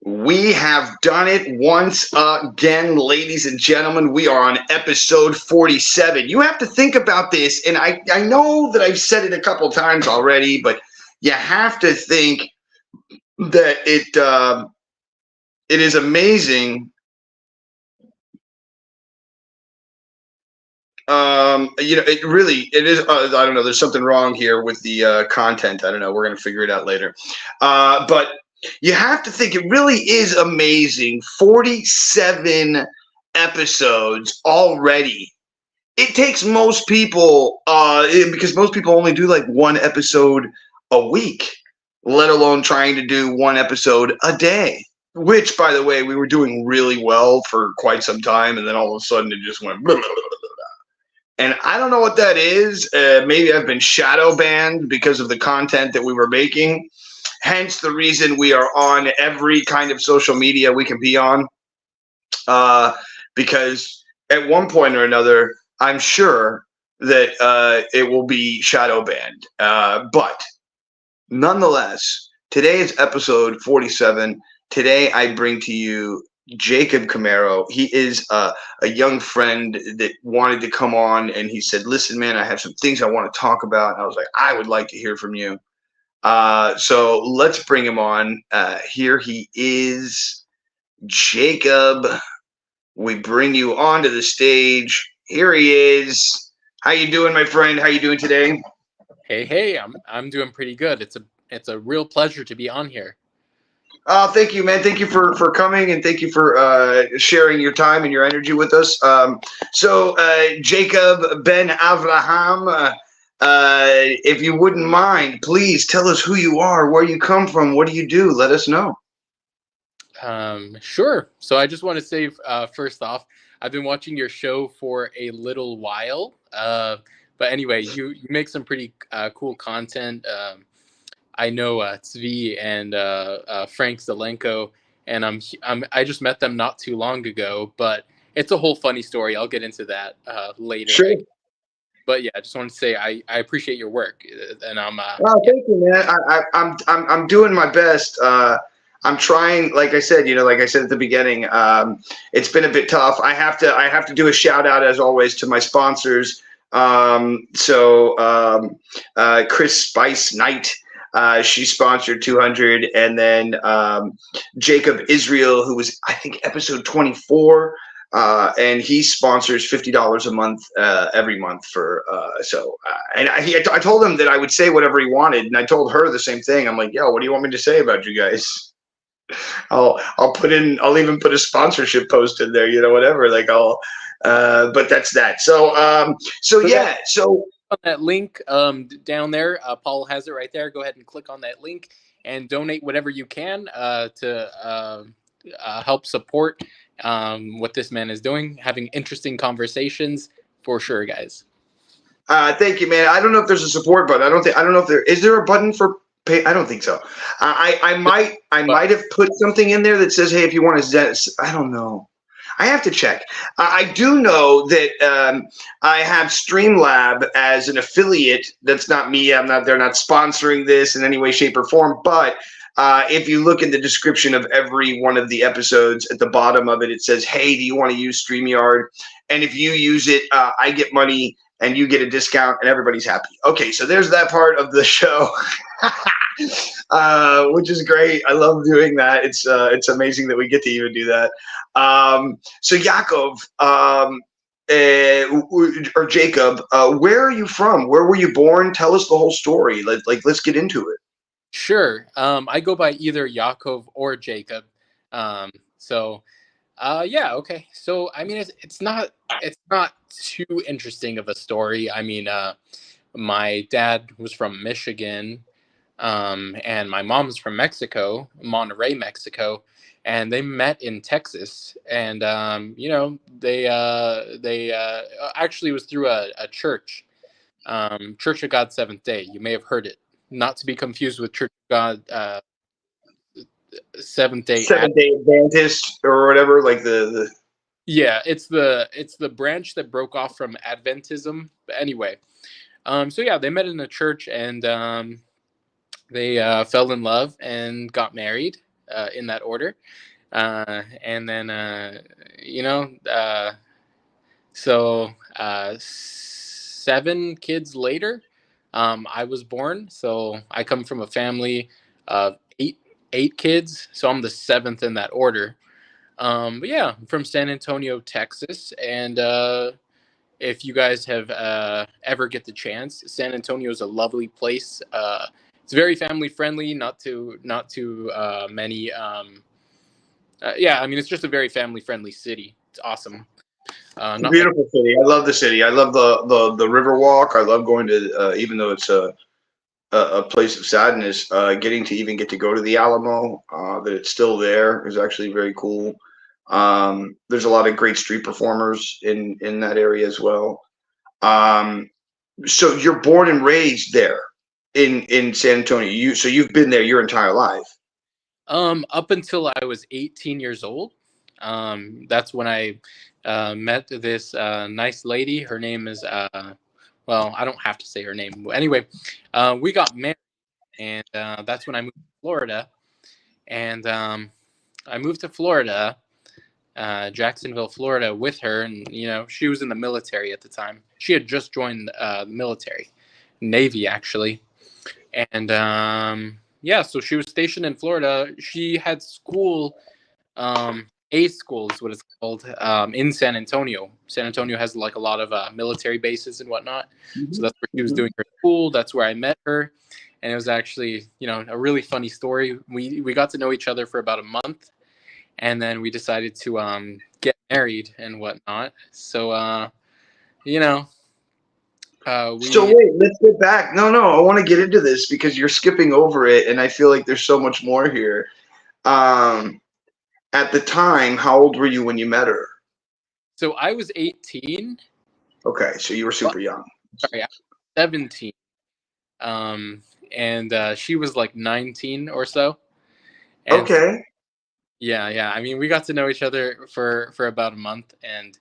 We have done it once again, ladies and gentlemen. We are on episode 47. You have to think about this, and I know that I've said it a couple times already, but you have to think that it is amazing. It is. I don't know. There's something wrong here with the content. I don't know. We're gonna figure it out later. But you have to think it really is amazing. 47 episodes already. It takes most people, because most people only do like one episode a week, let alone trying to do one episode a day. Which, by the way, we were doing really well for quite some time, and then all of a sudden it just went. Blah, blah, blah, blah. And I don't know what that is. Maybe I've been shadow banned because of the content that we were making. Hence the reason we are on every kind of social media we can be on. Because at one point or another, I'm sure that it will be shadow banned. But nonetheless, today is episode 47. Today I bring to you Jacob Camero. He is a young friend that wanted to come on, and he said, listen, man, I have some things I want to talk about. And I was like, I would like to hear from you. So let's bring him on. Here he is, Jacob. We bring you onto the stage. Here he is. How you doing, my friend? How you doing today? Hey, I'm doing pretty good. It's a real pleasure to be on here. Thank you, man. Thank you for coming, and thank you for sharing your time and your energy with us. So, Jacob Ben Avraham, if you wouldn't mind, please tell us who you are, where you come from, what do you do? Let us know. Sure. So I just want to say, first off, I've been watching your show for a little while. But anyway, you make some pretty cool content. I know Tzvi and Frank Zelenko, and I just met them not too long ago, but it's a whole funny story. I'll get into that later. Sure. But yeah, I just wanted to say I appreciate your work, and Well, thank you, man. I'm doing my best. I'm trying, like I said, like I said at the beginning, it's been a bit tough. I have to do a shout out as always to my sponsors. Chris Spice Knight. She sponsored 200, and then Jacob Israel, who was, I think, episode 24, and he sponsors $50 a month every month for I told him that I would say whatever he wanted, and I told her the same thing. I'm like, yo, what do you want me to say about you guys? I'll even put a sponsorship post in there, whatever. Like but that's that. So yeah. So on that link down there, Paul has it right there. Go ahead and click on that link and donate whatever you can to help support what this man is doing, having interesting conversations for sure, guys. Thank you, man. I don't know if there's a support button. I don't know if there is a button for pay. I don't think so. I might have put something in there that says, hey, if you want to, I don't know. I have to check. I do know that I have Streamlab as an affiliate. That's not me. They're not sponsoring this in any way, shape, or form. But if you look in the description of every one of the episodes, at the bottom of it, it says, hey, do you want to use Steamyard? And if you use it, I get money and you get a discount, and everybody's happy. Okay, so there's that part of the show. Which is great. I love doing that. It's amazing that we get to even do that. So Yaakov, or Jacob, where are you from? Where were you born? Tell us the whole story. Let's get into it. Sure. I go by either Yaakov or Jacob. Yeah, okay. So I mean, it's not too interesting of a story. I mean, my dad was from Michigan, and my mom's from Mexico, Monterrey, Mexico, and they met in Texas. And they actually was through a church, Church of God Seventh Day. You may have heard it, not to be confused with Church of God Seventh Day Adventist or whatever, like the yeah, it's the branch that broke off from Adventism. But anyway, so yeah, they met in a church, and they fell in love and got married. in that order. And then, so 7 kids later, I was born. So I come from a family of eight kids. So I'm the 7th in that order. But yeah, I'm from San Antonio, Texas. And if you guys have ever get the chance, San Antonio is a lovely place. It's very family friendly, not too many. Yeah, I mean, it's just a very family friendly city. It's awesome. It's a beautiful city. I love the city. I love the river walk. I love going to even though it's a place of sadness. Getting to even get to go to the Alamo, that it's still there, is actually very cool. There's a lot of great street performers in that area as well. So you're born and raised there in San Antonio. You've been there your entire life. Up until I was 18 years old. That's when I met this nice lady. Her name is well, I don't have to say her name. Anyway, we got married, and that's when I moved to Florida. And I moved to Florida, Jacksonville, Florida, with her. And, she was in the military at the time. She had just joined the military, Navy, actually. And yeah, so she was stationed in Florida. She had school, A school is what it's called, in San Antonio. San Antonio has like a lot of military bases and whatnot. Mm-hmm. So that's where she was doing her school. That's where I met her. And it was actually, a really funny story. We got to know each other for about a month, and then we decided to get married and whatnot. So, so wait, let's get back. No, I want to get into this because you're skipping over it, and I feel like there's so much more here. At the time, how old were you when you met her? So I was 18. Okay, so you were super young. Sorry, I was 17. And she was like 19 or so. And okay. Yeah. I mean, we got to know each other for about a month, and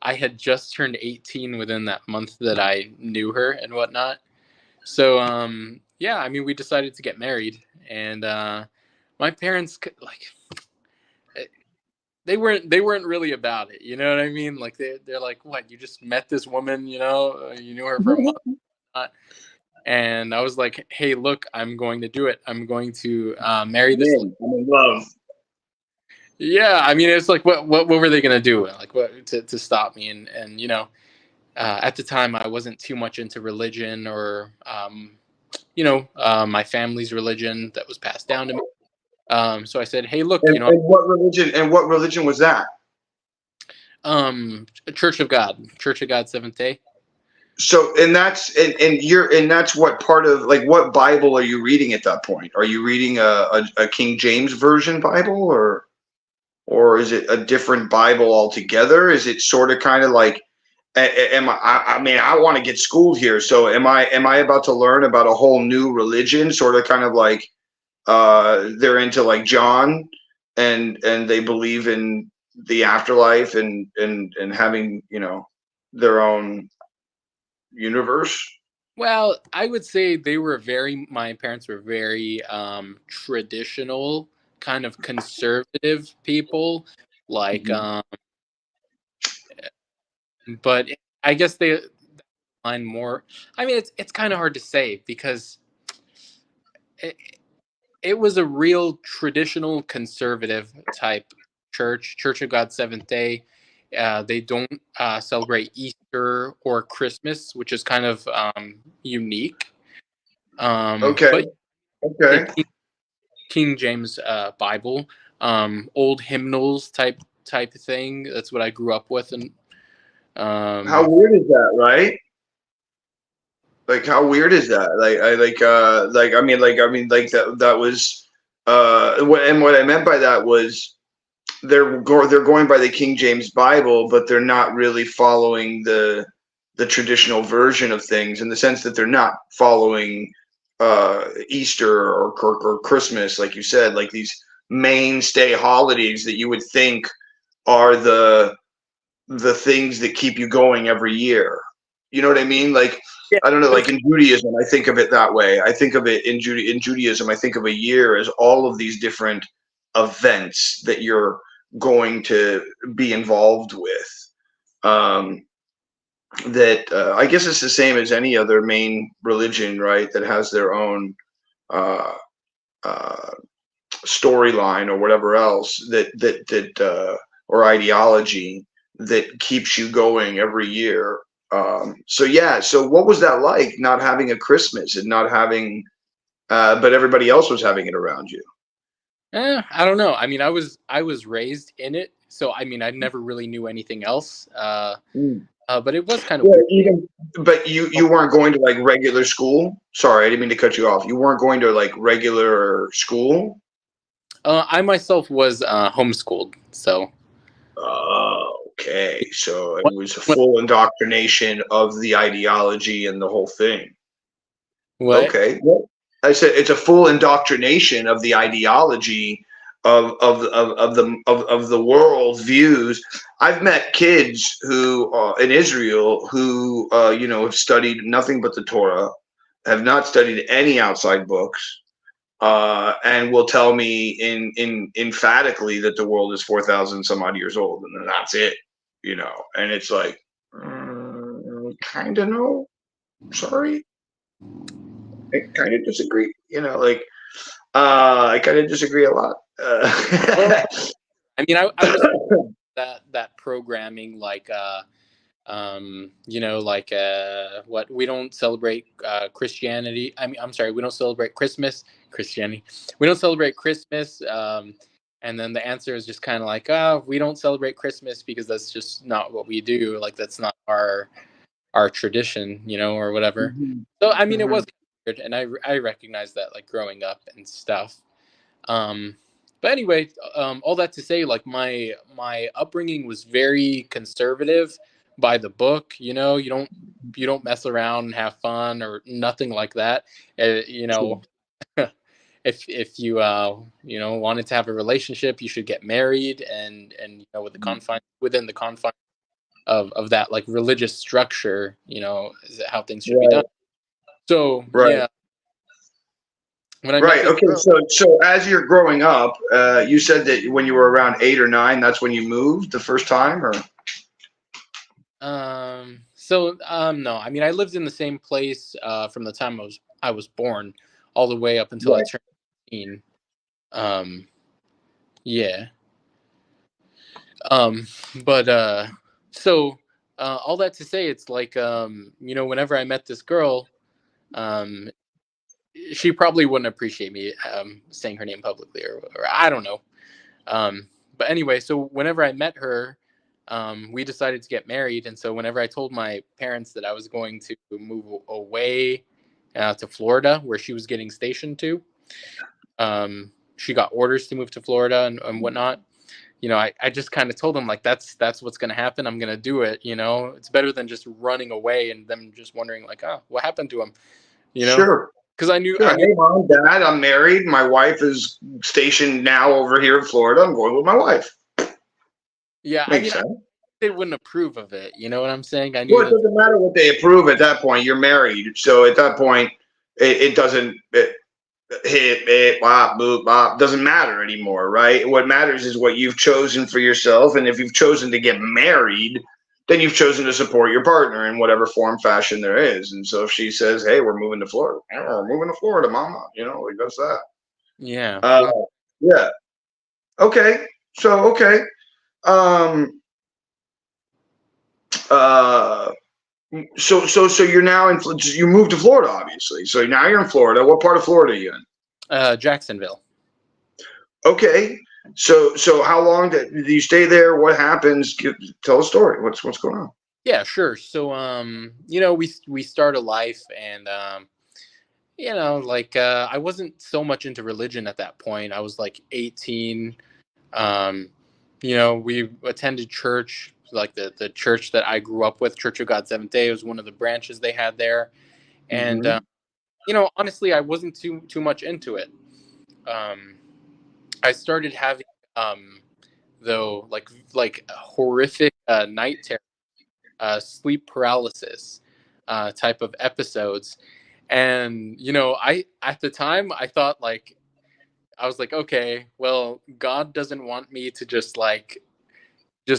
I had just turned 18 within that month that I knew her and whatnot. So, yeah, I mean, we decided to get married, and my parents, like, they weren't really about it. You know what I mean? Like, they're like, what? You just met this woman, you knew her for a month. And I was like, hey, look, I'm going to do it. I'm going to marry this. I'm in love. Yeah, I mean, it's like, what were they gonna do? Like, what to stop me? And at the time, I wasn't too much into religion or my family's religion that was passed down to me. So I said, hey, look, and what religion was that? Church of God, Seventh Day. So, and that's what part of, like, what Bible are you reading at that point? Are you reading a King James version Bible, or is it a different Bible altogether? Is it sort of kind of like, I mean, I want to get schooled here. So am I about to learn about a whole new religion, sort of kind of like, they're into like John and they believe in the afterlife and having, their own universe? Well, I would say my parents were very traditional, kind of conservative people, like but I guess they find more. I mean, it's kind of hard to say because it was a real traditional conservative type Church of God Seventh Day. They don't celebrate Easter or Christmas, which is kind of unique. Okay. King James Bible, old hymnals type thing. That's what I grew up with. And how weird is that, right? Like, how weird is that? That was what I meant by that was they're going by the King James Bible, but they're not really following the traditional version of things, in the sense that they're not following Easter or Christmas, like you said, like these mainstay holidays that you would think are the things that keep you going every year. You know what I mean? Like, yeah. I don't know, like in Judaism, I think of it that way. I think of it in Judaism, I think of a year as all of these different events that you're going to be involved with. That I guess it's the same as any other main religion, right? That has their own uh, uh, storyline or whatever else or ideology that keeps you going every year. So yeah, so what was that like, not having a Christmas and not having, but everybody else was having it around you? I don't know. I mean, I was raised in it, so I mean, I never really knew anything else. But it was kind of Yeah, weird. but you weren't going to like regular school. Sorry, I didn't mean to cut you off. You weren't going to like regular school. I myself was homeschooled, so Okay, so it what, was a what, full indoctrination of the ideology and the whole thing. what? Okay, well, I said it's a full indoctrination of the ideology of the world views. I've met kids who in Israel who have studied nothing but the Torah, have not studied any outside books, and will tell me in emphatically that the world is 4,000 some odd years old, and then that's it, And it's like, kind of no, sorry, I kind of disagree, I kind of disagree a lot. Well, I mean, I was that programming like like what we don't celebrate Christianity. I mean, I'm sorry, we don't celebrate Christianity. We don't celebrate Christmas. And then the answer is just kind of like, oh, we don't celebrate Christmas because that's just not what we do. Like that's not our tradition, or whatever. Mhm. So I mean, it Mhm. was weird, and I recognize that like growing up and stuff. Um, but anyway, all that to say, like my upbringing was very conservative by the book. You don't mess around and have fun or nothing like that. Sure. If you wanted to have a relationship, you should get married, and with the confines within the confines of that like religious structure, is how things should be done. Right, So right, yeah, when I met right. this Okay, girl. so as you're growing up, you said that when you were around 8 or 9, that's when you moved the first time, or No, I mean I lived in the same place from the time I was born all the way up until I right. turned 18. Um yeah. Um but so all that to say, it's like whenever I met this girl, um she probably wouldn't appreciate me saying her name publicly, or I don't know. But anyway, so whenever I met her, we decided to get married. And so whenever I told my parents that I was going to move away to Florida, where she was getting stationed to, she got orders to move to Florida and whatnot. I just kind of told them like that's what's going to happen. I'm going to do it. It's better than just running away and them just wondering like, oh, what happened to him? Sure, Because I sure. knew. Hey, mom, dad, I'm married. My wife is stationed now over here in Florida. I'm going with my wife. Yeah, I Makes mean, sense. they wouldn't approve of it. You know what I'm saying? I knew Well, it that. doesn't matter what they approve at that point. You're married, so at that point, it doesn't hit bop boop bop doesn't matter anymore, right? What matters is what you've chosen for yourself, and if you've chosen to get married, then you've chosen to support your partner in whatever form fashion there is. And so if she says, "Hey, we're moving to Florida," we're moving to Florida, mama. Like that's that. Yeah. Uh, yeah. Okay. So okay. Um. Uh. So you're now in. You moved to Florida, obviously. So now you're in Florida. What part of Florida are you in? Jacksonville. Okay. So how long did you stay there? What happens? Tell a story. What's going on? Yeah, sure. So, we start a life, and like I wasn't so much into religion at that point. I was like 18. Um, we attended church, like the church that I grew up with, Church of God Seventh Day. Was one of the branches they had there, and Mm-hmm. honestly, I wasn't too much into it. Um, I started having though like horrific night terror, sleep paralysis type of episodes. And I at the time I thought like I was like, okay, well, God doesn't want me to just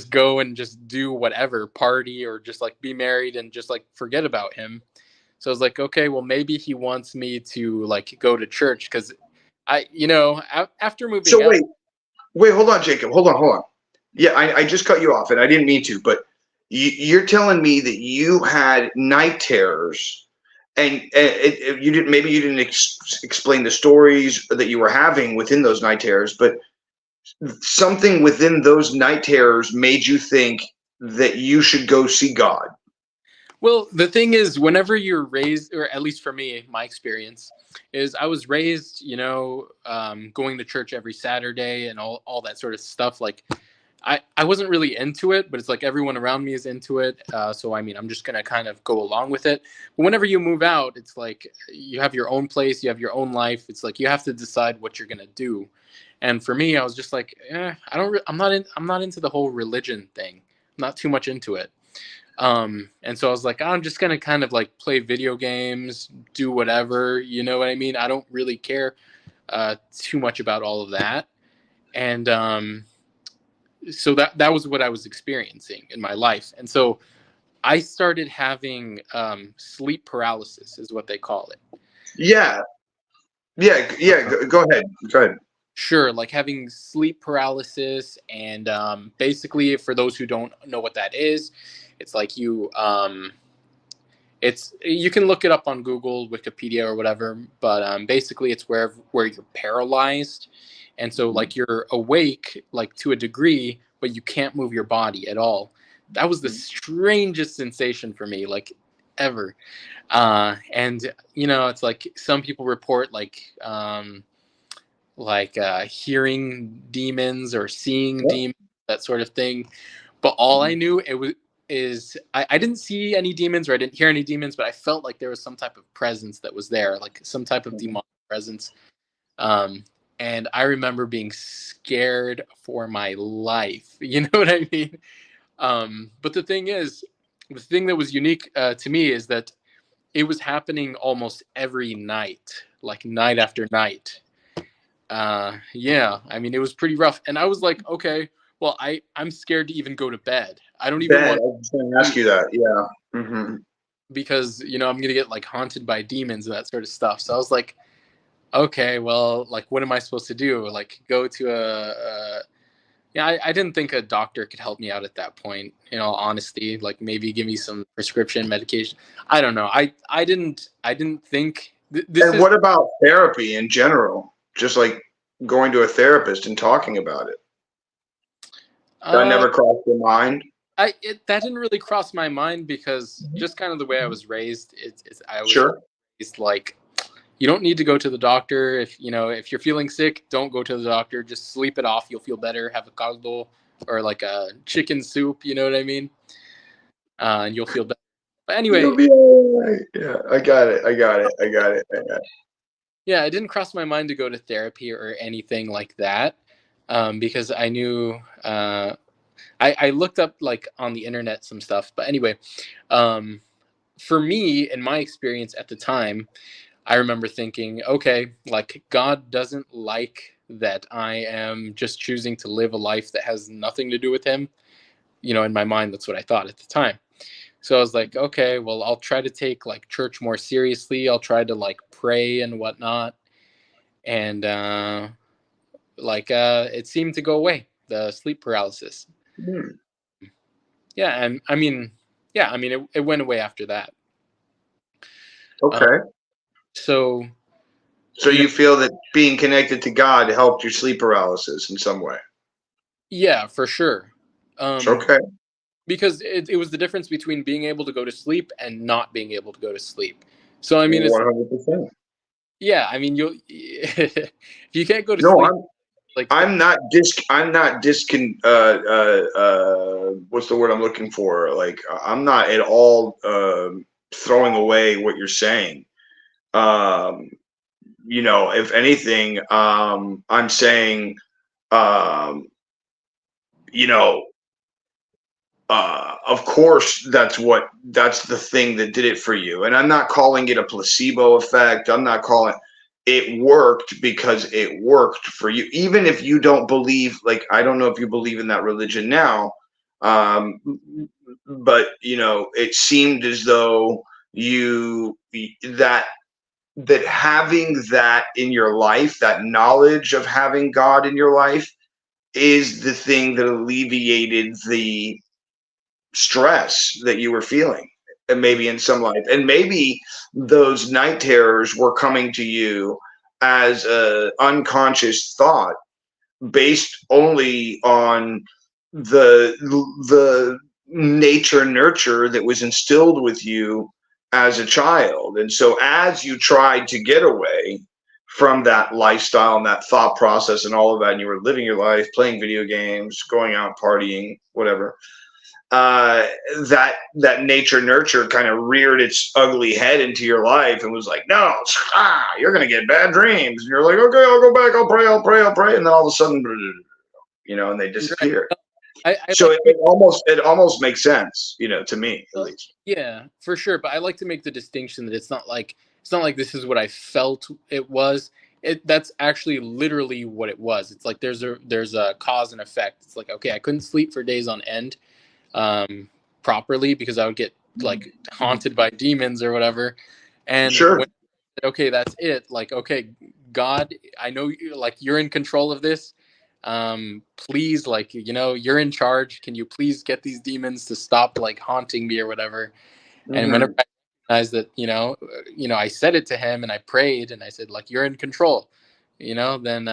go and just do whatever, party or just like be married and just like forget about him. So I was like, okay, well, maybe he wants me to like go to church because after So moving out. wait, hold on, Jacob. Hold on. Yeah, I just cut you off, and I didn't mean to, but you're telling me that you had night terrors, and you didn't. Maybe you didn't explain the stories that you were having within those night terrors, but something within those night terrors made you think that you should go see God. Well, the thing is, whenever you're raised, or at least for me, my experience is I was raised, going to church every Saturday and all that sort of stuff. Like, I wasn't really into it, but it's like everyone around me is into it. So, I mean, I'm just going to kind of go along with it. But whenever you move out, it's like you have your own place, you have your own life. It's like you have to decide what you're going to do. And for me, I was just like, I'm not into the whole religion thing. I'm not too much into it. And so I was like, I'm just gonna kind of like play video games, do whatever, you know what I mean? I don't really care too much about all of that. And so that was what I was experiencing in my life. And so I started having sleep paralysis, is what they call it. Yeah, yeah. Go ahead. Go ahead. Sure, like having sleep paralysis, and basically, for those who don't know what that is, it's like you can look it up on Google, Wikipedia, or whatever. But basically, it's where you're paralyzed, and so like you're awake like to a degree, but you can't move your body at all. That was the strangest sensation for me, like ever. And it's like some people report hearing demons or seeing demons, that sort of thing. But all I knew I didn't see any demons or I didn't hear any demons, but I felt like there was some type of presence that was there, like some type of demonic presence. And I remember being scared for my life. You know what I mean? But the thing that was unique to me is that it was happening almost every night, like night after night. Yeah, I mean, it was pretty rough. And I was like, okay, well, I'm scared to even go to bed. I don't even Ben, I want was going to ask you that. Yeah. Mm-hmm. because I'm gonna get like haunted by demons and that sort of stuff. So I was like, okay, well, like, what am I supposed to do? Like, go to yeah, I didn't think a doctor could help me out at that point. In all honesty, like maybe give me some prescription medication. I don't know. I didn't think this And is. what about therapy in general? Just like going to a therapist and talking about it. That Uh, never crossed your mind? that didn't really cross my mind because just kind of the way I was raised, I was Sure. raised like you don't need to go to the doctor if you're feeling sick, don't go to the doctor. Just sleep it off. You'll feel better. Have a caldo or like a chicken soup. You know what I mean? And you'll feel better. But anyway, You'll be all right. Yeah, I got it. yeah, it didn't cross my mind to go to therapy or anything like that because I knew. I looked up like on the internet some stuff, but anyway, um, for me, in my experience at the time, I remember thinking, okay, like God doesn't like that I am just choosing to live a life that has nothing to do with Him. In my mind, that's what I thought at the time. So I was like, okay, well, I'll try to take like church more seriously. I'll try to like pray and whatnot, and it seemed to go away, the sleep paralysis. Hmm. Yeah, and it went away after that. Um, Okay. so So you know, you feel that being connected to God helped your sleep paralysis in some way? yeah, for sure. Um, Okay. because it was the difference between being able to go to sleep and not being able to go to sleep. So I mean, it's 100%. yeah. I mean, you if you can't go to No, sleep, like I'm not discon what's the word I'm looking for? Like I'm not at all throwing away what you're saying. Um, if anything, I'm saying um, you know, of course that's the thing that did it for you. And I'm not calling it a placebo effect. I'm not calling it worked because it worked for you. Even if you don't believe, like, I don't know if you believe in that religion now, um, but it seemed as though you that that having that in your life, that knowledge of having God in your life, is the thing that alleviated the stress that you were feeling, and maybe in some life, and maybe those night terrors were coming to you as a unconscious thought based only on the nature nurture that was instilled with you as a child. And so as you tried to get away from that lifestyle and that thought process and all of that, and you were living your life, playing video games, going out partying, whatever, uh, that nature nurture kind of reared its ugly head into your life and was like, no, you're gonna get bad dreams. And you're like, okay, I'll go back, I'll pray, and then all of a sudden, and they Right. disappear. I So like it almost makes sense, to me at least. yeah, for sure. But I like to make the distinction that it's not like this is what I felt it was. That's actually literally what it was. It's like there's a cause and effect. It's like, okay, I couldn't sleep for days on end, properly, because I would get like haunted by demons or whatever. And Sure. when okay, that's it. Like, okay, God, I know you're in control of this. Please, you're in charge. Can you please get these demons to stop like haunting me or whatever? And Mm-hmm. whenever I realized that, I said it to him and I prayed and I said, like, you're in control, then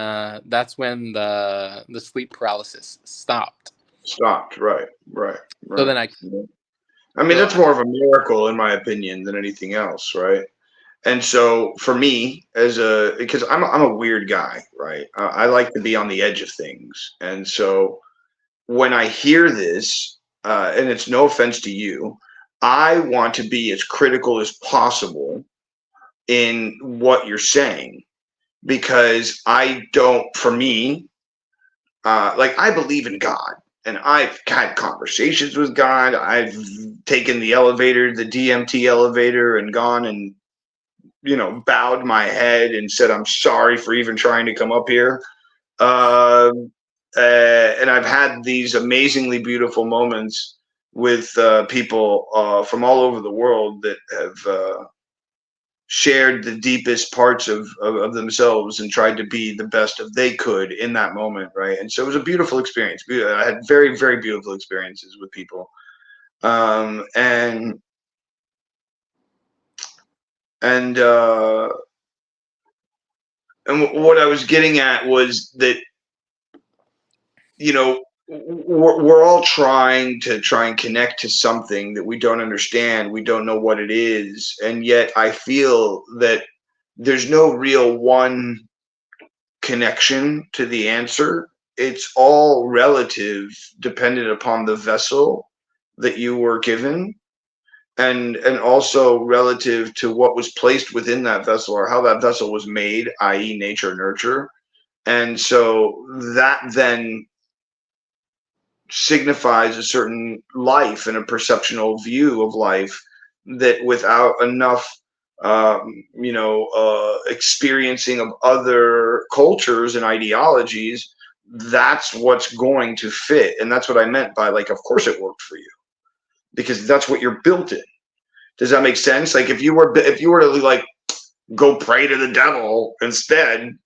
that's when the sleep paralysis stopped. Stopped. Right. Right. So Right. then I mean, so that's more of a miracle, in my opinion, than anything else, right? And so for me, because I'm a weird guy, right? I like to be on the edge of things, and so when I hear this, and it's no offense to you, I want to be as critical as possible in what you're saying, because I don't, for me, like, I believe in God, and I've had conversations with God. I've taken the elevator, the DMT elevator, and gone and bowed my head and said, I'm sorry for even trying to come up here. Um, and I've had these amazingly beautiful moments with people from all over the world that have shared the deepest parts of themselves and tried to be the best of they could in that moment, right? And so it was a beautiful experience. I had very, very beautiful experiences with people. Um, and and uh, and what I was getting at was that we're all trying and connect to something that we don't understand. We don't know what it is, and yet I feel that there's no real one connection to the answer. It's all relative, dependent upon the vessel that you were given, and also relative to what was placed within that vessel, or how that vessel was made, i.e. nature nurture. And so that then signifies a certain life and a perceptional view of life that, without enough experiencing of other cultures and ideologies, that's what's going to fit. And that's what I meant by, like, of course it worked for you, because that's what you're built in. Does that make sense? Like, if you were to, like, go pray to the devil instead,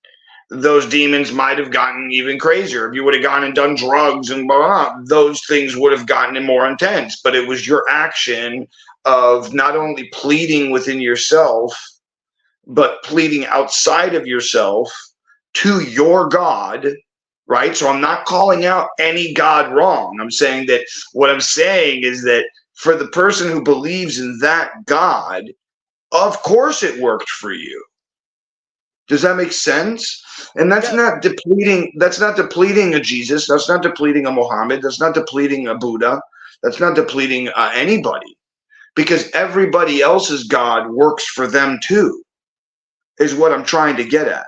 those demons might have gotten even crazier. If you would have gone and done drugs and blah, blah, blah, those things would have gotten more intense. But it was your action of not only pleading within yourself, but pleading outside of yourself to your God, right? So I'm not calling out any God wrong. I'm saying that what I'm saying is that for the person who believes in that God, of course it worked for you. Does that make sense? And that's yeah, not depleting. That's not depleting a Jesus. That's not depleting a Muhammad. That's not depleting a Buddha. That's not depleting anybody, because everybody else's God works for them too. Is what I'm trying to get at.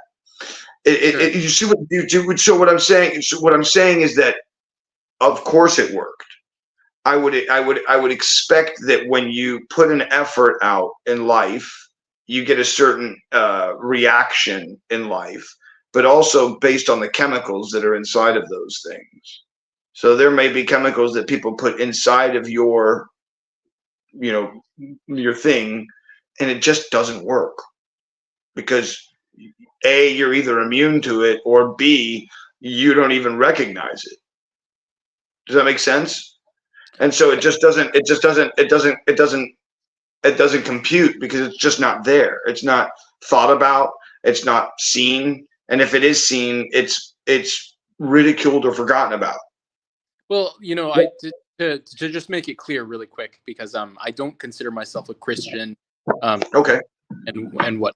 sure. You see what you do? So what I'm saying. So what I'm saying is that, of course, it worked. I would expect that when you put an effort out in life, you get a certain reaction in life, but also based on the chemicals that are inside of those things. So there may be chemicals that people put inside of your, your thing, and it just doesn't work because A, you're either immune to it, or B, you don't even recognize it. Does that make sense? And so it doesn't compute because it's just not there. It's not thought about. It's not seen. And if it is seen, it's ridiculed or forgotten about. Well, to just make it clear really quick, because I don't consider myself a Christian. Okay. And what,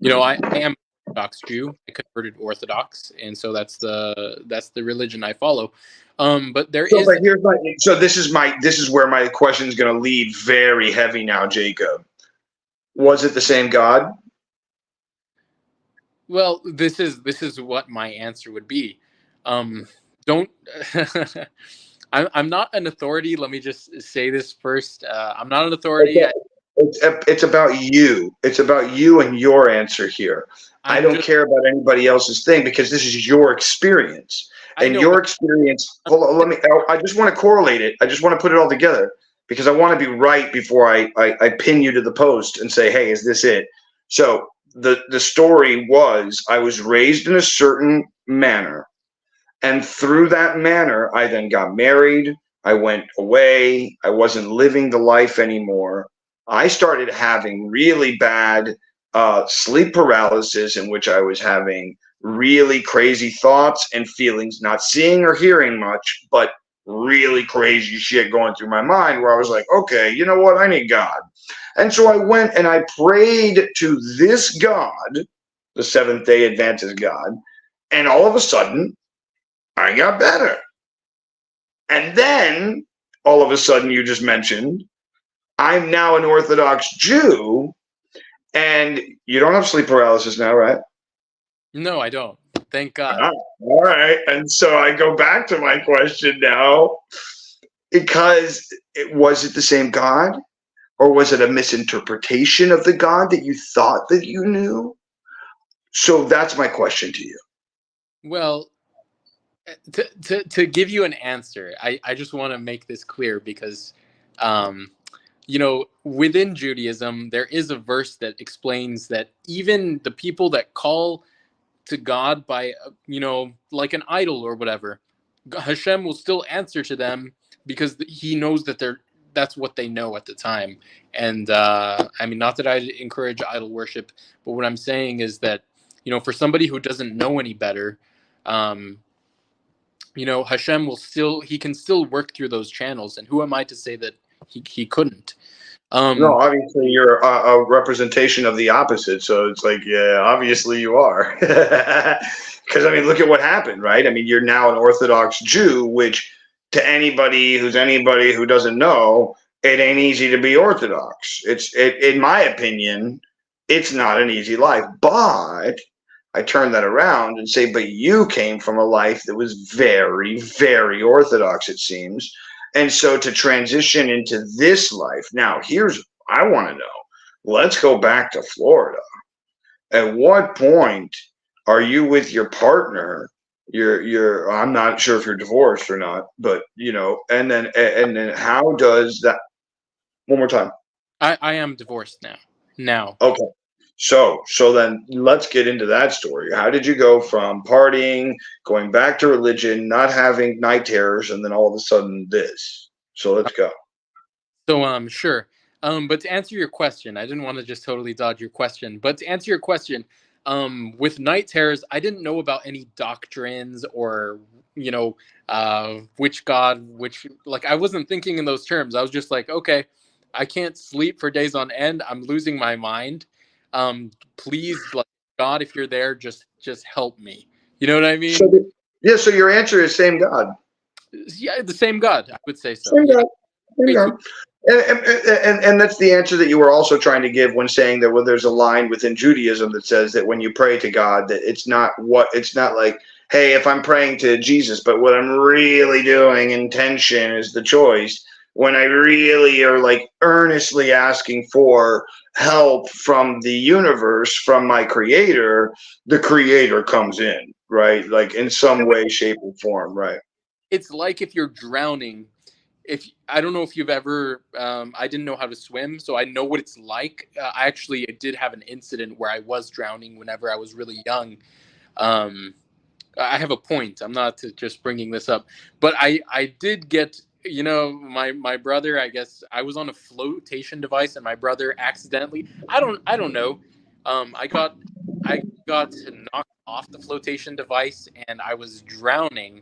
I am Orthodox Jew. I converted Orthodox, and so that's the religion I follow. But there is. So this is where my question is going to lead very heavy now, Jacob. Was it the same God? Well, this is what my answer would be. Don't. I'm not an authority. Let me just say this first. I'm not an authority. Okay. It's about you. It's about you and your answer here. I don't care about anybody else's thing because this is your experience. And your experience, hold on, I just want to correlate it. I just want to put it all together because I want to be right before I pin you to the post and say, hey, is this it? So the story was I was raised in a certain manner. And through that manner, I then got married. I went away. I wasn't living the life anymore. I started having really bad sleep paralysis in which I was having really crazy thoughts and feelings, not seeing or hearing much, but really crazy shit going through my mind where I was like, okay, you know what? I need God. And so I went and I prayed to this God, the Seventh-day Adventist God, and all of a sudden, I got better. And then, all of a sudden, you just mentioned, I'm now an Orthodox Jew, and you don't have sleep paralysis now, right? No, I don't. Thank God. All right. And so I go back to my question now, because was it the same God? Or was it a misinterpretation of the God that you thought that you knew? So that's my question to you. Well, to give you an answer, I just want to make this clear because, within Judaism, there is a verse that explains that even the people that call to God by, like an idol or whatever, Hashem will still answer to them because he knows that that's what they know at the time. And not that I encourage idol worship, but what I'm saying is that, for somebody who doesn't know any better, Hashem he can still work through those channels. And who am I to say that he couldn't? No, obviously you're a representation of the opposite. So it's like, yeah, obviously you are. Because, look at what happened, right? You're now an Orthodox Jew, which to anybody who doesn't know, it ain't easy to be Orthodox. In my opinion, it's not an easy life. But I turn that around and say, but you came from a life that was very, very Orthodox, it seems. And so to transition into this life, now I want to know, let's go back to Florida. At what point are you with your partner? I'm not sure if you're divorced or not, but and then how does that, one more time. I am divorced now. Okay. So then let's get into that story. How did you go from partying, going back to religion, not having night terrors, and then all of a sudden this? So let's go. So sure. But to answer your question, I didn't want to just totally dodge your question. But to answer your question, with night terrors, I didn't know about any doctrines or which God, I wasn't thinking in those terms. I was just like, okay, I can't sleep for days on end. I'm losing my mind. Please, God, if you're there, just help me. You know what I mean? So your answer is same God. Yeah, the same God, I would say so. Same God. Same God. And that's the answer that you were also trying to give when saying that there's a line within Judaism that says that when you pray to God, that it's not like, hey, if I'm praying to Jesus, but what I'm really doing, intention is the choice. when I really are like earnestly asking for help from the universe, from my creator, the creator comes in, right? Like in some way, shape, or form, right? It's like if you're drowning. If I don't know if you've ever, I didn't know how to swim, so I know what it's like. I actually did have an incident where I was drowning whenever I was really young. Um, I have a point. I'm not just bringing this up, but I did get, my brother. I guess I was on a flotation device, and my brother accidentally. I don't know. I got knocked off the flotation device, and I was drowning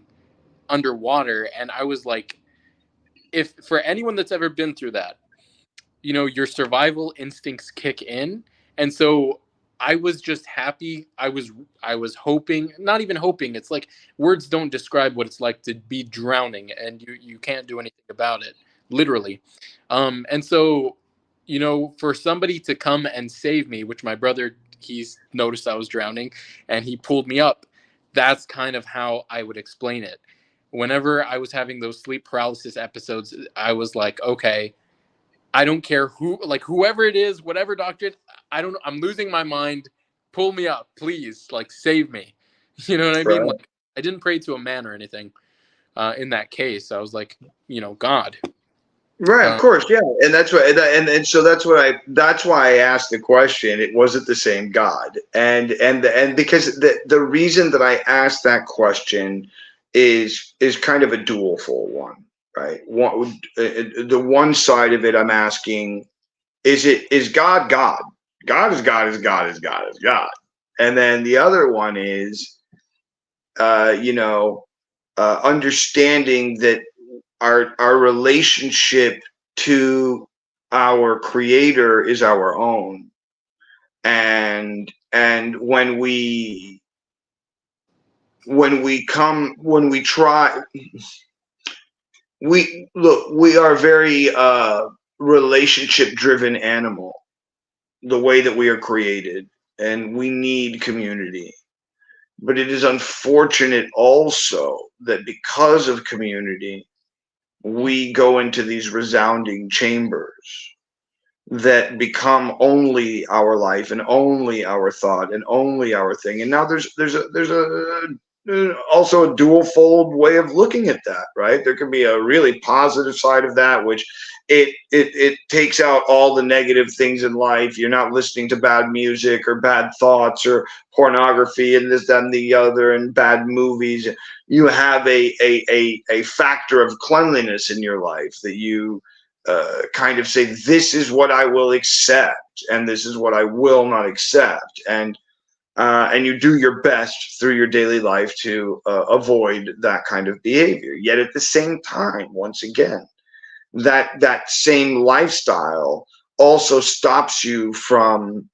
underwater, and I was like, if for anyone that's ever been through that, your survival instincts kick in. And so I was just happy. I was hoping, not even hoping, it's like words don't describe what it's like to be drowning, and you can't do anything about it, literally. And so, for somebody to come and save me, which my brother, he's noticed I was drowning and he pulled me up. That's kind of how I would explain it. Whenever I was having those sleep paralysis episodes, I was like, okay, I don't care whoever it is, whatever doctor, I don't know. I'm losing my mind. Pull me up, please. Like, save me. You know what I mean? Right. Like, I didn't pray to a man or anything. In that case, I was like, God. Right, of Uh, course, yeah, and that's what, and so that's why I asked the question. It wasn't the same God, and because the reason that I asked that question is kind of a dualfold one, right? The one side of it, I'm asking, is God God? God is God is God is God is God, and then the other one is, uh, you know, understanding that our relationship to our creator is our own, and when we try, we are very relationship driven animal, the way that we are created, and we need community. But it is unfortunate also that because of community we go into these resounding chambers that become only our life and only our thought and only our thing. And now there's also a dual fold way of looking at that, right? There can be a really positive side of that, which it takes out all the negative things in life. You're not listening to bad music or bad thoughts or pornography and this, that, and the other, and bad movies. You have a factor of cleanliness in your life that you kind of say, this is what I will accept and this is what I will not accept, and you do your best through your daily life to avoid that kind of behavior. Yet at the same time, once again, that same lifestyle also stops you from.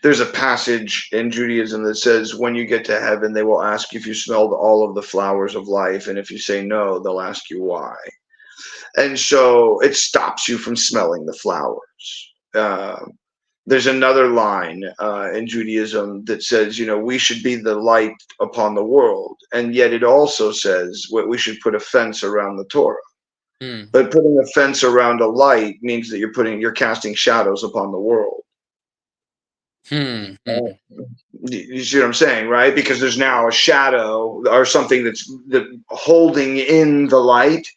There's a passage in Judaism that says, when you get to heaven, they will ask you if you smelled all of the flowers of life, and if you say no, they'll ask you why. And so it stops you from smelling the flowers. There's another line in Judaism that says, we should be the light upon the world, and yet it also says we should put a fence around the Torah. hmm, But putting a fence around a light means that you're casting shadows upon the world. hmm, hmm. You see what I'm saying, right? Because there's now a shadow or something that's holding in the light,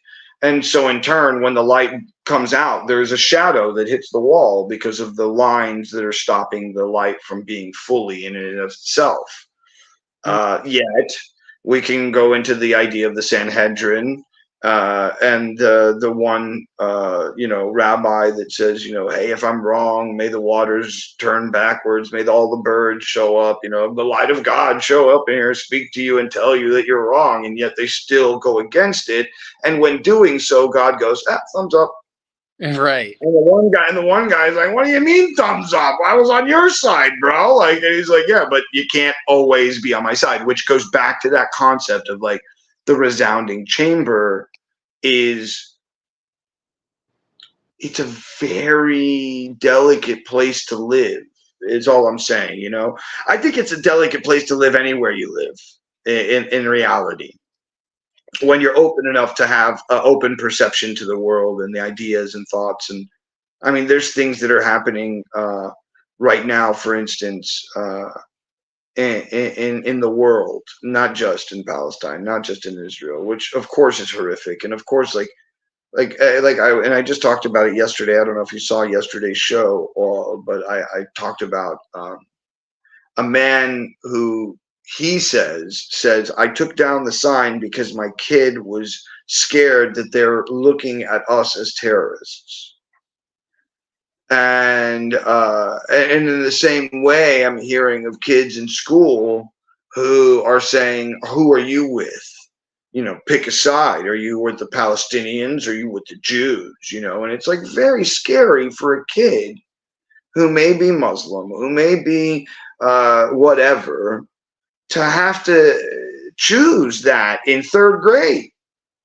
and so in turn, when the light comes out, there's a shadow that hits the wall because of the lines that are stopping the light from being fully in and of itself. Yet we can go into the idea of the Sanhedrin, and the one rabbi that says, hey, if I'm wrong, may the waters turn backwards, may all the birds show up, the light of God show up in here, speak to you and tell you that you're wrong, and yet they still go against it. And when doing so, God goes, thumbs up. Right. And the one guy's like, "What do you mean thumbs up? I was on your side, bro." Like, and he's like, "Yeah, but you can't always be on my side," which goes back to that concept of like the resounding chamber. It's a very delicate place to live. Is all I'm saying. I think it's a delicate place to live anywhere you live in reality. when you're open enough to have open perception to the world and the ideas and thoughts. And I mean, there's things that are happening right now, for instance, in the world, not just in Palestine, not just in Israel, which of course is horrific. And of course, I just talked about it yesterday. I don't know if you saw yesterday's show, but I talked about a man who he says, I took down the sign because my kid was scared that they're looking at us as terrorists. And in the same way, I'm hearing of kids in school who are saying, who are you with? You know, pick a side. Are you with the Palestinians? Or are you with the Jews? You know, and it's like very scary for a kid who may be Muslim, who may be whatever, to have to choose that in third grade,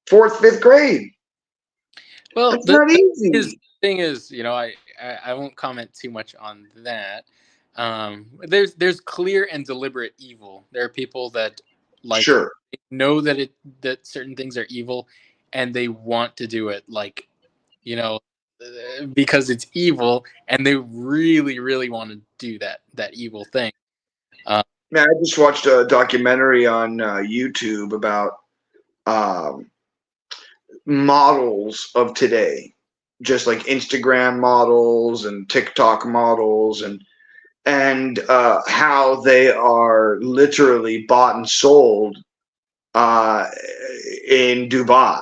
fourth, fifth grade. Well, it's not easy. The thing is, you know, I won't comment too much on that. There's clear and deliberate evil. There are people that sure know that certain things are evil, and they want to do it, like, you know, because it's evil, and they really, really want to do that evil thing. Man, I just watched a documentary on YouTube about models of today, just like Instagram models and TikTok models, and how they are literally bought and sold in Dubai,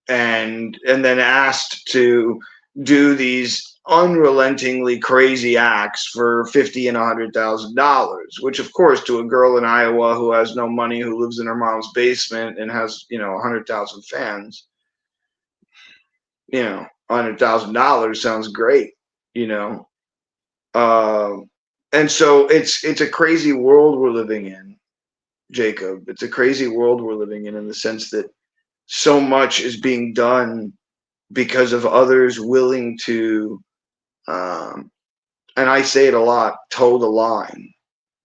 and then asked to do these unrelentingly crazy acts for $50,000 and $100,000, which of course to a girl in Iowa who has no money, who lives in her mom's basement and has, you know, 100,000 fans, you know, $100,000 sounds great, you know. And so it's a crazy world we're living in, Jacob. It's a crazy world we're living in the sense that so much is being done because of others willing to, and I say it a lot, toe the line.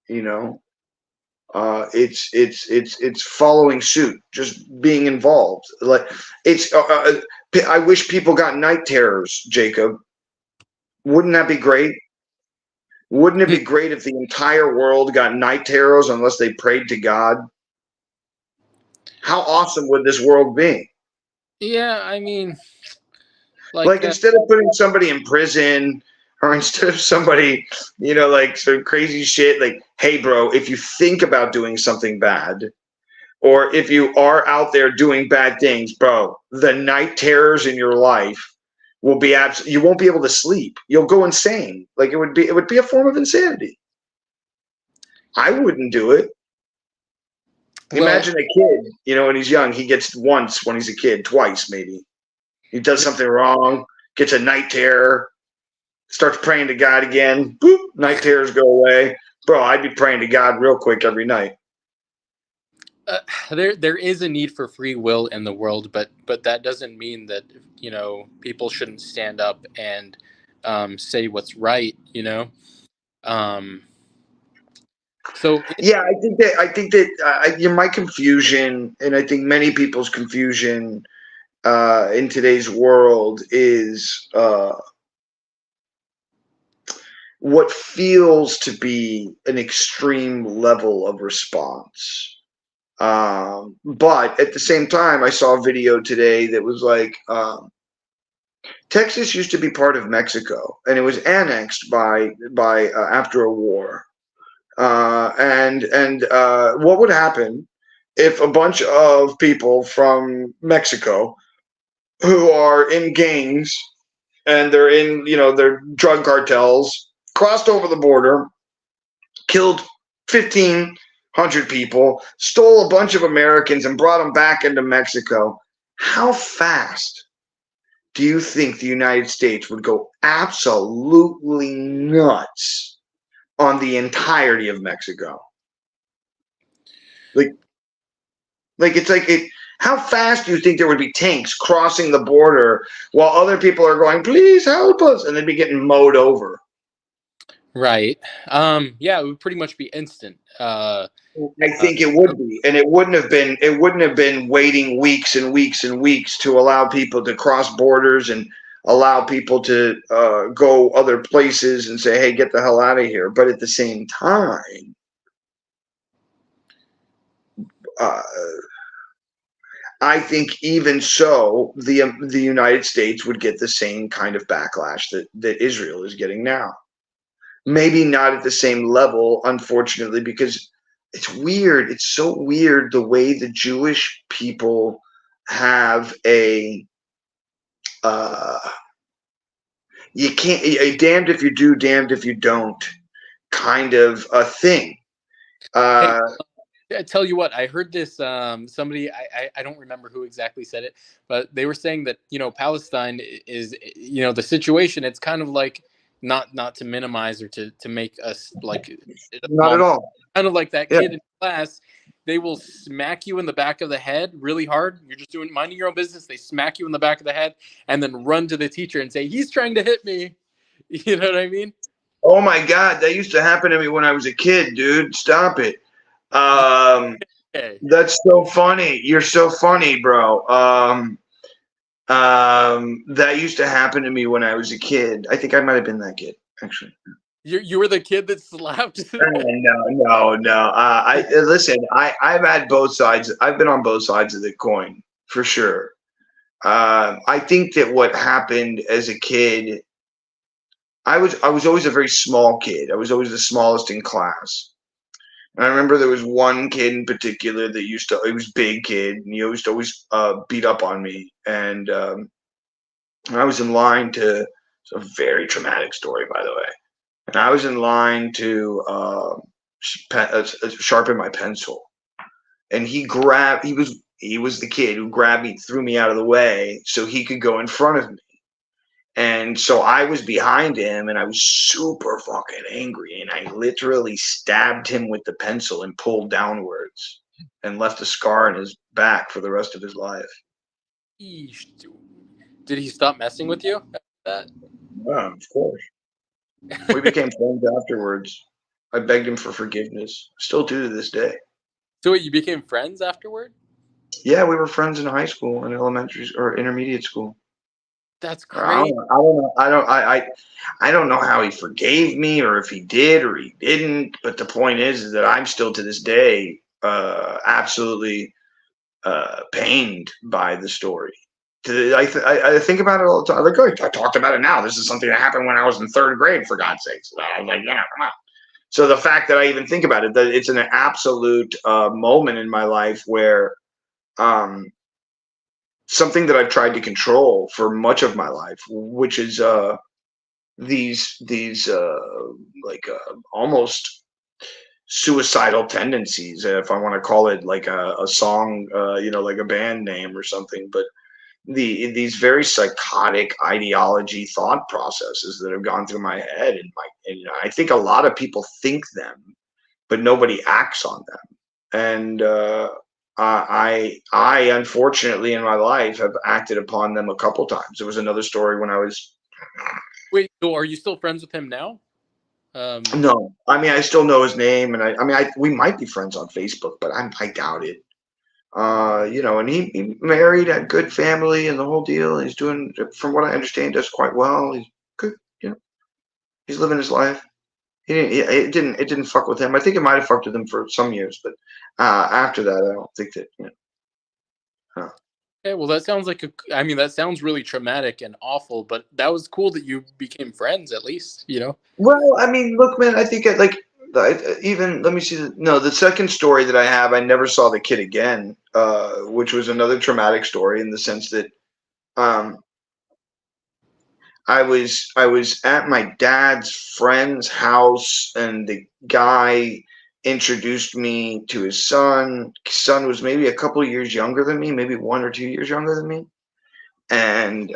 You know, it's following suit, just being involved. Like it's. I wish people got night terrors, Jacob. Wouldn't that be great? Wouldn't it be great if the entire world got night terrors unless they prayed to God? How awesome would this world be? Yeah, I mean, like instead of putting somebody in prison, or instead of somebody, you know, like some crazy shit, like, hey, bro, if you think about doing something bad, or if you are out there doing bad things, bro, the night terrors in your life will be you won't be able to sleep. You'll go insane. Like it would be a form of insanity. I wouldn't do it. Well, imagine a kid, you know, when he's young, he gets once when he's a kid, twice maybe. He does something wrong, gets a night terror, starts praying to God again. Boop, night terrors go away. Bro, I'd be praying to God real quick every night. There is a need for free will in the world, but that doesn't mean that, you know, people shouldn't stand up and say what's right, you know. So yeah, I think that my confusion, and I think many people's confusion in today's world is what feels to be an extreme level of response. But at the same time, I saw a video today that was like, Texas used to be part of Mexico, and it was annexed by after a war. And what would happen if a bunch of people from Mexico who are in gangs and they're in, you know, their drug cartels crossed over the border, killed 1,500 people, stole a bunch of Americans and brought them back into Mexico? How fast do you think the United States would go absolutely nuts on the entirety of Mexico? Like it's like it. How fast do you think there would be tanks crossing the border while other people are going, please help us, and they'd be getting mowed over? Right. Yeah, it would pretty much be instant. I think it would be, and it wouldn't have been. It wouldn't have been waiting weeks and weeks and weeks to allow people to cross borders and allow people to go other places and say, "Hey, get the hell out of here." But at the same time, uh, I think even so, the United States would get the same kind of backlash that Israel is getting now. Maybe not at the same level, unfortunately, because it's weird. It's so weird the way the Jewish people have a you can't a damned if you do, damned if you don't kind of a thing. Hey, I tell you what, I heard this. Somebody, I don't remember who exactly said it, but they were saying that Palestine is the situation. It's kind of like not to minimize or to make us like Not at all. kind of like that Yeah. kid in class. They will smack you in the back of the head really hard. You're just minding your own business. They smack you in the back of the head and then run to the teacher and say, "He's trying to hit me." You know what I mean? Oh my God, that used to happen to me when I was a kid, dude. Stop it. Okay. That's so funny. You're so funny, bro. That used to happen to me when I was a kid. I think I might have been that kid, actually. You were the kid that slapped. No. I listen. I've had both sides. I've been on both sides of the coin for sure. I think that what happened as a kid, I was always a very small kid. I was always the smallest in class. And I remember there was one kid in particular that he was a big kid, and he used to always beat up on me. And I was in line to, it's a very traumatic story, by the way. And I was in line to sharpen my pencil. And he was the kid who grabbed me, threw me out of the way so he could go in front of me. And so I was behind him and I was super fucking angry. And I literally stabbed him with the pencil and pulled downwards and left a scar in his back for the rest of his life. Did he stop messing with you after that? Yeah, of course. We became friends afterwards. I begged him for forgiveness. Still do to this day. So wait, you became friends afterward? Yeah, we were friends in high school and elementary or intermediate school. That's I crazy. don't know how he forgave me or if he did or he didn't. But the point is that I'm still to this day absolutely pained by the story. I think about it all the time. Like, I talked about it now. This is something that happened when I was in third grade, for God's sakes. I was like, yeah, come on. So the fact that I even think about it, that it's an absolute moment in my life where something that I've tried to control for much of my life, which is these almost suicidal tendencies, if I want to call it like a song, like a band name or something, but these very psychotic ideology thought processes that have gone through my head, and I think a lot of people think them, but nobody acts on them. And I unfortunately in my life have acted upon them a couple times. There was another story when I was. Wait, so are you still friends with him now? No, I mean I still know his name, and we might be friends on Facebook, but I doubt it. And he married, had good family, and the whole deal. He's doing, from what I understand, does quite well. He's good, he's living his life. It didn't fuck with him. I think it might have fucked with him for some years, but after that, I don't think that. Okay, well, that sounds like that sounds really traumatic and awful, but that was cool that you became friends at least, Well, I mean, look, man, I think even let me see. The second story that I have, I never saw the kid again, which was another traumatic story in the sense that I was at my dad's friend's house, and the guy introduced me to his son. Son was maybe a couple of years younger than me, maybe 1 or 2 years younger than me, and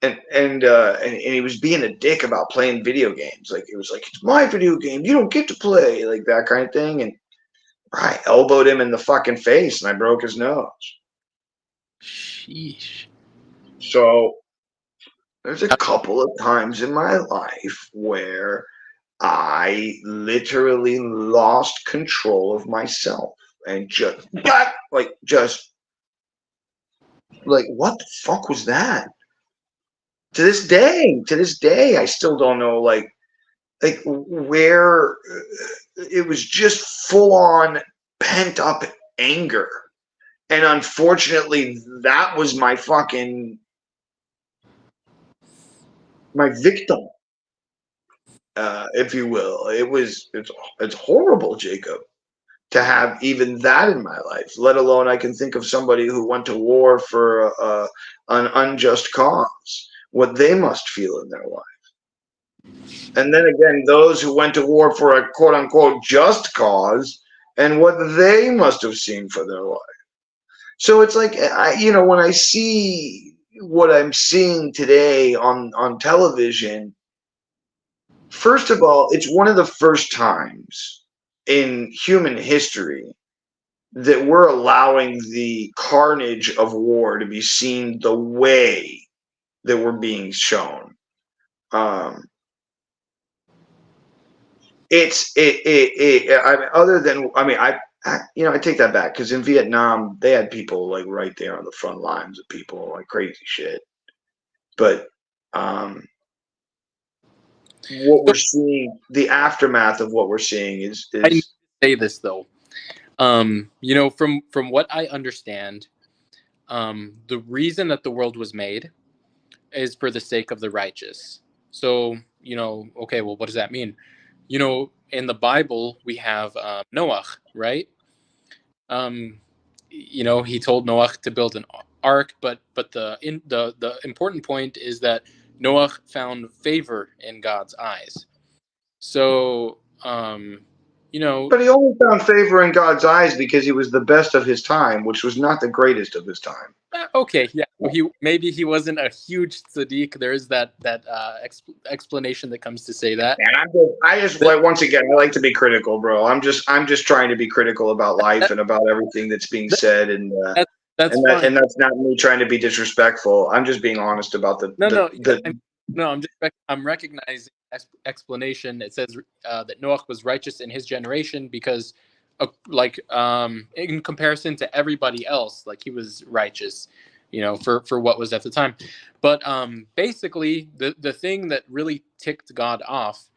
he was being a dick about playing video games. Like, it was like, it's my video game, you don't get to play, like that kind of thing. And I elbowed him in the fucking face, and I broke his nose. Sheesh. So There's a couple of times in my life where I literally lost control of myself and just what the fuck was that? To this day, I still don't know where it was just full on pent up anger. And unfortunately, that was my victim, if you will. It's horrible, Jacob, to have even that in my life, let alone I can think of somebody who went to war for an unjust cause, what they must feel in their life. And then again, those who went to war for a quote unquote just cause and what they must have seen for their life. So it's like, when I see what I'm seeing today on television, first of all, it's one of the first times in human history that we're allowing the carnage of war to be seen the way that we're being shown. I take that back, because in Vietnam they had people like right there on the front lines of people like crazy shit. But what we're seeing, the aftermath of what we're seeing is. I need to say this though. From what I understand, the reason that the world was made is for the sake of the righteous. So, okay, well, what does that mean? In the Bible, we have Noah, right? He told Noah to build an ark, but the important point is that Noah found favor in God's eyes. So, But he only found favor in God's eyes because he was the best of his time, which was not the greatest of his time. Okay, yeah. Maybe he wasn't a huge tzaddik. There is that explanation that comes to say that. And once again, I like to be critical, bro. I'm just trying to be critical about life and about everything that's being said, and that's not me trying to be disrespectful. I'm just being honest about I'm recognizing explanation. It says that Noah was righteous in his generation because, in comparison to everybody else, like he was righteous, for what was at the time. But basically, the thing that really ticked God off,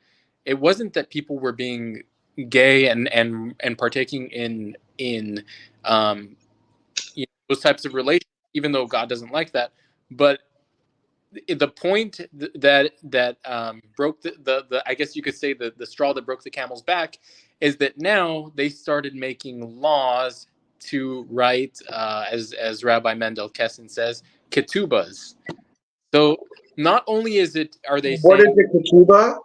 it wasn't that people were being gay and partaking in those types of relations, even though God doesn't like that, but the point that broke the I guess you could say the straw that broke the camel's back is that now they started making laws to write, as Rabbi Mendel Kessin says, ketubas. So not only are they what saying, is a ketubah,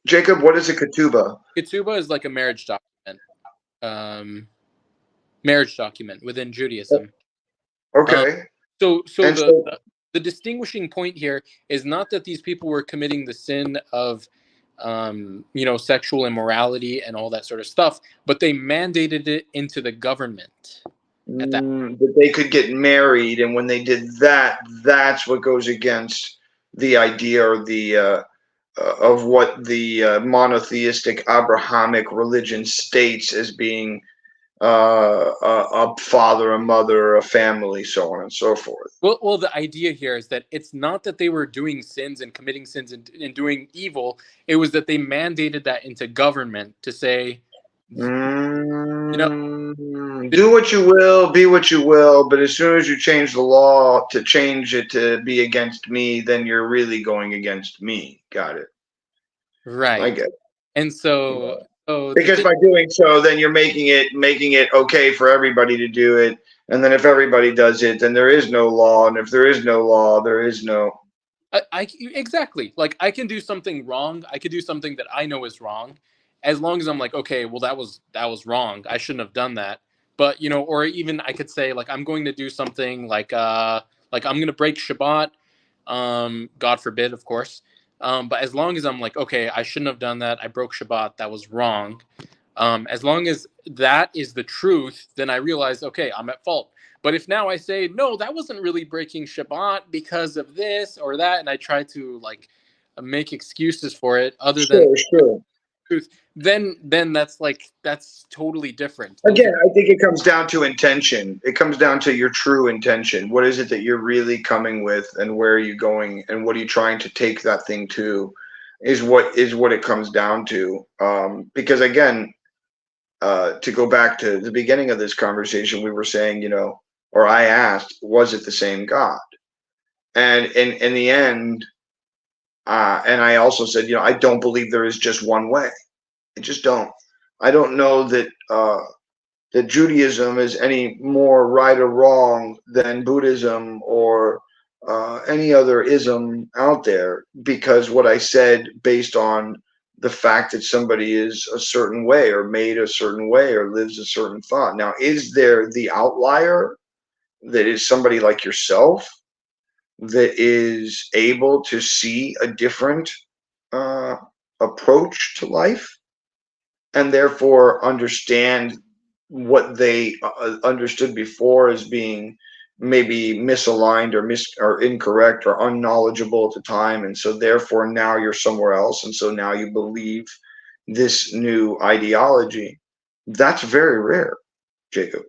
Jacob? What is a ketubah? Ketubah is like a marriage document within Judaism. Okay. So the distinguishing point here is not that these people were committing the sin of, sexual immorality and all that sort of stuff, but they mandated it into the government. That they could get married, and when they did that, that's what goes against the idea or the of what the monotheistic Abrahamic religion states as being a father, a mother, a family, so on and so forth. Well, the idea here is that it's not that they were doing sins and committing sins and doing evil. It was that they mandated that into government to say, do what you will, be what you will, but as soon as you change the law to change it to be against me, then you're really going against me. Got it. Right. I get it. And so, because by doing so, then you're making it okay for everybody to do it. And then if everybody does it, then there is no law. And if there is no law, there is no. Exactly. Like, I can do something wrong. I could do something that I know is wrong, as long as I'm like, okay, well, that was wrong. I shouldn't have done that. But, or even I could say, like, I'm going to do something like I'm going to break Shabbat. God forbid, of course. But as long as I'm like, okay, I shouldn't have done that. I broke Shabbat. That was wrong. As long as that is the truth, then I realize, okay, I'm at fault. But if now I say, no, that wasn't really breaking Shabbat because of this or that, and I try to like make excuses for it other than Sure. truth, then that's totally different. Again, I think it comes down to intention. It comes down to your true intention. What is it that you're really coming with, and where are you going, and what are you trying to take that thing to? Is what it comes down to. Because again, to go back to the beginning of this conversation, we were saying, or I asked, was it the same God? And in the end, and I also said, I don't believe there is just one way. I just don't. I don't know that that Judaism is any more right or wrong than Buddhism or any other ism out there, because what I said based on the fact that somebody is a certain way or made a certain way or lives a certain thought. Now, is there the outlier that is somebody like yourself that is able to see a different approach to life and therefore understand what they understood before as being maybe misaligned or incorrect or unknowledgeable at the time, and so therefore now you're somewhere else, and so now you believe this new ideology? That's very rare, Jacob.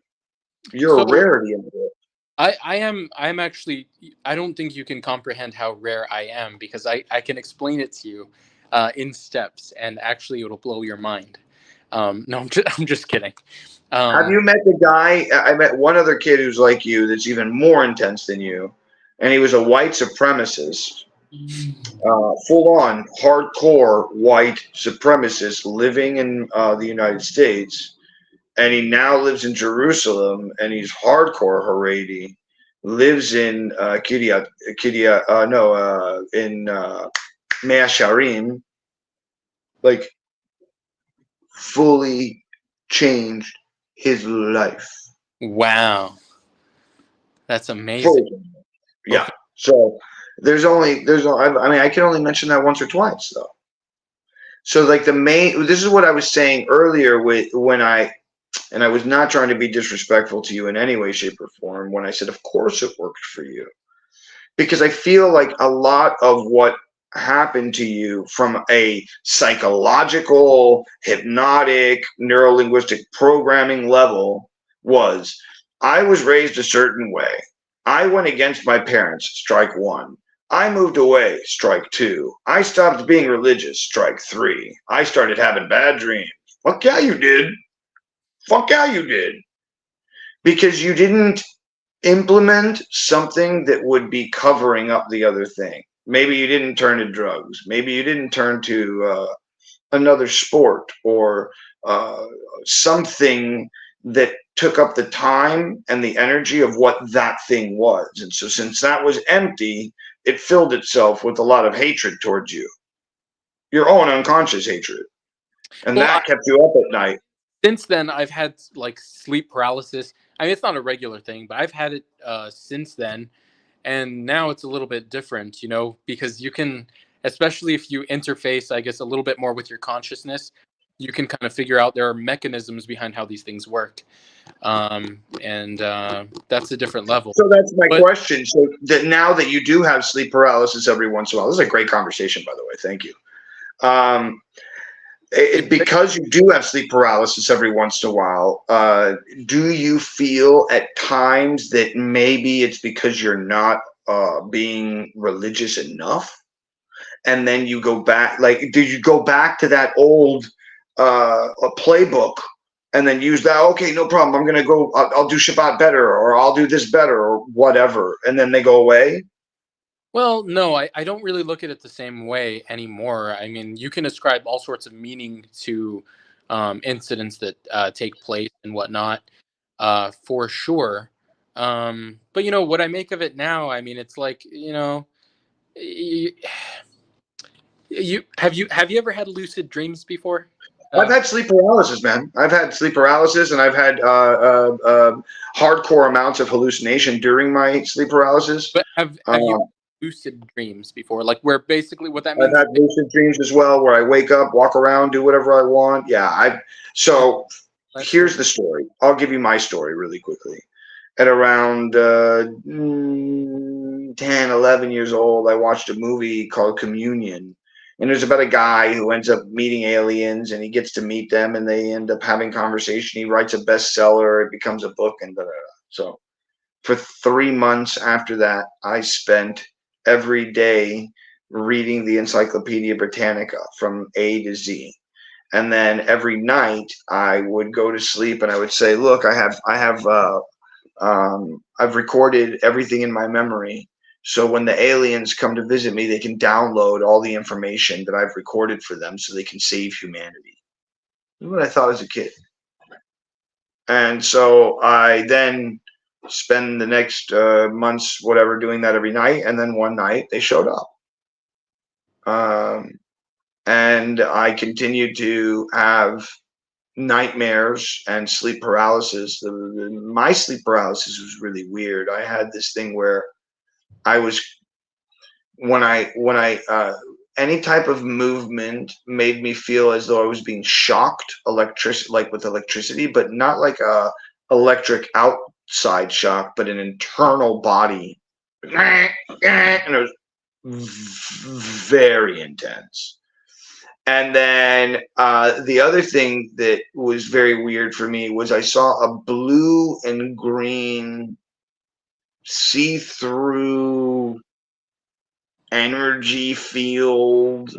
You're a rarity in the world. I'm actually, I don't think you can comprehend how rare I am, because I can explain it to you in steps, and actually it'll blow your mind. No, I'm just kidding. Have you met the guy? I met one other kid who's like you, that's even more intense than you, and he was a white supremacist, full-on hardcore white supremacist living in the United States, and he now lives in Jerusalem, and he's hardcore Haredi, lives in in Mea Sharim, like fully changed his life. Wow, that's amazing. Yeah. Okay. So I can only mention that once or twice though. So like this is what I was saying earlier when I was not trying to be disrespectful to you in any way, shape, or form when I said, of course it worked for you, because I feel like a lot of what happened to you from a psychological, hypnotic, neurolinguistic programming level was, I was raised a certain way. I went against my parents, strike one. I moved away, strike two. I stopped being religious, strike three. I started having bad dreams. Fuck yeah, you did. Fuck yeah, you did. Because you didn't implement something that would be covering up the other thing. Maybe you didn't turn to drugs. Maybe you didn't turn to another sport or something that took up the time and the energy of what that thing was. And so since that was empty, it filled itself with a lot of hatred towards you, your own unconscious hatred. And that kept you up at night. Since then, I've had like sleep paralysis. I mean, it's not a regular thing, but I've had it since then. And now it's a little bit different, because you can, especially if you interface, I guess, a little bit more with your consciousness, you can kind of figure out there are mechanisms behind how these things work. And that's a different level. So that's my question. So that now that you do have sleep paralysis every once in a while, this is a great conversation, by the way. Thank you. Because you do have sleep paralysis every once in a while, do you feel at times that maybe it's because you're not being religious enough? And then you go back, like, did you go back to that old playbook and then use that? Okay, no problem. I'm going to go, I'll do Shabbat better, or I'll do this better, or whatever. And then they go away? Well, no, I don't really look at it the same way anymore. I mean, you can ascribe all sorts of meaning to incidents that take place and whatnot, for sure. But what I make of it now, I mean, it's like, you have you ever had lucid dreams before? I've had sleep paralysis, man. I've had sleep paralysis, and I've had hardcore amounts of hallucination during my sleep paralysis. But have you lucid dreams before, like where basically what that means? I've had lucid dreams as well, where I wake up, walk around, do whatever I want. Yeah, so here's the story. I'll give you my story really quickly. at around 10, 11 years old, I watched a movie called Communion. And it's about a guy who ends up meeting aliens, and he gets to meet them, and they end up having conversation. He writes a bestseller. It becomes a book, and da, da, da. So for 3 months after that, I spent every day reading the Encyclopedia Britannica from A to Z. And then every night I would go to sleep and I would say, look, I've recorded everything in my memory. So when the aliens come to visit me, they can download all the information that I've recorded for them so they can save humanity. That's what I thought as a kid. And so I then spend the next months, whatever, doing that every night. And then one night they showed up. And I continued to have nightmares and sleep paralysis. My sleep paralysis was really weird. I had this thing where I was, when I any type of movement made me feel as though I was being shocked, like with electricity, but not like a electric outside shock, but an internal body, and it was very intense. And then the other thing that was very weird for me was I saw a blue and green see-through energy field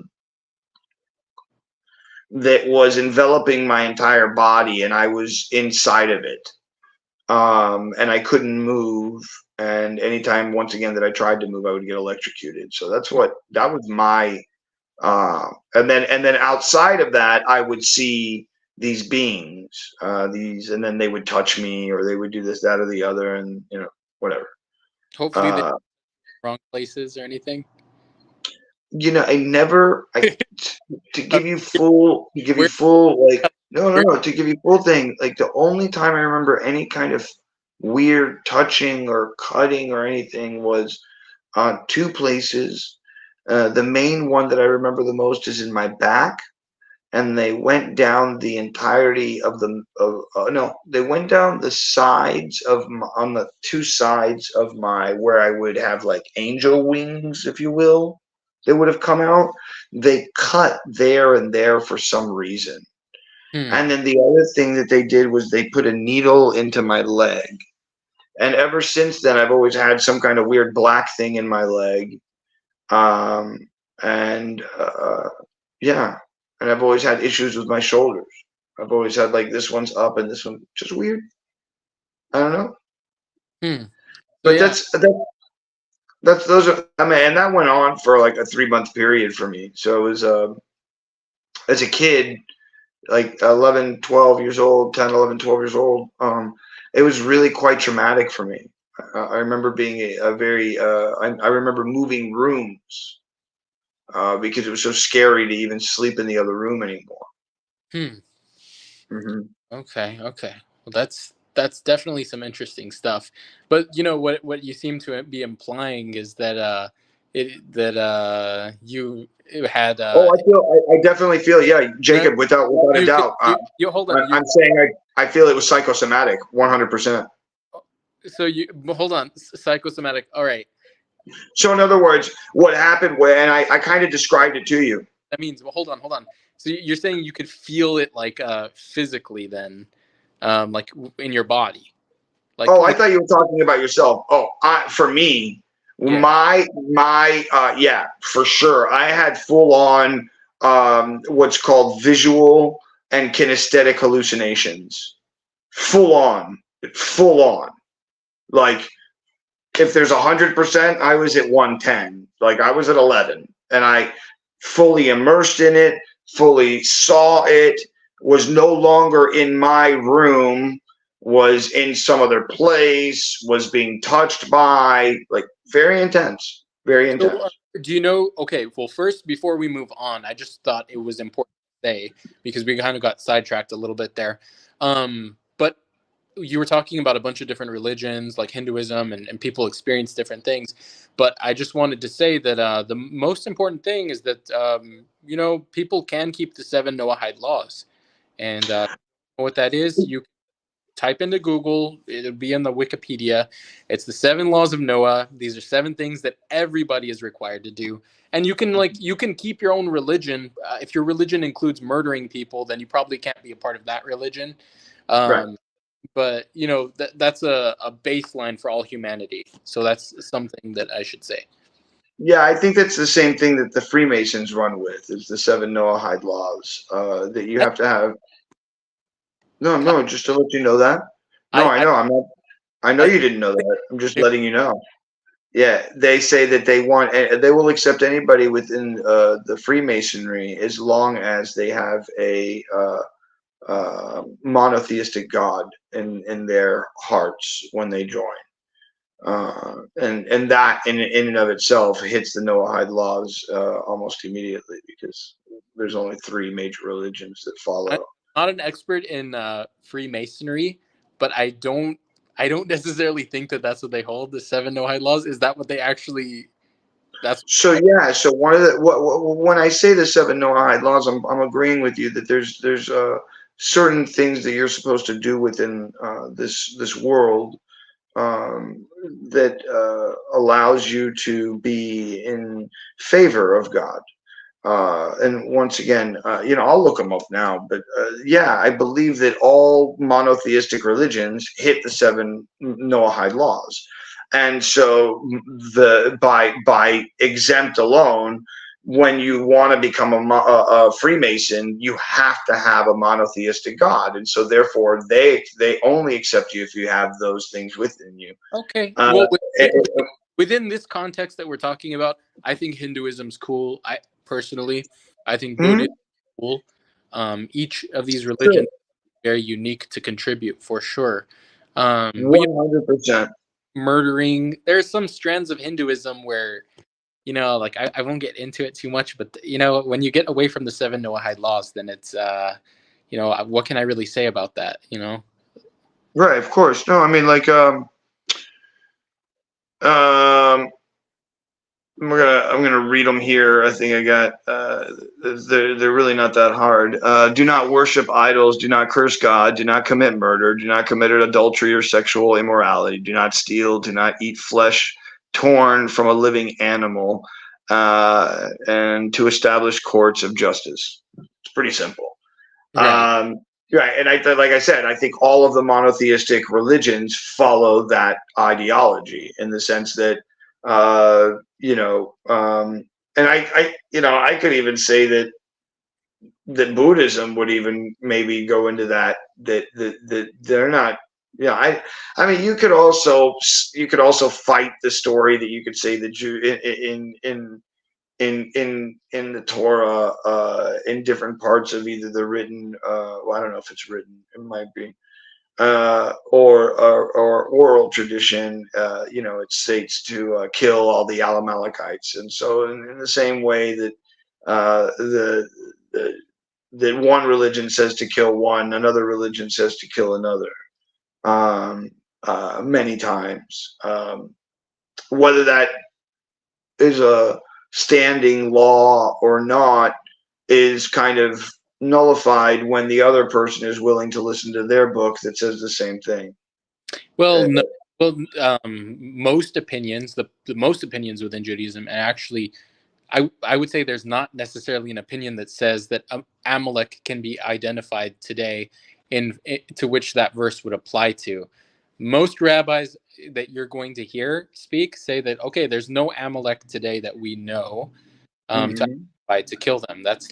that was enveloping my entire body, and I was inside of it. And I couldn't move. And anytime, once again, that I tried to move, I would get electrocuted. So that was my and then outside of that, I would see these beings, and then they would touch me, or they would do this, that, or the other, and whatever. Hopefully, they're wrong places or anything. I never, to give you full, like, no, to give you full thing, like the only time I remember any kind of weird touching or cutting or anything was two places. The main one that I remember the most is in my back, and they went down the entirety of they went down the sides on the two sides of where I would have like angel wings, if you will. They would have come out. They cut there and there for some reason. And then the other thing that they did was they put a needle into my leg. And ever since then, I've always had some kind of weird black thing in my leg. Yeah, and I've always had issues with my shoulders. I've always had like this one's up and this one just weird. I don't know. But yeah. Those are, I mean, and that went on for like a 3-month period for me. So it was as a kid, like 11, 12 years old, 10, 11, 12 years old, it was really quite traumatic for me. I remember being a very I remember moving rooms because it was so scary to even sleep in the other room anymore. Okay. Well, that's definitely some interesting stuff. But what you seem to be implying is that you had. I definitely feel, yeah, Jacob, without a doubt. Hold on. I'm saying I feel it was psychosomatic, 100%. So hold on, psychosomatic. All right. So in other words, what happened and I kind of described it to you. That means, well, hold on. So you're saying you could feel it like physically then, like in your body. Like, I thought you were talking about yourself. For me, yeah. Yeah, for sure. I had full on what's called visual and kinesthetic hallucinations. Full on. Like, if there's 100%, I was at 110. Like, I was at 11, and I fully immersed in it, fully saw it, was no longer in my room, was in some other place, was being touched by, like, very intense. So, do you know? Okay, well, first, before we move on, I just thought it was important to say, because we kind of got sidetracked a little bit there. But you were talking about a bunch of different religions, like Hinduism, and people experience different things. But I just wanted to say that the most important thing is that, people can keep the 7 Noahide laws. And what that is, type into Google, it'll be in the Wikipedia. It's the 7 laws of Noah. These are 7 things that everybody is required to do. And you can keep your own religion. If your religion includes murdering people, then you probably can't be a part of that religion. Right. But that's a baseline for all humanity. So that's something that I should say. Yeah, I think that's the same thing that the Freemasons run with, is the 7 Noahide laws that you have to have. No, just to let you know that. No, I know. I know you didn't know that. I'm just letting you know. Yeah, they say that they will accept anybody within the Freemasonry as long as they have a monotheistic God in their hearts when they join. And that in and of itself hits the Noahide laws almost immediately, because there's only 3 major religions that follow. I'm not an expert in Freemasonry, but I don't necessarily think that that's what they hold. The 7 Noahide laws, is that what they actually? So yeah. So one of the when I say the 7 Noahide laws, I'm agreeing with you that there's certain things that you're supposed to do within this world that allows you to be in favor of God. And once again, I'll look them up now, but yeah, I believe that all monotheistic religions hit the 7 Noahide laws. And so by exempt alone, when you want to become a Freemason, you have to have a monotheistic God, and so therefore they only accept you if you have those things within you. Okay. Well, within this context that we're talking about, I think Hinduism's cool. I think Buddhism is cool. Each of these religions is very unique to contribute, for sure. 100%. Murdering. There's some strands of Hinduism where, like I won't get into it too much, but when you get away from the 7 Noahide laws, then it's what can I really say about that? Right, of course. No, I mean, like I'm gonna read them here. I think I got they're really not that hard. Do not worship idols. Do not curse God. Do not commit murder. Do not commit adultery or sexual immorality. Do not steal. Do not eat flesh torn from a living animal. And to establish courts of justice. It's pretty simple. Right. Right, and like I said, I think all of the monotheistic religions follow that ideology, in the sense that and I could even say that Buddhism would even maybe go into that they're not. I mean, you could also fight the story that you could say the Jew in the Torah, in different parts of either the written, well, I don't know if it's written, it might be, or oral tradition. It states to kill all the Amalekites, and so in the same way that that one religion says to kill one, another religion says to kill another, many times. Whether that is a standing law or not is kind of nullified when the other person is willing to listen to their book that says the same thing. Well, no, most opinions, the most opinions within Judaism, and actually, I would say there's not necessarily an opinion that says that Amalek can be identified today, to which that verse would apply to. Most rabbis that you're going to hear speak say that, okay, there's no Amalek today that we know to kill them. That's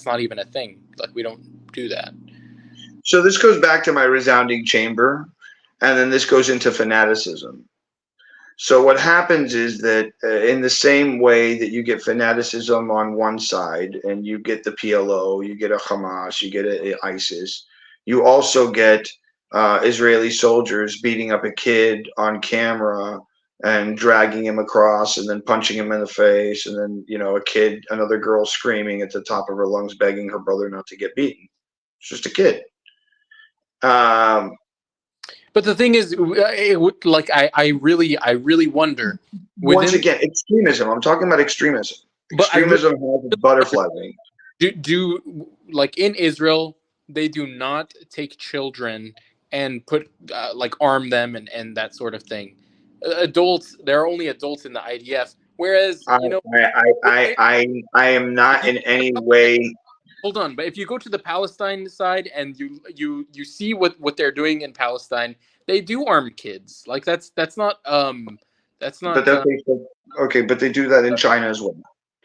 not even a thing. Like, we don't do that. So this goes back to my resounding chamber, and then this goes into fanaticism. So what happens is that in the same way that you get fanaticism on one side, and you get the PLO, you get a Hamas, you get a ISIS, you also get Israeli soldiers beating up a kid on camera and dragging him across and then punching him in the face, and then another girl screaming at the top of her lungs, begging her brother not to get beaten. It's just a kid. But the thing is, I really wonder. Once again, extremism. I'm talking about extremism. Extremism has a butterfly wing. Do like in Israel, they do not take children and put like arm them and that sort of thing. Adults, there are only adults in the IDF, whereas I, you know, I am if not you in any way. hold on, but if you go to the Palestine side and you see what they're doing in Palestine, they do arm kids. Like that's not that's But not okay, okay, but they do that in China as well.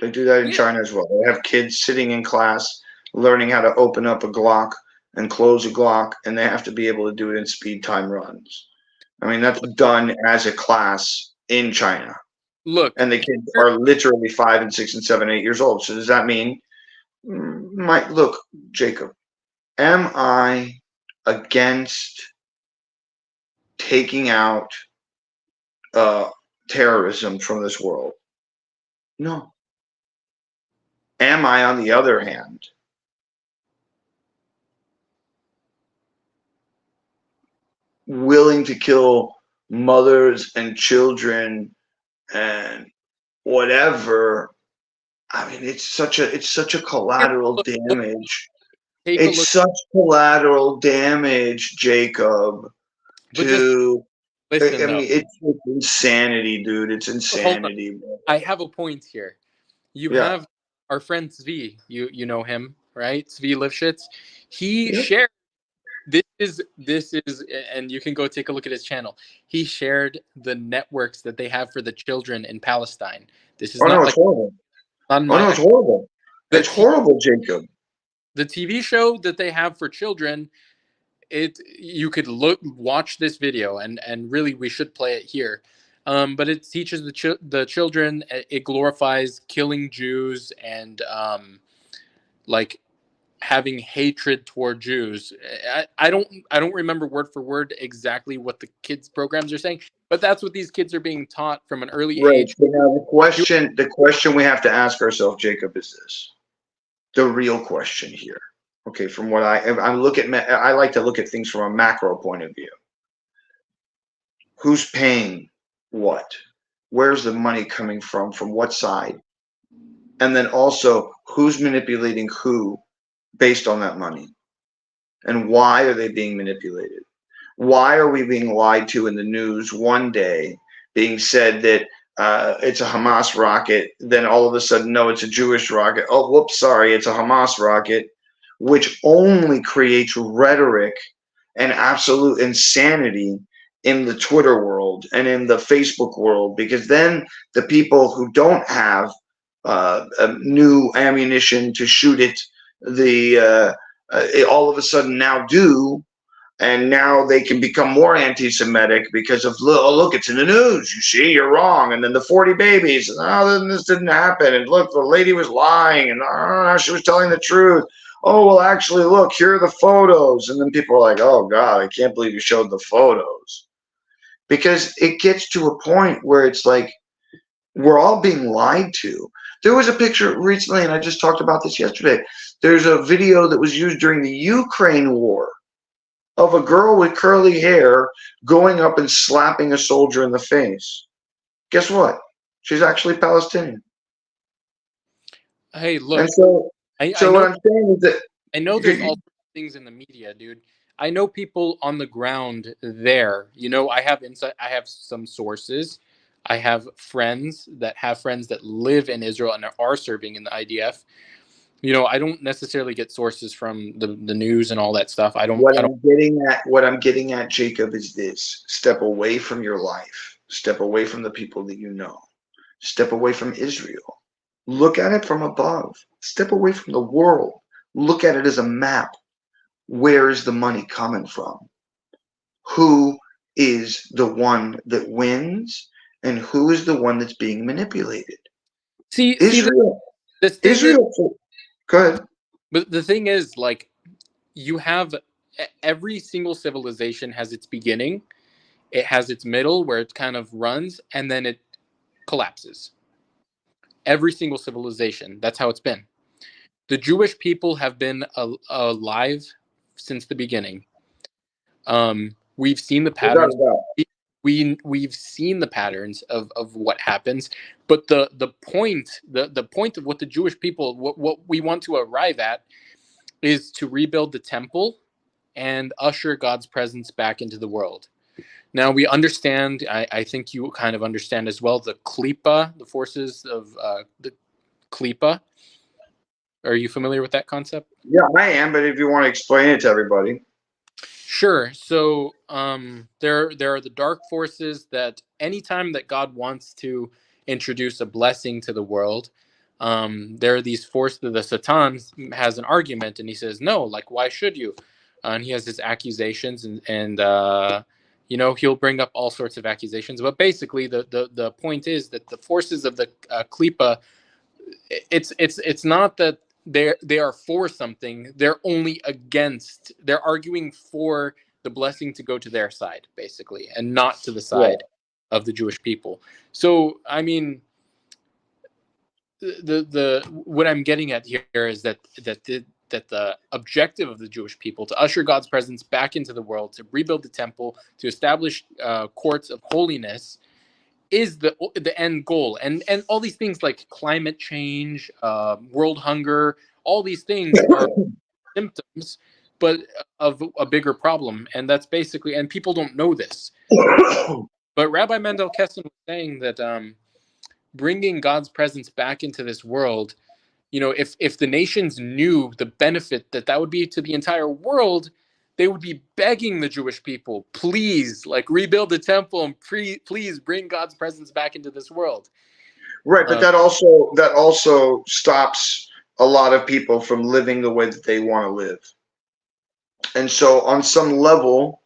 They do that in yeah. China as well. They have kids sitting in class learning how to open up a Glock and close a Glock, and they have to be able to do it in speed time runs. I mean, that's done as a class in China, Look, and the kids are literally 5 and 6 and 7, 8 years old. So does that mean, look, Jacob, am I against taking out uh, terrorism from this world? No. Am I, on the other hand, willing to kill mothers and children and whatever? I mean, it's such a collateral look, damage. take a It's look, such collateral damage, Jacob. but just To I listen though. mean, it's insanity, dude. It's Hold on, insanity. I have a point here. You Yeah. have our friend Zvi. You know him, right? Zvi Lifshitz. He Yeah. shared this is, and you can go take a look at his channel. He shared the networks that they have for the children in Palestine. This is Oh no, not it's like horrible. on Oh no, my it's horrible. the It's horrible, Jacob. the TV show that they have for children. It you could watch this video and really we should play it here. But it teaches the children. It glorifies killing Jews and like having hatred toward Jews. I don't remember word for word exactly what the kids programs are saying, but that's what these kids are being taught from an early Right. age. So now the question we have to ask ourselves, Jacob, is this: the real question here. Okay, from what I look at, I like to look at things from a macro point of view. Who's paying what? Where's the money coming from? From what side? And then also, who's manipulating who based on that money? And why are they being manipulated? Why are we being lied to in the news one day, being said that it's a Hamas rocket, then all of a sudden, no, it's a Jewish rocket. Oh, whoops, sorry, it's a Hamas rocket, which only creates rhetoric and absolute insanity in the Twitter world and in the Facebook world, because then the people who don't have new ammunition to shoot it, all of a sudden now do, and now they can become more anti-Semitic because of, oh, look, it's in the news. You see, you're wrong. And then the 40 babies. Oh, this didn't happen. And look, the lady was lying, and she was telling the truth. Oh, well, actually, look, here are the photos. And then people are like, oh God, I can't believe you showed the photos, because it gets to a point where it's like we're all being lied to. There was a picture recently, and I just talked about this yesterday. There's a video that was used during the Ukraine war of a girl with curly hair going up and slapping a soldier in the face. Guess what? She's actually Palestinian. Hey, And look, so, I so what know I'm saying is that I know there's all sorts of things in the media, dude. I know people on the ground there. You know, I have insight. I have some sources. I have friends that live in Israel and are serving in the IDF. You know, I don't necessarily get sources from the news and all that stuff. what I'm getting at, Jacob, is this: step away from your life, step away from the people that you know, step away from Israel. Look at it from above. Step away from the world. Look at it as a map. Where is the money coming from? Who is the one that wins, and who is the one that's being manipulated? see Israel. the thing is, Israel. Go ahead. but the thing is, like, you have every single civilization has its beginning, it has its middle where it kind of runs, and then it collapses. Every single civilization, that's how it's been. The Jewish people have been alive since the beginning. We've seen the Without patterns. a doubt. We've seen the patterns of what happens, but the point of what the Jewish people, what we want to arrive at, is to rebuild the temple and usher God's presence back into the world. Now we understand, I think you kind of understand as well, the Klipa, the forces of the Klipa. Are you familiar with that concept? Yeah, I am, but if you want to explain it to everybody. Sure. So there are the dark forces that anytime that God wants to introduce a blessing to the world, there are these forces. The Satan has an argument, and he says, "No, like why should you?" And he has his accusations, and he'll bring up all sorts of accusations. But basically, the point is that the forces of the Klipa, it's not that they are for something. They're only against. They're arguing for the blessing to go to their side, basically, and not to the side of the Jewish people. So, I mean, the what I'm getting at here is that the objective of the Jewish people to usher God's presence back into the world, to rebuild the temple, to establish courts of holiness, is the end goal. And all these things like climate change, world hunger, all these things are symptoms, but of a bigger problem. And that's basically, and people don't know this. But Rabbi Mendel Kessin was saying that bringing God's presence back into this world, if the nations knew the benefit that would be to the entire world, they would be begging the Jewish people, please, like rebuild the temple and please bring God's presence back into this world. Right, but that also stops a lot of people from living the way that they want to live. And so on some level,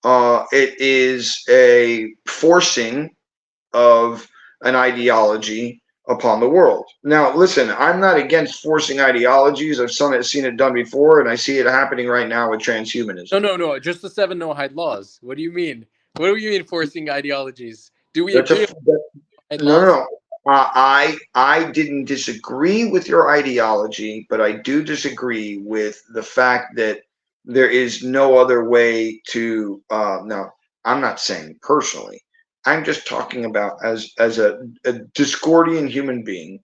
it is a forcing of an ideology upon the world. Now, listen, I'm not against forcing ideologies. I've seen it done before, and I see it happening right now with transhumanism. No, just the 7 Noahide laws. What do you mean? What do you mean forcing ideologies? Do we agree? No. I didn't disagree with your ideology, but I do disagree with the fact that there is no other way to. No, I'm not saying personally. I'm just talking about as a Discordian human being.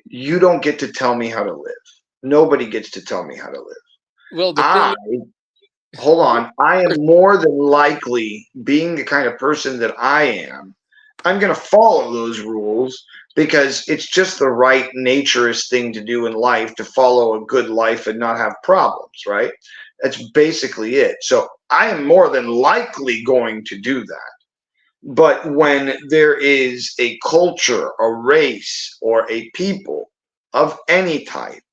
You don't get to tell me how to live. Nobody gets to tell me how to live. Well, hold on. I am more than likely, being the kind of person that I am, I'm going to follow those rules because it's just the right naturist thing to do in life, to follow a good life and not have problems, right? That's basically it. So I am more than likely going to do that. But when there is a culture, a race, or a people of any type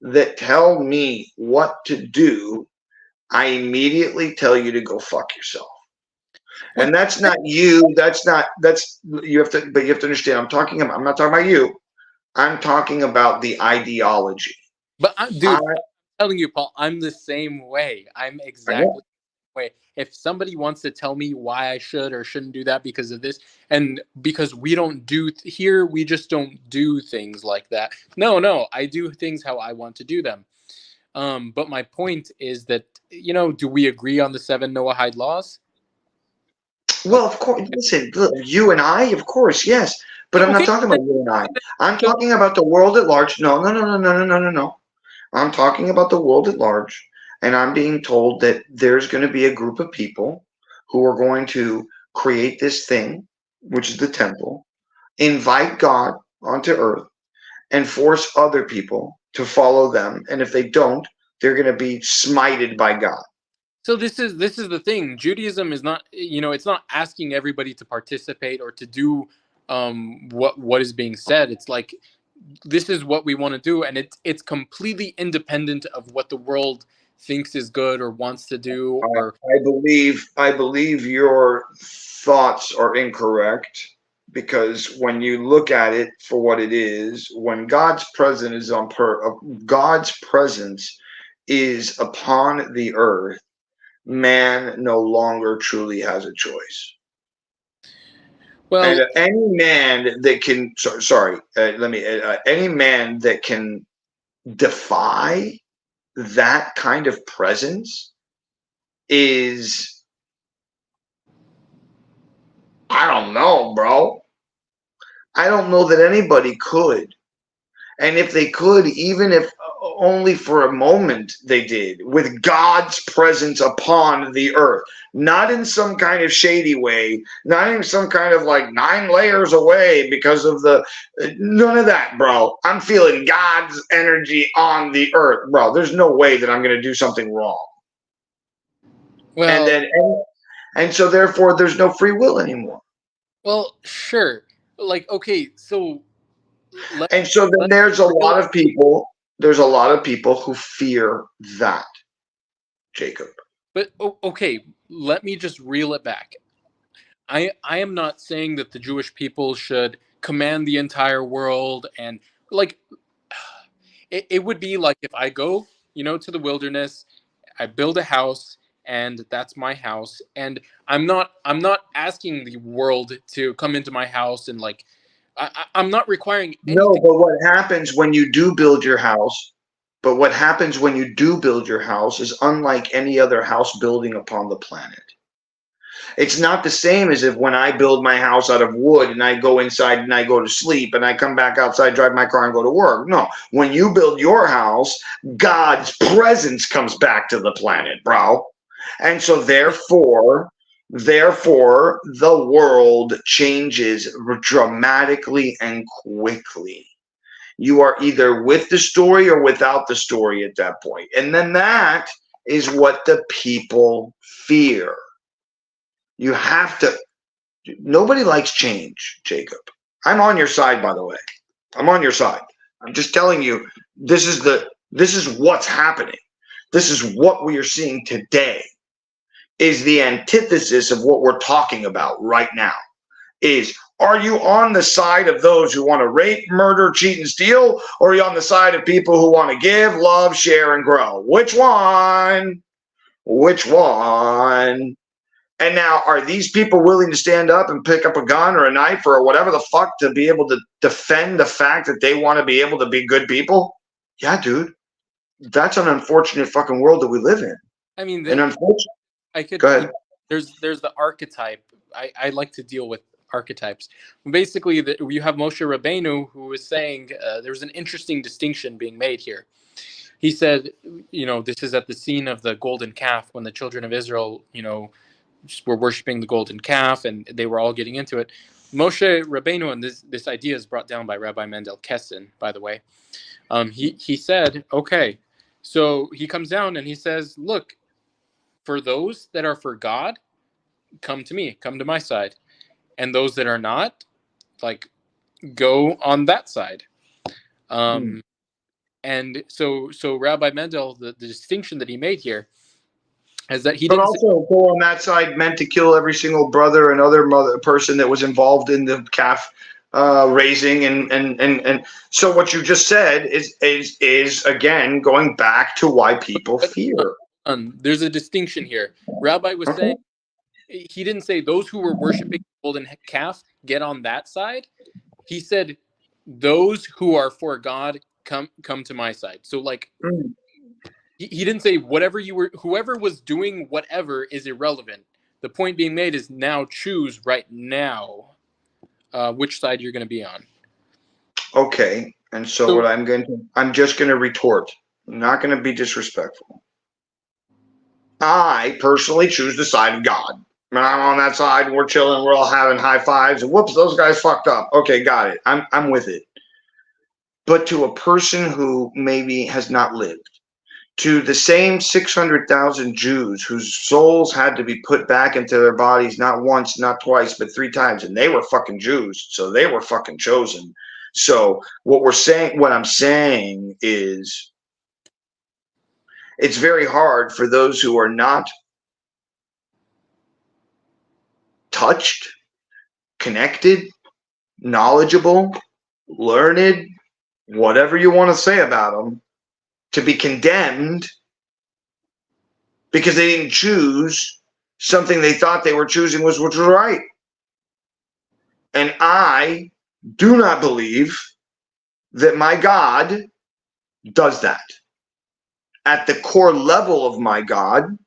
that tell me what to do, I immediately tell you to go fuck yourself. And that's not you. You have to understand. I'm not talking about you. I'm talking about the ideology. But I'm telling you, Paul, I'm the same way. I'm exactly the same way. If somebody wants to tell me why I should or shouldn't do that because of this, and because we don't do here, we just don't do things like that. No, I do things how I want to do them. But my point is that, do we agree on the 7 Noahide laws? Well, of course. Listen, look, you and I, of course, yes. But I'm not talking about you and I. I'm talking about the world at large. No. I'm talking about the world at large, and I'm being told that there's going to be a group of people who are going to create this thing, which is the temple, invite God onto earth, and force other people to follow them. And if they don't, they're going to be smited by God. So this is the thing. Judaism is not, it's not asking everybody to participate or to do what is being said. It's like, this is what we want to do, and it's completely independent of what the world thinks is good or wants to do. Or I believe your thoughts are incorrect, because when you look at it for what it is, when God's presence is upon the earth, man no longer truly has a choice. Well, and any man that can, any man that can defy that kind of presence is, I don't know, bro. I don't know that anybody could. And if they could, even if only for a moment they did, with God's presence upon the earth, not in some kind of shady way, not in some kind of like 9 layers away because of the, none of that, bro. I'm feeling God's energy on the earth, bro. There's no way that I'm going to do something wrong. Well, And so therefore there's no free will anymore. well, sure. Like, okay, so And so then there's a lot of people who fear that, Jacob. But okay, let me just reel it back. I am not saying that the Jewish people should command the entire world, and like it would be like if I go, to the wilderness, I build a house, and that's my house, and I'm not asking the world to come into my house, and like I'm not requiring anything. No, but what happens when you do build your house? But what happens when you do build your house is unlike any other house building upon the planet. It's not the same as if when I build my house out of wood and I go inside and I go to sleep and I come back outside, drive my car and go to work. No, when you build your house, God's presence comes back to the planet, bro. And so therefore, the world changes dramatically and quickly. You are either with the story or without the story at that point. And then that is what the people fear. You have to, nobody likes change, Jacob. I'm on your side, by the way. I'm on your side. I'm just telling you, this is what's happening. This is what we are seeing today, is the antithesis of what we're talking about right now. Are you on the side of those who want to rape, murder, cheat, and steal? Or are you on the side of people who want to give, love, share, and grow? Which one? Which one? And now, are these people willing to stand up and pick up a gun or a knife or whatever the fuck to be able to defend the fact that they want to be able to be good people? Yeah, dude. That's an unfortunate fucking world that we live in. I mean, An unfortunate. I could. Go ahead. There's the archetype. I like to deal with archetypes. Basically, you have Moshe Rabbeinu, who was saying there's an interesting distinction being made here. He said, this is at the scene of the golden calf when the children of Israel, were worshiping the golden calf, and they were all getting into it. Moshe Rabbeinu, and this idea is brought down by Rabbi Mendel Kessin, by the way. He said, okay, so he comes down and he says, look, for those that are for God, come to me, come to my side, and those that are not, like, go on that side. And so Rabbi Mendel, the distinction that he made here is that he but didn't also go on that side meant to kill every single brother and other person that was involved in the calf raising, and so what you just said is again going back to why people fear. There's a distinction here. Rabbi was saying, he didn't say those who were worshiping the golden calf get on that side. He said those who are for God come to my side. So like he didn't say whoever was doing whatever is irrelevant. The point being made is now choose right now which side you're going to be on. Okay, and so what I'm just going to retort. I'm not going to be disrespectful. I personally choose the side of God. When I'm on that side, we're chilling, we're all having high fives, and whoops, those guys fucked up. Okay, got it. I'm with it. But to a person who maybe has not lived, to the same 600,000 Jews whose souls had to be put back into their bodies not once, not twice, but 3 times, and they were fucking Jews, so they were fucking chosen. So what I'm saying is, it's very hard for those who are not touched, connected, knowledgeable, learned, whatever you want to say about them, to be condemned because they didn't choose something they thought they were choosing which was right. And I do not believe that my God does that. At the core level of my God,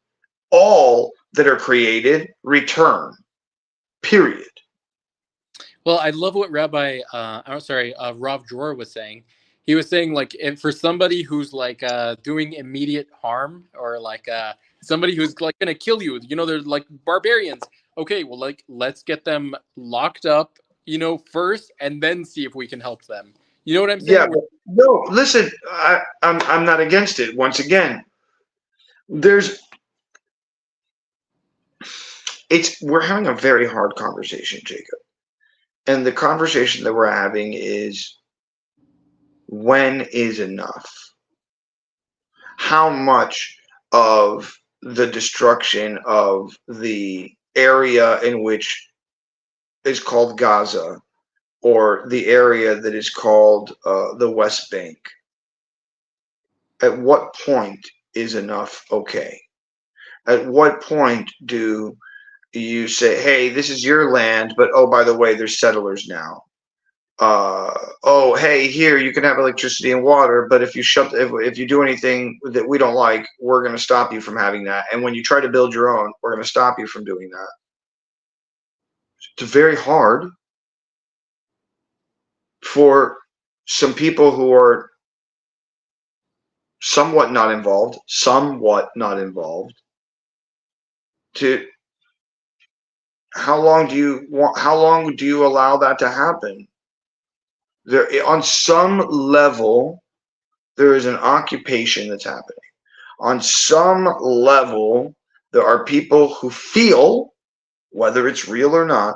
all that are created return. Period. Well, I love what Rav Dror was saying. He was saying like if for somebody who's like doing immediate harm or like somebody who's like gonna kill you, you know, they're like barbarians. Okay, well, like let's get them locked up, you know, first, and then see if we can help them. You know what I'm Yeah, saying? but no, listen, I'm not against it. Once again, we're having a very hard conversation, Jacob. And the conversation that we're having is, when is enough? How much of the destruction of the area in which is called Gaza, or the area that is called the West Bank, at what point is enough okay? At what point do you say, hey, this is your land, but oh, by the way, there's settlers now? Oh, hey, here you can have electricity and water, but if you do anything that we don't like, we're going to stop you from having that. And when you try to build your own, we're going to stop you from doing that. It's very hard for some people who are somewhat not involved to, how long do you allow that to happen? There, on some level, there is an occupation that's happening. On some level, there are people who feel, whether it's real or not,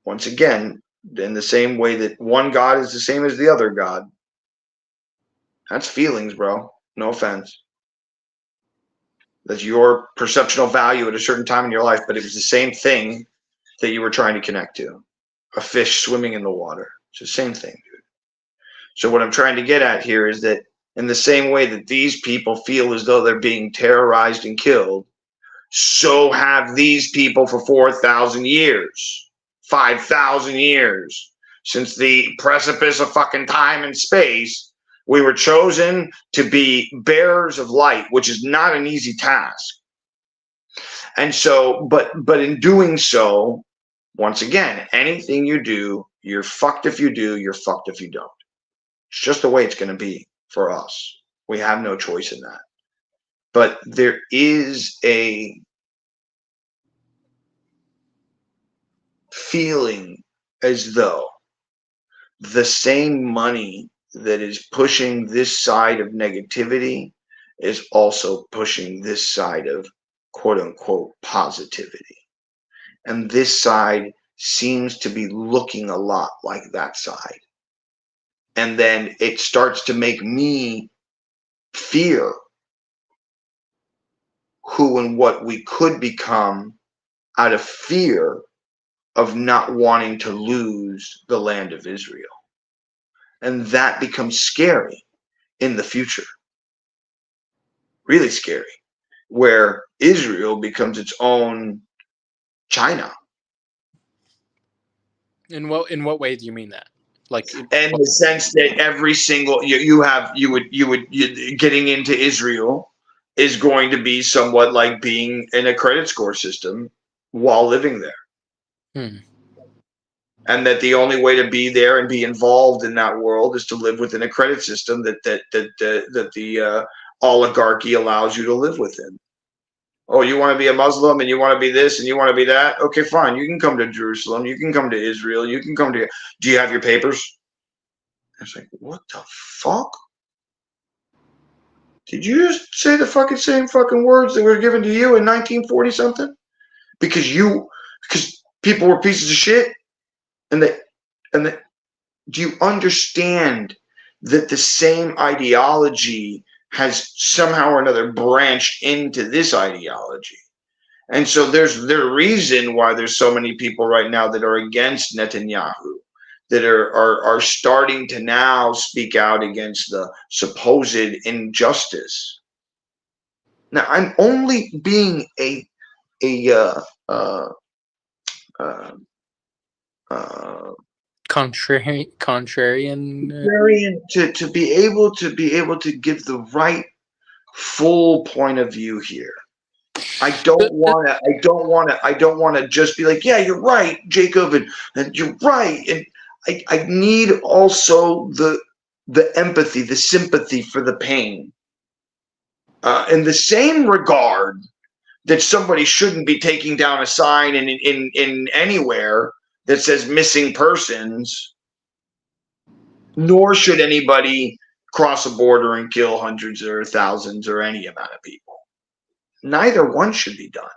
once again, in the same way that one God is the same as the other God. That's feelings, bro. No offense. That's your perceptual value at a certain time in your life, but it was the same thing that you were trying to connect to. A fish swimming in the water. It's the same thing, dude. So what I'm trying to get at here is that in the same way that these people feel as though they're being terrorized and killed, so have these people for 4,000 years, 5,000 years, since the precipice of fucking time and space. We were chosen to be bearers of light, which is not an easy task. And so, but in doing so, once again, anything you do, you're fucked if you do, you're fucked if you don't. It's just the way it's going to be for us. We have no choice in that. But there is a feeling as though the same money that is pushing this side of negativity is also pushing this side of quote unquote positivity. And this side seems to be looking a lot like that side. And then it starts to make me fear who and what we could become out of fear of not wanting to lose the land of Israel. And that becomes scary in the future. Really scary. Where Israel becomes its own China. In what way do you mean that? Like, in the sense that every single getting into Israel is going to be somewhat like being in a credit score system while living there. And that the only way to be there and be involved in that world is to live within a credit system that the oligarchy allows you to live within. Oh, you want to be a Muslim and you want to be this and you want to be that? Okay, fine. You can come to Jerusalem. You can come to Israel. You can come to. Do you have your papers? It's like, what the fuck? Did you just say the fucking same fucking words that were given to you in 1940 something? Because people were pieces of shit. And do you understand that the same ideology has somehow or another branched into this ideology? And so there's the reason why there's so many people right now that are against Netanyahu, that are starting to now speak out against the supposed injustice. Now, I'm only being contrarian to be able to give the right full point of view here. I don't want to just be like, yeah, you're right, Jacob, and you're right, and I need also the empathy, the sympathy for the pain. In the same regard that somebody shouldn't be taking down a sign in anywhere that says missing persons, nor should anybody cross a border and kill hundreds or thousands or any amount of people. Neither one should be done.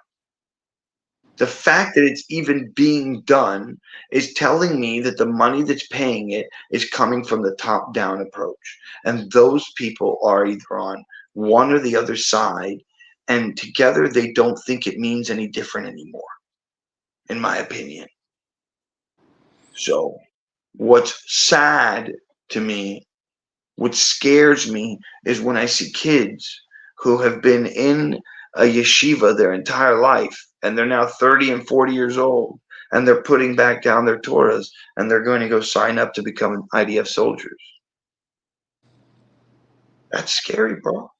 The fact that it's even being done is telling me that the money that's paying it is coming from the top-down approach. And those people are either on one or the other side, and together they don't think it means any different anymore, in my opinion. So what's sad to me, what scares me, is when I see kids who have been in a yeshiva their entire life, and they're now 30 and 40 years old, and they're putting back down their Torahs, and they're going to go sign up to become IDF soldiers. That's scary, bro.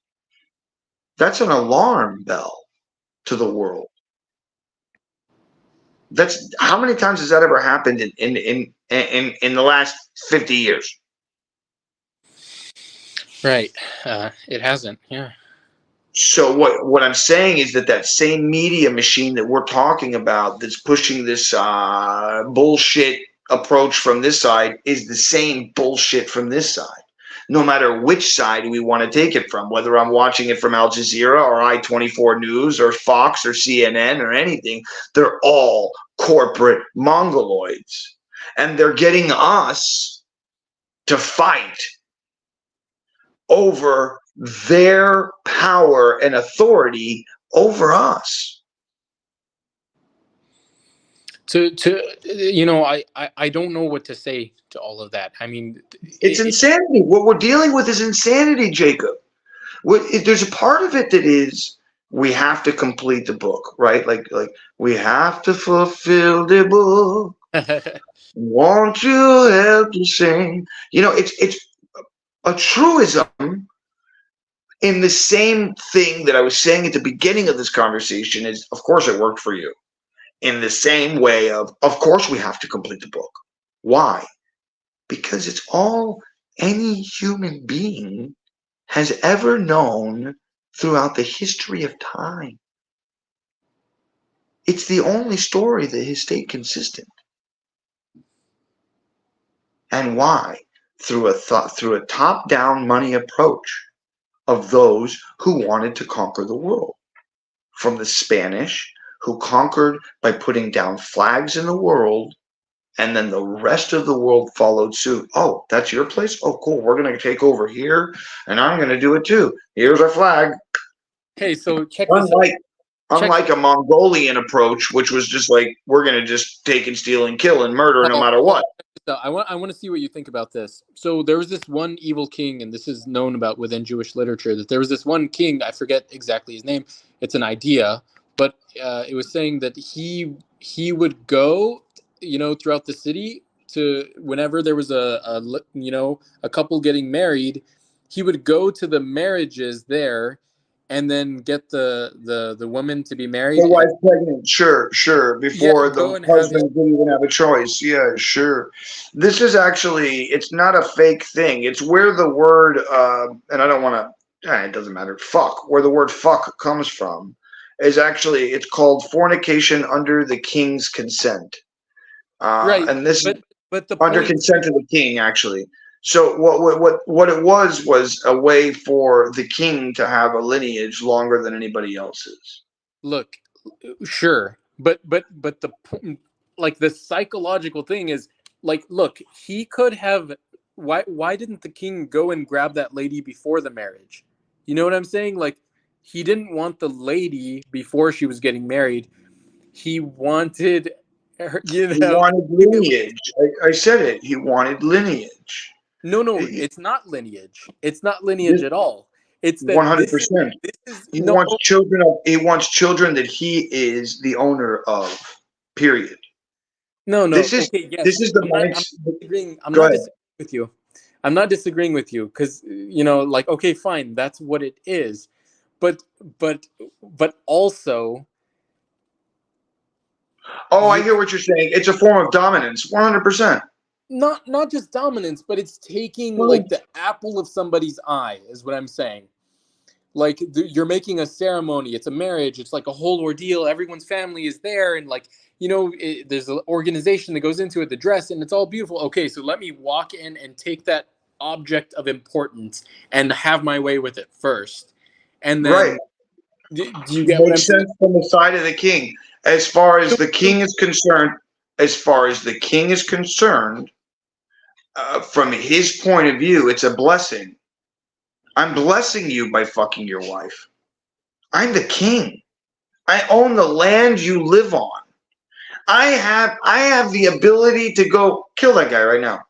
That's an alarm bell to the world. That's how many times has that ever happened in the last 50 years? Right. It hasn't. Yeah. So what I'm saying is that same media machine that we're talking about that's pushing this bullshit approach from this side is the same bullshit from this side. No matter which side we want to take it from, whether I'm watching it from Al Jazeera or I-24 News or Fox or CNN or anything, they're all corporate mongoloids. And they're getting us to fight over their power and authority over us. I don't know what to say to all of that. I mean, it's insanity. What we're dealing with is insanity, Jacob. There's a part of it that is, we have to complete the book, right? Like we have to fulfill the book. Won't you help to sing? It's a truism. In the same thing that I was saying at the beginning of this conversation is, of course, it worked for you. In the same way of course, we have to complete the book. Why? Because it's all any human being has ever known throughout the history of time. It's the only story that has stayed consistent. And why? Through a top-down money approach of those who wanted to conquer the world. From the Spanish, who conquered by putting down flags in the world, and then the rest of the world followed suit. Oh, that's your place? Oh, cool. We're going to take over here, and I'm going to do it too. Here's our flag. Hey, so check this out. Unlike a Mongolian approach, which was just like, we're going to just take and steal and kill and murder no matter what. I want to see what you think about this. So there was this one evil king, and this is known about within Jewish literature, that there was this one king, I forget exactly his name, it's an idea, but it was saying that he would go, throughout the city to whenever there was a couple getting married, he would go to the marriages there and then get the woman to be married. The wife pregnant, sure. Before the husband didn't even have a choice. Yeah, sure. This is actually, it's not a fake thing. It's where the word, and I don't want to, it doesn't matter, fuck, where the word fuck comes from, is actually, it's called fornication under the king's consent. Right. And this but the under consent of the king, actually. So what it was a way for the king to have a lineage longer than anybody else's. Look, sure, but the the psychological thing is, look, he could have. Why didn't the king go and grab that lady before the marriage? You know what I'm saying? Like, he didn't want the lady before she was getting married. He wanted her. He wanted lineage. I said it. He wanted lineage. No, it's not lineage. It's not lineage at all. It's 100%. He wants children that he is the owner of. Period. No. This is the I'm not disagreeing with you. I'm not disagreeing with you because okay, fine, that's what it is. But also. Oh, I hear what you're saying. It's a form of dominance. 100%. not just dominance, but it's taking Well, like the apple of somebody's eye, is what I'm saying. Like you're making a ceremony, it's a marriage, it's like a whole ordeal, everyone's family is there, and like, you know, there's an organization that goes into it, the dress, and it's all beautiful. Okay, so let me walk in and take that object of importance and have my way with it first, and right. then do you get what I'm Makes saying? sense from the side of the king. As far as the king is concerned, from his point of view, it's a blessing. I'm blessing you by fucking your wife. I'm the king. I own the land you live on. I have the ability to go kill that guy right now.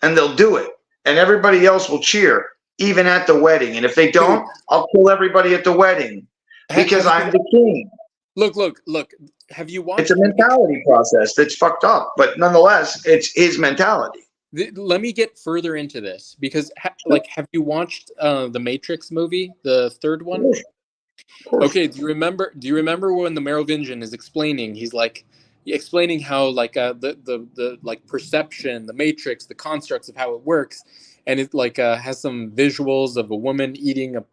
And they'll do it. And everybody else will cheer, even at the wedding. And if they don't, I'll kill everybody at the wedding. Because I'm the king. Look. Have you watched? It's a mentality process that's fucked up. But nonetheless, it's his mentality. Let me get further into this because, like, have you watched the Matrix movie, the third one? Of course. Okay. Do you remember when the Merovingian is explaining? He's like explaining how like the like perception, the Matrix, the constructs of how it works, and it like has some visuals of a woman eating a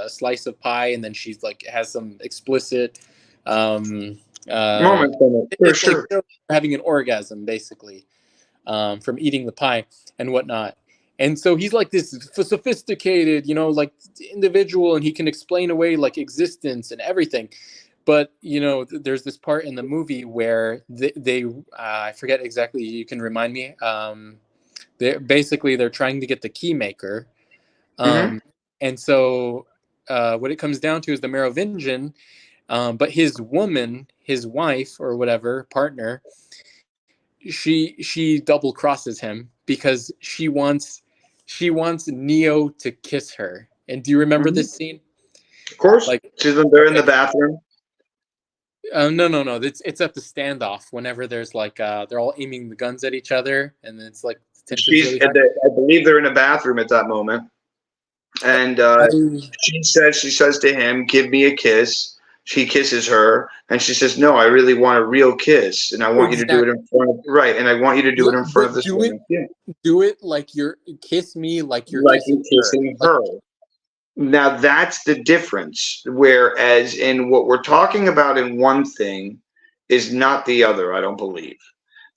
slice of pie, and then she's like has some explicit Moment from it. For sure. like, having an orgasm basically. From eating the pie and whatnot. And so he's like this sophisticated, you know, like individual, and he can explain away like existence and everything. But, you know, there's this part in the movie where they I forget exactly, you can remind me. They're trying to get the key maker. And so what it comes down to is the Merovingian, but his wife or whatever, partner, she double crosses him because she wants Neo to kiss her. And do you remember this scene? Of course. Like They're in the bathroom. No. It's at the standoff whenever there's like they're all aiming the guns at each other, and it's like I believe they're in a bathroom at that moment. And she says to him, "Give me a kiss." She kisses her, and she says, "No, I really want a real kiss, and I want you to do it in front of and I want you to do it in front of this woman. Do it like kiss me like you're kissing her." Now that's the difference. Whereas in what we're talking about in one thing is not the other. I don't believe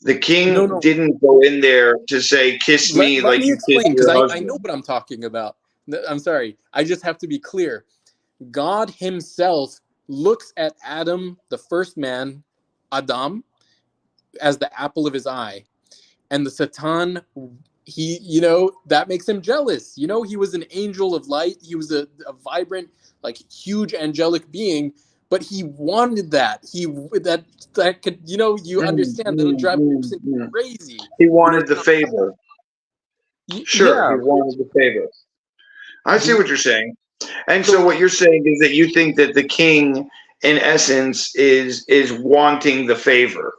the king didn't go in there to say, "Kiss me like you kiss your husband." I know what I'm talking about. I'm sorry. I just have to be clear. God Himself looks at Adam, the first man, Adam, as the apple of his eye. And the Satan, that makes him jealous. You know, he was an angel of light. He was a vibrant, like huge angelic being, but he wanted that. That could, you understand that'll drive a person crazy. He wanted the favor. Sure, yeah. He wanted the favor. I see what you're saying. And so what you're saying is that you think that the king, in essence, is wanting the favor.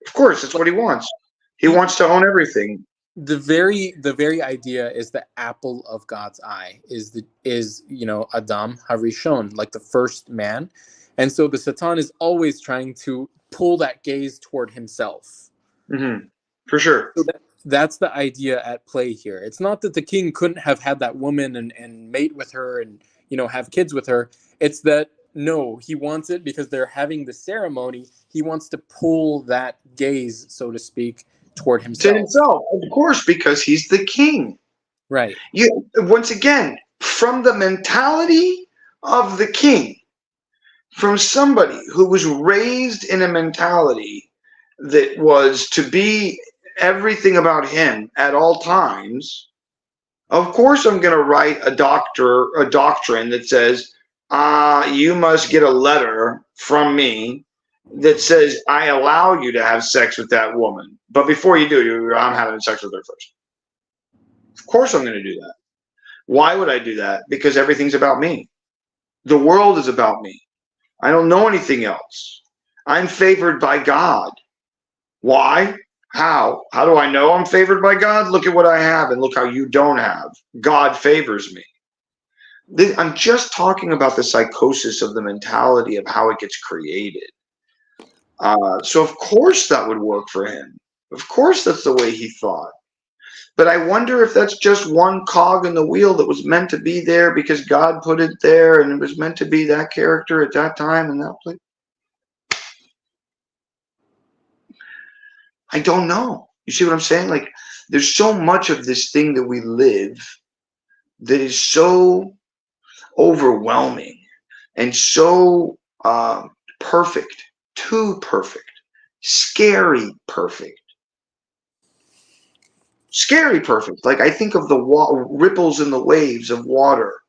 Of course, that's what he wants. He wants to own everything. The very idea is the apple of God's eye is Adam Harishon, like the first man. And so the Satan is always trying to pull that gaze toward himself. Mm-hmm. For sure. So that's the idea at play here. It's not that the king couldn't have had that woman and mate with her and, have kids with her. It's that, no, he wants it because they're having the ceremony. He wants to pull that gaze, so to speak, toward himself. To himself, of course, because he's the king. Right. Once again, from the mentality of the king, from somebody who was raised in a mentality that was to be everything about him at all times, of course I'm going to write a doctrine that says, you must get a letter from me that says I allow you to have sex with that woman. But before you do, I'm having sex with her first. Of course I'm going to do that. Why would I do that? Because everything's about me. The world is about me. I don't know anything else. I'm favored by God. Why? How? How do I know I'm favored by God? Look at what I have and look how you don't have. God favors me. I'm just talking about the psychosis of the mentality of how it gets created. So of course that would work for him. Of course that's the way he thought. But I wonder if that's just one cog in the wheel that was meant to be there because God put it there and it was meant to be that character at that time and that place. I don't know. You see what I'm saying? Like, there's so much of this thing that we live that is so overwhelming and so perfect, too perfect, scary perfect. Scary perfect. Like, I think of the ripples in the waves of water.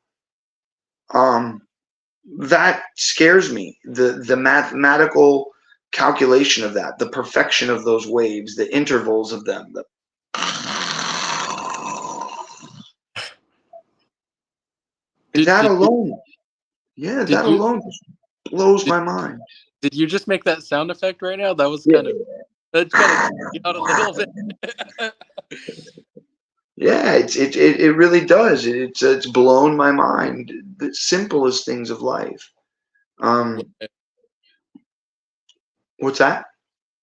That scares me. The mathematical calculation of that, the perfection of those waves, the intervals of them. That alone just blows my mind. Did you just make that sound effect right now? That was Yeah. that kind of out a little bit. Yeah, it really does. It's blown my mind. The simplest things of life. What's that?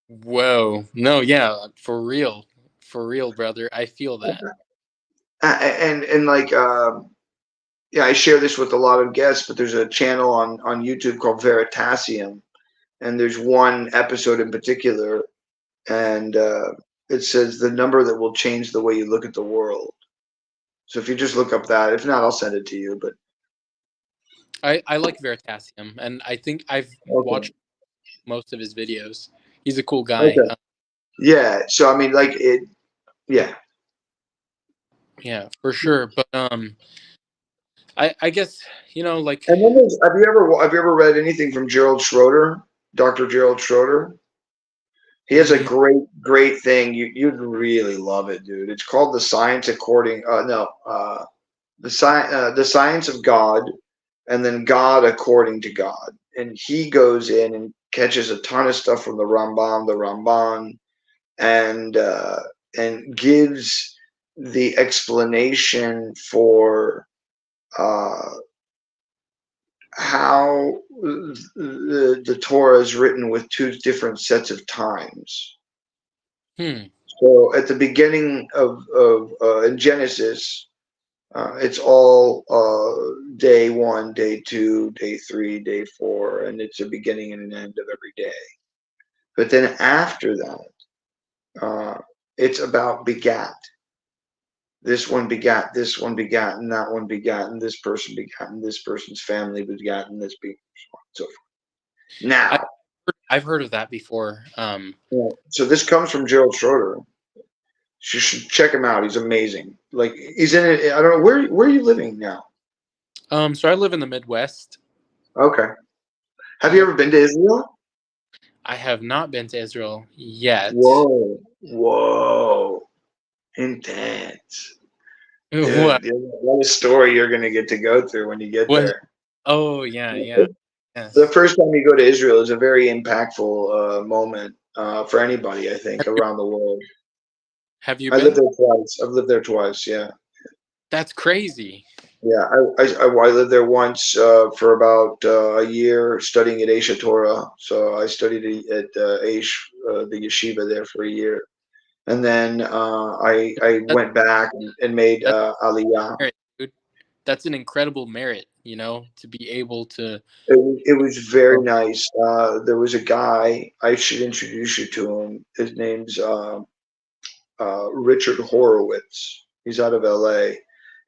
Whoa. No, yeah, for real, brother. I feel that. And like, yeah, I share this with a lot of guests, but there's a channel on YouTube called Veritasium, and there's one episode in particular, and it says the number that will change the way you look at the world. So if you just look up that, if not, I'll send it to you. But I like Veritasium, and I think I've watched most of his videos. He's a cool guy. Okay. Yeah. So I mean, like it. Yeah. Yeah, for sure. But I guess like. And then have you ever read anything from Gerald Schroeder, Dr. Gerald Schroeder? He has a great thing. You'd really love it, dude. It's called The Science According. The Science of God, and then God According to God. And he goes in and catches a ton of stuff from the Ramban, and gives the explanation for how the Torah is written with two different sets of times. So at the beginning of in Genesis, it's all day 1, day 2, day 3, day 4, and it's a beginning and an end of every day. But then after that, it's about begat. This one begat, this one begat, and that one begat, and this person begat, and this person's family begat, and this begat, so forth. Now, I've heard of that before. So this comes from Gerald Schroeder. You should check him out. He's amazing. Like, he's in it. I don't know where are you living now? So I live in the Midwest. Okay. Have you ever been to Israel? I have not been to Israel yet. Whoa. Intense. What? What a story you're going to get to go through when you get there. Oh, yeah. Yes. The first time you go to Israel is a very impactful moment for anybody, I think, around the world. Have you I been? lived there twice. I've lived there twice, yeah. That's crazy. Yeah, I lived there once for about a year studying at Aish Torah. So I studied at Aish, the yeshiva there for a year. And then I went back and made Aliyah. Merit, dude. That's an incredible merit, to be able to. It was very nice. There was a guy, I should introduce you to him. His name's Richard Horowitz. He's out of LA.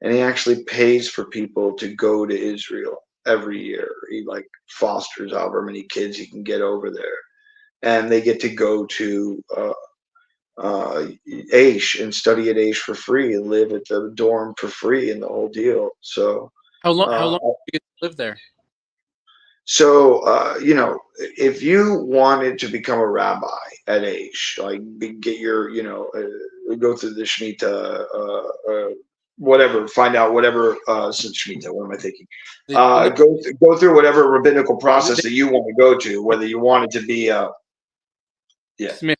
And he actually pays for people to go to Israel every year. He fosters however many kids he can get over there. And they get to go to Aish and study at Aish for free and live at the dorm for free and the whole deal. So How long did you get to live there? So if you wanted to become a rabbi at Aish, get your go through the Shemitah, whatever, find out whatever Shemitah. What am I thinking? Go through whatever rabbinical process that you want to go to, whether you want it to be Smith.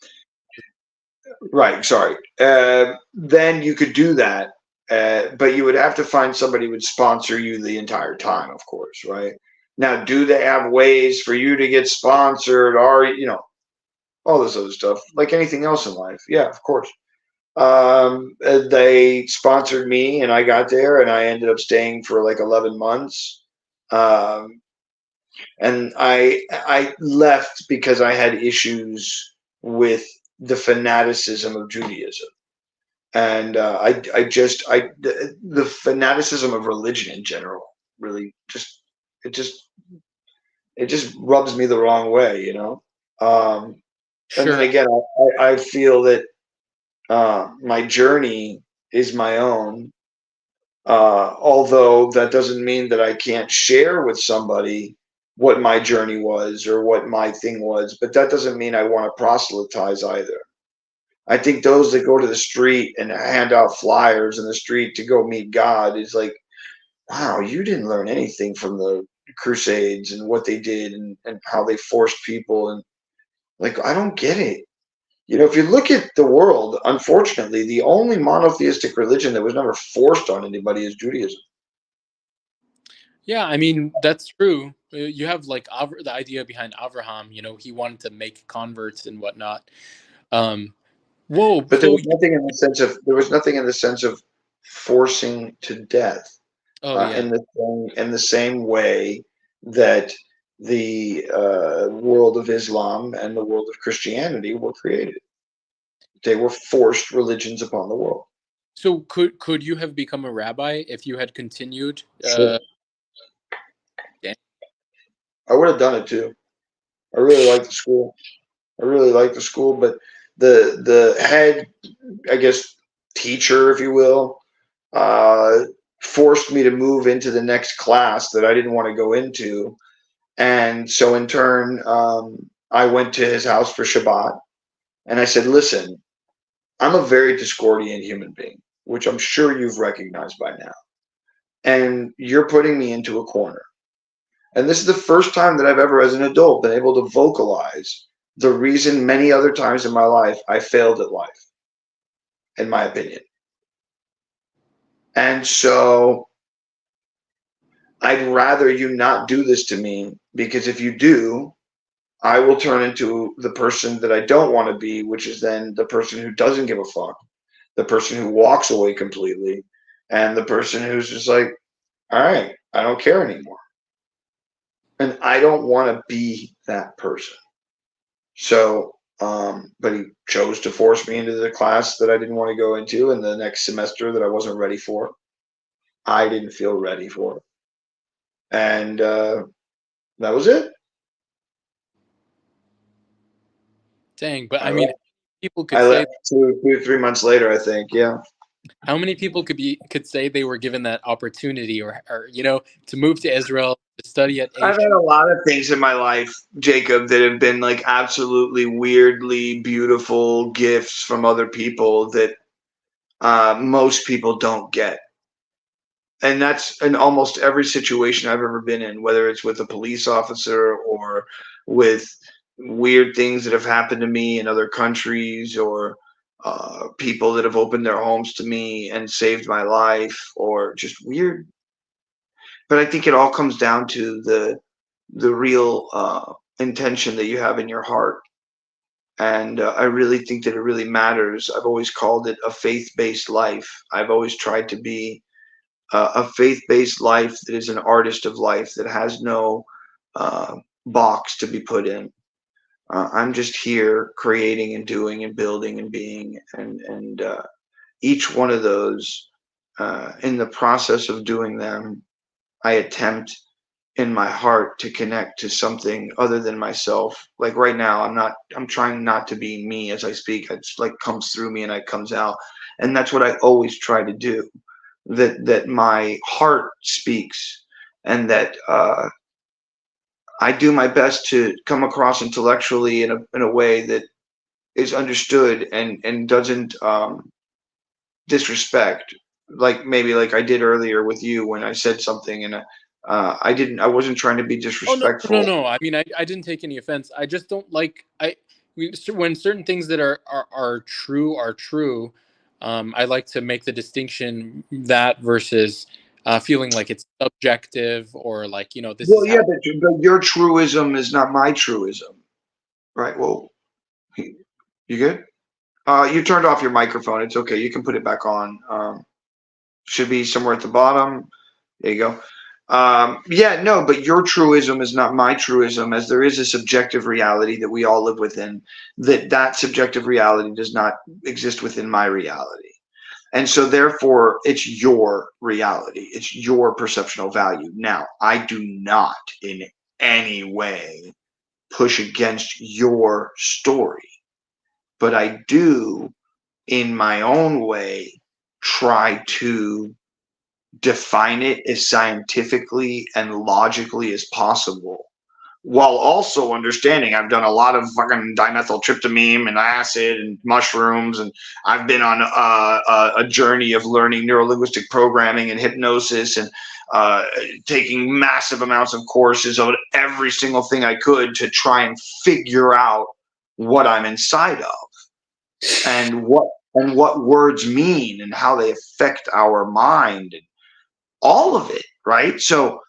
Right, sorry. Then you could do that, but you would have to find somebody who would sponsor you the entire time, of course, right? Now, do they have ways for you to get sponsored? all this other stuff, like anything else in life. Yeah, of course. They sponsored me, and I got there, and I ended up staying for like 11 months. Um, and I left because I had issues with the fanaticism of Judaism, and the fanaticism of religion in general really it just it just rubs me the wrong way, you know. And then Sure. again, I feel that my journey is my own. Although that doesn't mean that I can't share with somebody what my journey was or what my thing was, but that doesn't mean I want to proselytize either. I think those that go to the street and hand out flyers in the street to go meet God is like, wow, you didn't learn anything from the Crusades and what they did and how they forced people. And like, I don't get it. You know, if you look at the world, unfortunately, the only monotheistic religion that was never forced on anybody is Judaism. Yeah, I mean that's true. You have like the idea behind Abraham. You know, he wanted to make converts and whatnot. Um, Whoa. But So, there was nothing in the sense of forcing to death, oh yeah. in the same way that the world of Islam and the world of Christianity were created. They were forced religions upon the world. So could you have become a rabbi if you had continued? Sure. Yeah. I would have done it too. I really like the school. But the head, I guess, teacher, if you will, uh, forced me to move into the next class that I didn't want to go into, and so in turn, I went to his house for Shabbat, and I said, "Listen, I'm a very discordian human being, which I'm sure you've recognized by now, and you're putting me into a corner." And this is the first time that I've ever, as an adult, been able to vocalize the reason many other times in my life I failed at life, in my opinion. And so I'd rather you not do this to me, because if you do, I will turn into the person that I don't want to be, which is then the person who doesn't give a fuck, the person who walks away completely, and the person who's just like, all right, I don't care anymore. And I don't want to be that person. So, but he chose to force me into the class that I didn't want to go into, and the next semester that I wasn't ready for. I didn't feel ready for. And that was it. Dang, but I I mean, left, people could I say, left 3 months later, I think. Yeah. how many people could say they were given that opportunity, or you know, to move to Israel to study at I've had a lot of things in my life, Jacob, that have been like absolutely weirdly beautiful gifts from other people that most people don't get. And that's in almost every situation I've ever been in, whether it's with a police officer or with weird things that have happened to me in other countries, or people that have opened their homes to me and saved my life, or just weird. But I think it all comes down to the real intention that you have in your heart. And I really think that it really matters. I've always called it a faith-based life. I've always tried to be a faith-based life that is an artist of life, that has no box to be put in. I'm just here creating and doing and building and being, and each one of those, in the process of doing them, I attempt in my heart to connect to something other than myself. Like right now, I'm trying not to be me as I speak. It's like comes through me and it comes out. And that's what I always try to do. That my heart speaks, and that I do my best to come across intellectually in a way that is understood and doesn't disrespect, like maybe like I did earlier with you when I said something, and I wasn't trying to be Oh no, no, disrespectful. no. I mean, I didn't take any offense. I just don't like when certain things that are true are true. I like to make the distinction that versus feeling like it's subjective, or like, you know, this Well, is yeah, how. but your truism is not my truism, right? Well, You good? You turned off your microphone. It's okay. You can put it back on. Should be somewhere at the bottom. There you go. Yeah, no, but your truism is not my truism, as there is a subjective reality that we all live within, that subjective reality does not exist within my reality. And so therefore, it's your reality. It's your perceptual value. Now, I do not in any way push against your story, but I do, in my own way, try to define it as scientifically and logically as possible, while also understanding I've done a lot of fucking dimethyltryptamine and acid and mushrooms, and I've been on a journey of learning neurolinguistic programming and hypnosis, and taking massive amounts of courses on every single thing I could to try and figure out what I'm inside of, and what words mean and how they affect our mind, and all of it, right? So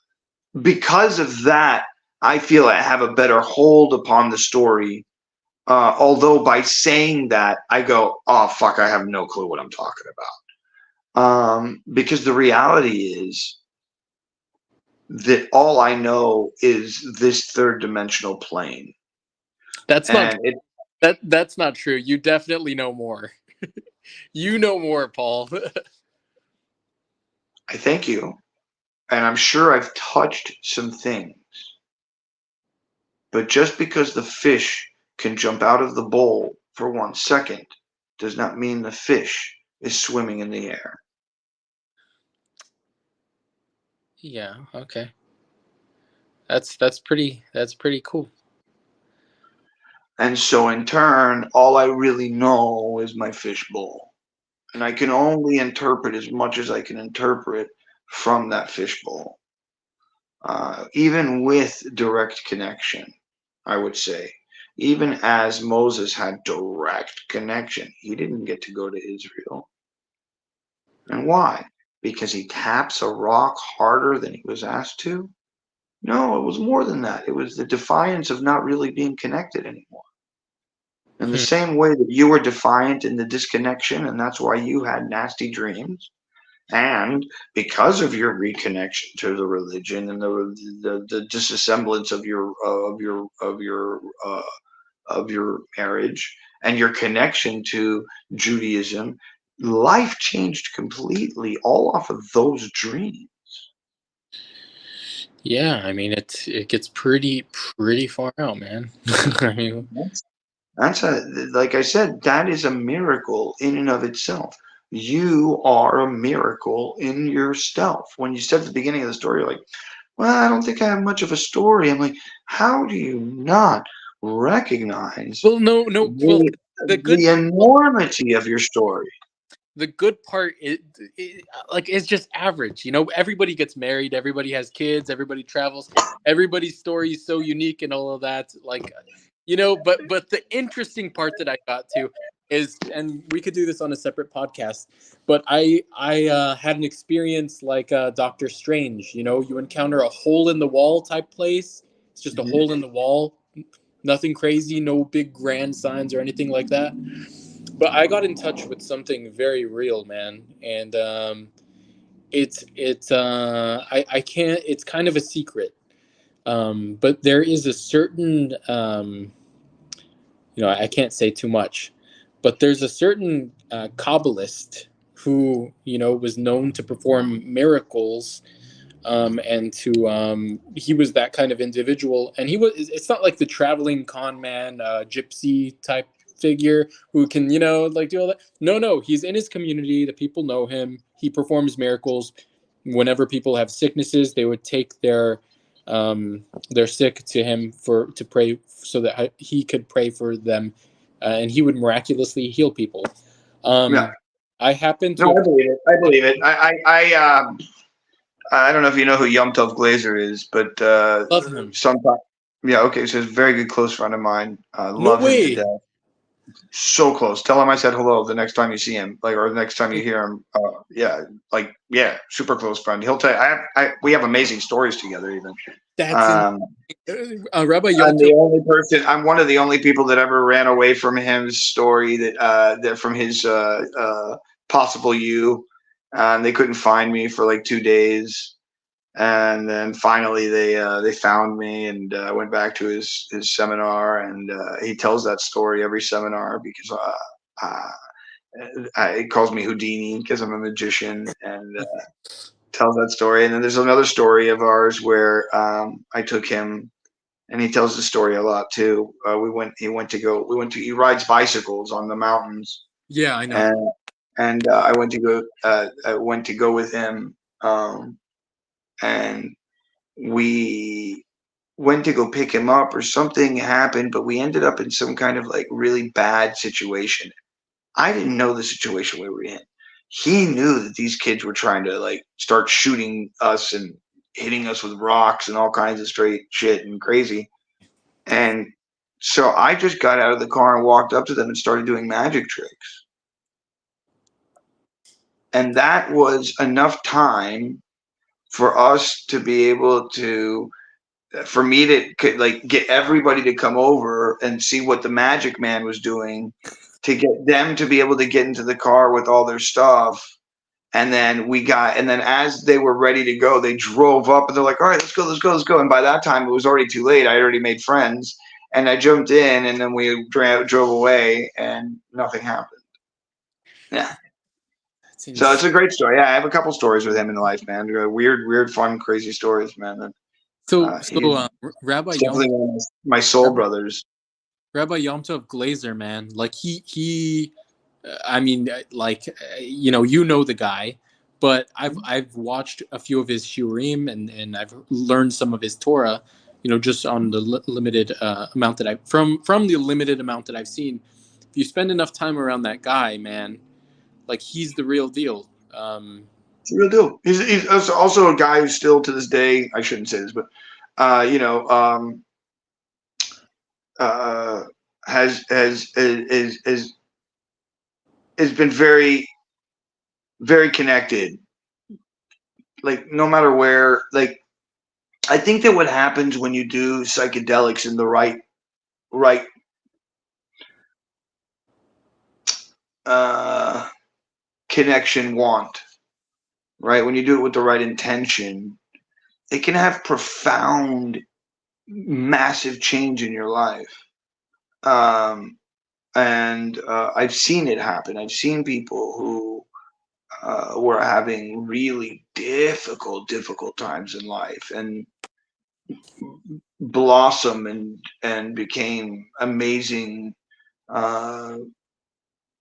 because of that, I feel I have a better hold upon the story. Although by saying that, I go, oh, fuck, I have no clue what I'm talking about. Because the reality is that all I know is this third dimensional plane. That's that's not true. You definitely know more. You know more, Paul. I thank you. And I'm sure I've touched some things. But just because the fish can jump out of the bowl for 1 second does not mean the fish is swimming in the air. Yeah, okay. That's pretty cool. And so in turn, all I really know is my fish bowl. And I can only interpret as much as I can interpret from that fish bowl. Even with direct connection, I would say. Even as Moses had direct connection, he didn't get to go to Israel. And why? Because he taps a rock harder than he was asked to? No, it was more than that. It was the defiance of not really being connected anymore. In the same way that you were defiant in the disconnection, and that's why you had nasty dreams. And because of your reconnection to the religion and the disassemblance of your marriage and your connection to Judaism, life changed completely, all off of those dreams. Yeah, I mean it gets pretty far out, man. I mean, that's like I said, that is a miracle in and of itself. You are a miracle in yourself. When you said at the beginning of the story, you're like, well, I don't think I have much of a story. I'm like, how do you not recognize well, no, well, the enormity of your story? The good part is like it's just average, you know. Everybody gets married, everybody has kids, everybody travels, everybody's story is so unique and all of that, like, you know. But the interesting part that I got to is, and we could do this on a separate podcast, but I had an experience like Doctor Strange. You know, you encounter a hole in the wall type place. It's just a hole in the wall, nothing crazy, no big grand signs or anything like that. But I got in touch with something very real, man, and I can't. It's kind of a secret, but there is a certain you know, I can't say too much, but there's a certain Kabbalist who, you know, was known to perform miracles, and to he was that kind of individual, and he was. It's not like the traveling con man, gypsy type figure who can, you know, like do all that. No, he's in his community. The people know him. He performs miracles. Whenever people have sicknesses, they would take their sick to him to pray, so that he could pray for them, and he would miraculously heal people. Yeah. I happen to. No, I believe it. I don't know if you know who Yom Tov Glazer is, but Love him. sometimes, yeah, okay. So he's a very good close friend of mine. No Love him way. to death. So close. Tell him I said hello the next time you see him, like, or the next time you hear him. Yeah, like, yeah, super close friend. He'll tell you. We have amazing stories together, even. That's Um, Rabbi I'm Yom Tov. the only person. I'm one of the only people that ever ran away from his story that from his possible you. They couldn't find me for like 2 days, and then finally they found me, and I went back to his seminar, and he tells that story every seminar because he calls me Houdini because I'm a magician, and tells that story. And then there's another story of ours where I took him, and he tells the story a lot too. He rides bicycles on the mountains, Yeah, I know. and I went to go with him, and we went to go pick him up, or something happened, but we ended up in some kind of like really bad situation. I didn't know the situation we were in. He knew that these kids were trying to like start shooting us and hitting us with rocks and all kinds of straight shit and crazy. And so I just got out of the car and walked up to them and started doing magic tricks. And that was enough time for us to be able to, for me to like get everybody to come over and see what the magic man was doing, to get them to be able to get into the car with all their stuff. And then as they were ready to go, they drove up and they're like, all right, let's go, let's go, let's go. And by that time, it was already too late. I had already made friends, and I jumped in, and then we drove away, and nothing happened. Yeah. So it's a great story. Yeah, I have a couple stories with him in life, man. Weird, fun, crazy stories, man. He's Rabbi Yom definitely one of my soul brothers. Rabbi Yom Tov Glazer, man, like he I mean, like you know the guy, but I've watched a few of his shiurim, and I've learned some of his Torah, just on the limited amount that from the limited amount that I've seen. If you spend enough time around that guy, man, like he's the real deal. It's a real deal. He's also a guy who still to this day, I shouldn't say this, but you know, uh, has been very, very connected. Like, no matter where, like, I think that what happens when you do psychedelics in the right connection right, when you do it with the right intention, it can have profound, massive change in your life. And I've seen it happen. I've seen people who were having really difficult times in life, and blossom and became amazing uh,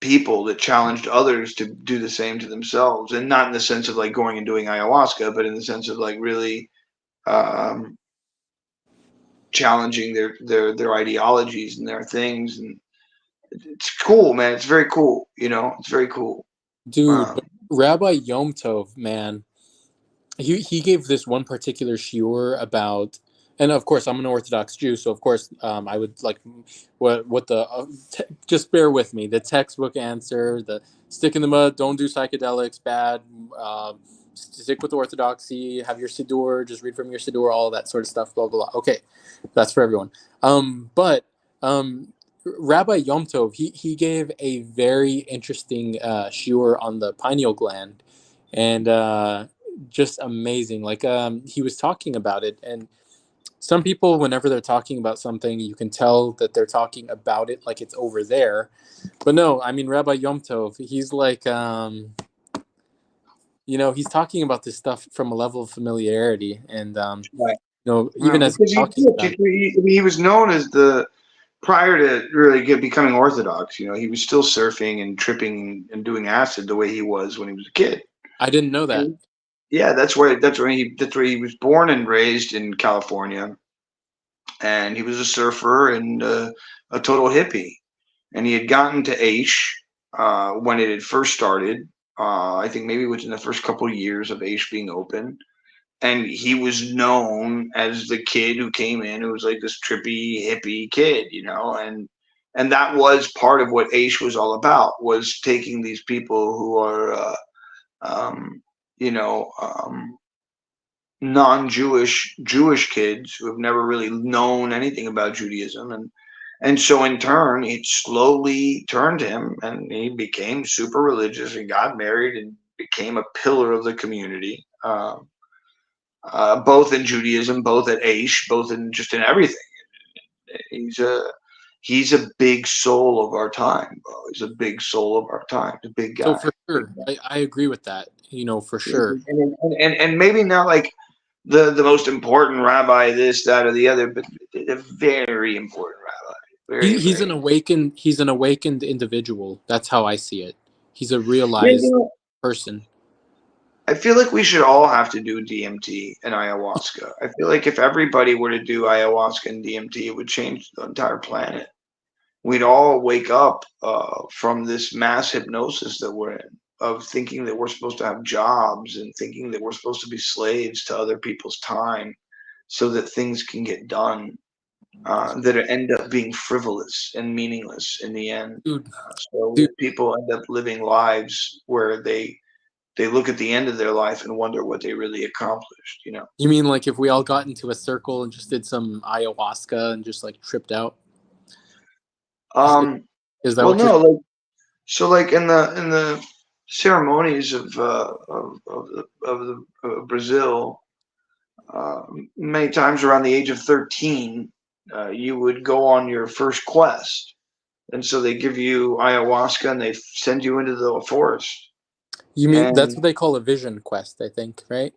people that challenged others to do the same to themselves, and not in the sense of like going and doing ayahuasca, but in the sense of like really um, challenging their ideologies and their things. And it's cool, man. It's very cool. It's very cool. Dude, Rabbi Yom Tov, man, he gave this one particular shiur about, and of course I'm an Orthodox Jew, so of course I would like what the just bear with me, the textbook answer, the stick in the mud, don't do psychedelics, bad, stick with orthodoxy, have your siddur, just read from your siddur, all that sort of stuff, blah blah blah. Okay, that's for everyone. But Rabbi Yom Tov, he gave a very interesting shiur on the pineal gland, and just amazing. Like he was talking about it, and some people, whenever they're talking about something, you can tell that they're talking about it like it's over there. But no, I mean Rabbi Yom Tov, he's like he's talking about this stuff from a level of familiarity, and Right. even as Because talking about it, he was known as prior to really becoming Orthodox. He was still surfing and tripping and doing acid the way he was when he was a kid. I didn't know that. Yeah, that's where he was born and raised in California, and he was a surfer and a total hippie. And he had gotten to Aish when it had first started. I think maybe within the first couple of years of Aish being open, and he was known as the kid who came in who was like this trippy hippie kid, and And that was part of what Aish was all about, was taking these people who are, you know, non-Jewish Jewish kids who have never really known anything about Judaism, and so in turn it slowly turned him, and he became super religious and got married and became a pillar of the community, both in Judaism, both at Aish, both in just in everything. He's a big soul of our time, bro. He's a big soul of our time. He's a big So guy. for sure, I agree with that. You know, for sure. And maybe not like the most important rabbi, this, that, or the other, but a very important rabbi. He's an awakened individual. That's how I see it. He's a Yeah, realized person. I feel like we should all have to do DMT and ayahuasca. I feel like if everybody were to do ayahuasca and DMT, it would change the entire planet. We'd all wake up from this mass hypnosis that we're in, of thinking that we're supposed to have jobs and thinking that we're supposed to be slaves to other people's time so that things can get done, that end up being frivolous and meaningless in the end. So people end up living lives where they look at the end of their life and wonder what they really accomplished, you know? You mean like if we all got into a circle and just did some ayahuasca and just like tripped out? Is that Well, what you're no, like, so like in the ceremonies of Brazil, many times around the age of 13, you would go on your first quest, and so they give you ayahuasca and they send you into the forest. You mean that's what they call a vision quest, I think, right?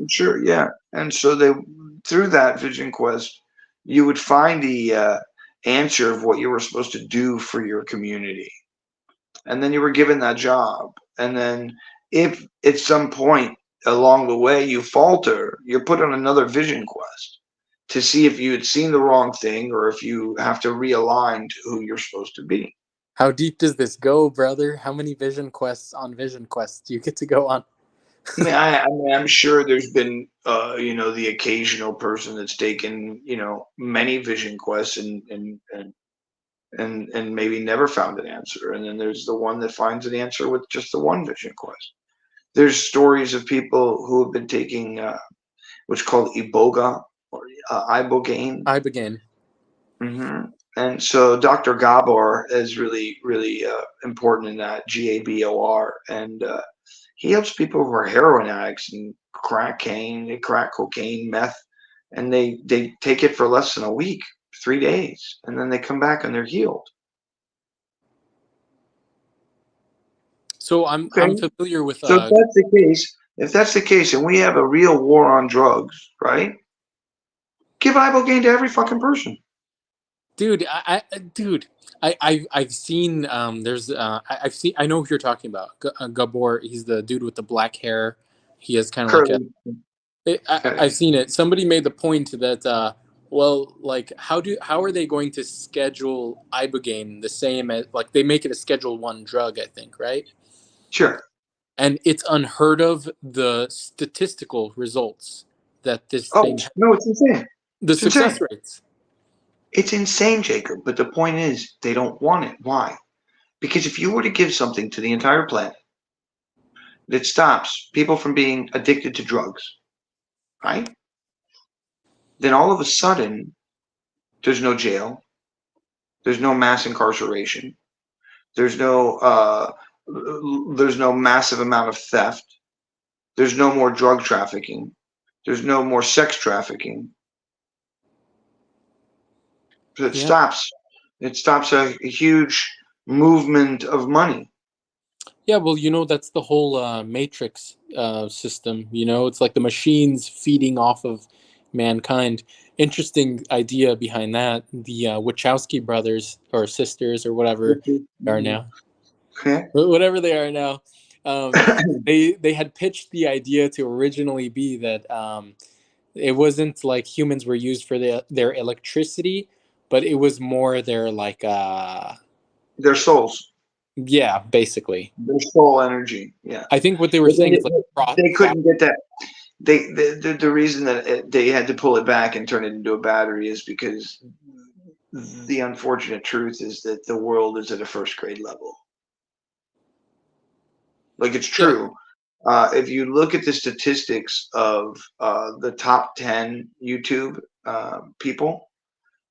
Sure, yeah. And so through that vision quest, you would find the answer of what you were supposed to do for your community. And then you were given that job. And then if at some point along the way you falter, you're put on another vision quest to see if you had seen the wrong thing or if you have to realign to who you're supposed to be. How deep does this go, brother? How many vision quests do you get to go on? I mean, I'm sure there's been, you know, the occasional person that's taken, you know, many vision quests and maybe never found an answer. And then there's the one that finds an answer with just the one vision quest. There's stories of people who have been taking what's called iboga or ibogaine. Ibogaine. Mm-hmm. And so Dr. Gabor is really, really important in that, Gabor, and he helps people who are heroin addicts and crack cocaine, meth, and they take it for less than a week, 3 days, and then they come back and they're healed. So I'm familiar with. So if that's the case, and we have a real war on drugs, right? Give ibogaine to every fucking person. Dude, I've seen I know who you're talking about. Gabor, he's the dude with the black hair. He has kind of like I've seen it. Somebody made the point that well, like how are they going to schedule ibogaine the same as, like, they make it a Schedule 1 drug, I think, right? Sure. And it's unheard of, the statistical results that this thing has. No, it's insane. The success rates. It's insane, Jacob. But the point is, they don't want it. Why? Because if you were to give something to the entire planet that stops people from being addicted to drugs, right? Then all of a sudden, there's no jail. There's no mass incarceration. There's no massive amount of theft. There's no more drug trafficking. There's no more sex trafficking. It stops a huge movement of money. Yeah, well, you know, that's the whole Matrix system. You know, it's like the machines feeding off of mankind. Interesting idea behind that. The Wachowski brothers or sisters or whatever they are now. Okay. Whatever they are now. They had pitched the idea to originally be that it wasn't like humans were used for their electricity, but it was more their like their souls. Yeah, basically. Their soul energy. Yeah. I think what they were saying is like they couldn't get that. The reason that they had to pull it back and turn it into a battery is because the unfortunate truth is that the world is at a first grade level. Like, it's Yeah. true. If you look at the statistics of the top 10 YouTube people,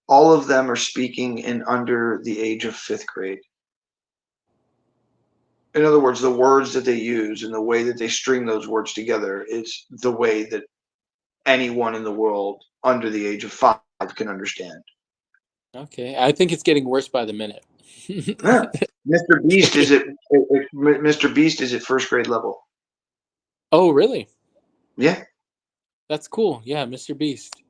all of them are speaking in under the age of 5th grade. In other words, the words that they use and the way that they string those words together is the way that anyone in the world under the age of 5 can understand. Okay, I think it's getting worse by the minute. Yeah. Mr. Beast is at Mr. Beast is at first grade level. Oh, really? Yeah, That's cool. Yeah, Mr. Beast.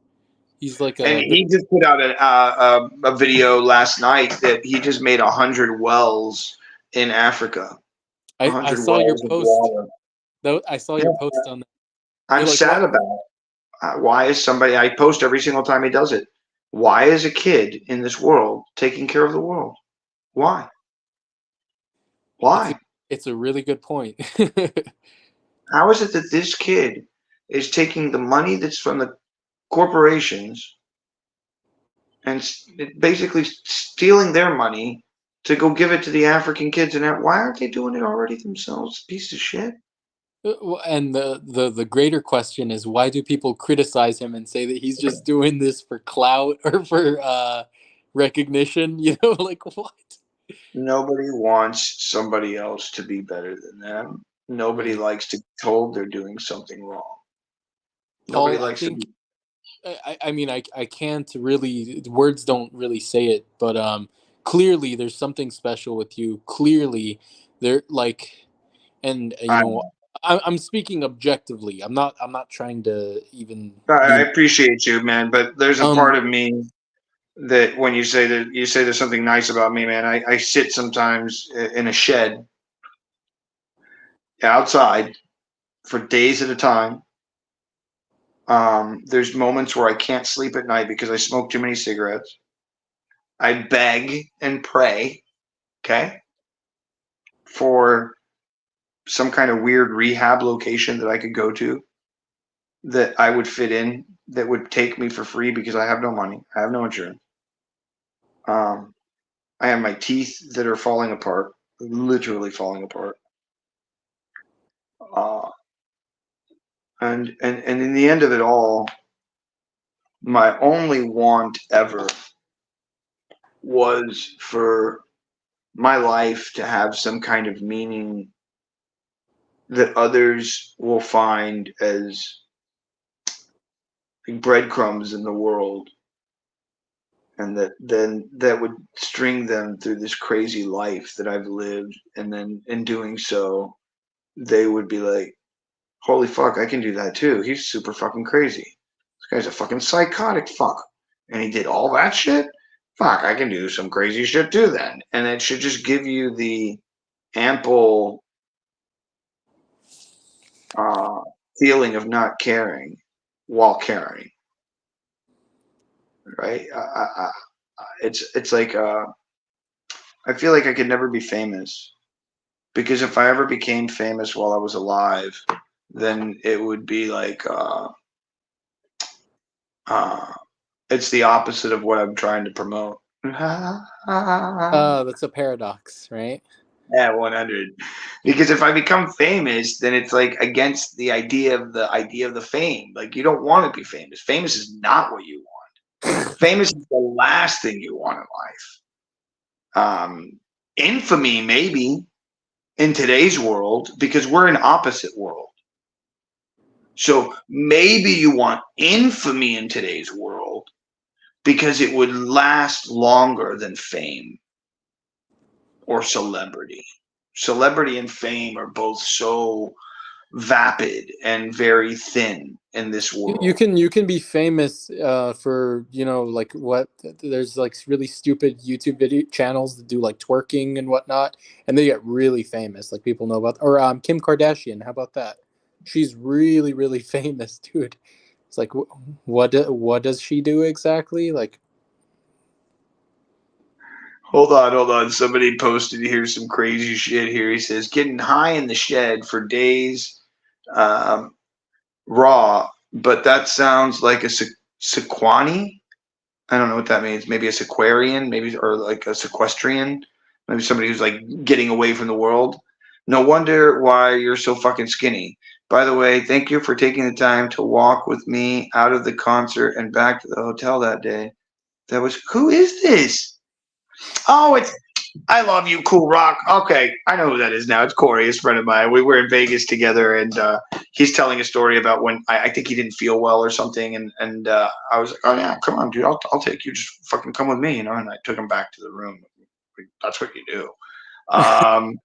He's like and a he just put out a video last night that he just made 100 wells in Africa. I 100 saw your wells of post. water. Though I saw Yeah, your post on that. I'm You're like, sad what? about it. Why is somebody? I post every single time he does it. Why is a kid in this world taking care of the world? Why? It's a, Why? it's a really good point. How is it that this kid is taking the money that's from the corporations and basically stealing their money to go give it to the African kids? And why aren't they doing it already themselves? Piece of shit. And the greater question is, why do people criticize him and say that he's just doing this for clout or for recognition? You know, like what? Nobody wants somebody else to be better than them. Nobody Right. likes to be told they're doing something wrong. Nobody Paul, I likes to think be. I mean I can't really, words don't really say it, but clearly there's something special with you. Clearly there, like, and you I, know, I'm speaking objectively. I'm not trying to even I be appreciate you, man, but there's a part um of me that when you say there's something nice about me, man. I sit sometimes in a shed outside for days at a time. There's moments where I can't sleep at night because I smoke too many cigarettes. I beg and pray, okay, for some kind of weird rehab location that I could go to that I would fit in that would take me for free because I have no money. I have no insurance. Um, I have my teeth that are falling apart, literally falling apart. Uh, and in the end of it all, my only want ever was for my life to have some kind of meaning that others will find as like breadcrumbs in the world, and that would string them through this crazy life that I've lived, and then in doing so they would be like, holy fuck, I can do that too. He's super fucking crazy. This guy's a fucking psychotic fuck. And he did all that shit? Fuck, I can do some crazy shit too then. And it should just give you the ample uh, feeling of not caring while caring. Right? It's like I feel like I could never be famous because if I ever became famous while I was alive, then it would be like uh, it's the opposite of what I'm trying to promote. Yeah, that's a paradox, right? 100. Because if I become famous, then it's like against the idea of the fame. Like you don't want to be famous. Famous is not what you want. Famous is the last thing you want in life. Infamy, maybe in today's world, because we're an opposite world. So maybe you want infamy in today's world because it would last longer than fame or celebrity. Celebrity and fame are both so vapid and very thin in this You world. can be famous for, you know, like what, there's like really stupid YouTube video channels that do like twerking and whatnot, and they get really famous. Like people know about, or Kim Kardashian. How about that? She's really famous, dude. It's like what does she do exactly? Like, Hold on. Somebody posted here some crazy shit here. He says, getting high in the shed for days, raw, but that sounds like a sequani. I don't know what that means. Maybe a sequarian, maybe, or like a sequestrian, maybe somebody who's like getting away from the world. No wonder why you're so fucking skinny. By the way, thank you for taking the time to walk with me out of the concert and back to the hotel that day. That was, who is this? Oh, it's, I love you, Cool Rock. Okay, I know who that is now. It's Corey, his friend of mine. We were in Vegas together, and he's telling a story about when I think he didn't feel well or something, and I was like, oh yeah, come on, dude, I'll take you. Just fucking come with me, you know. And I took him back to the room. That's what you do, um,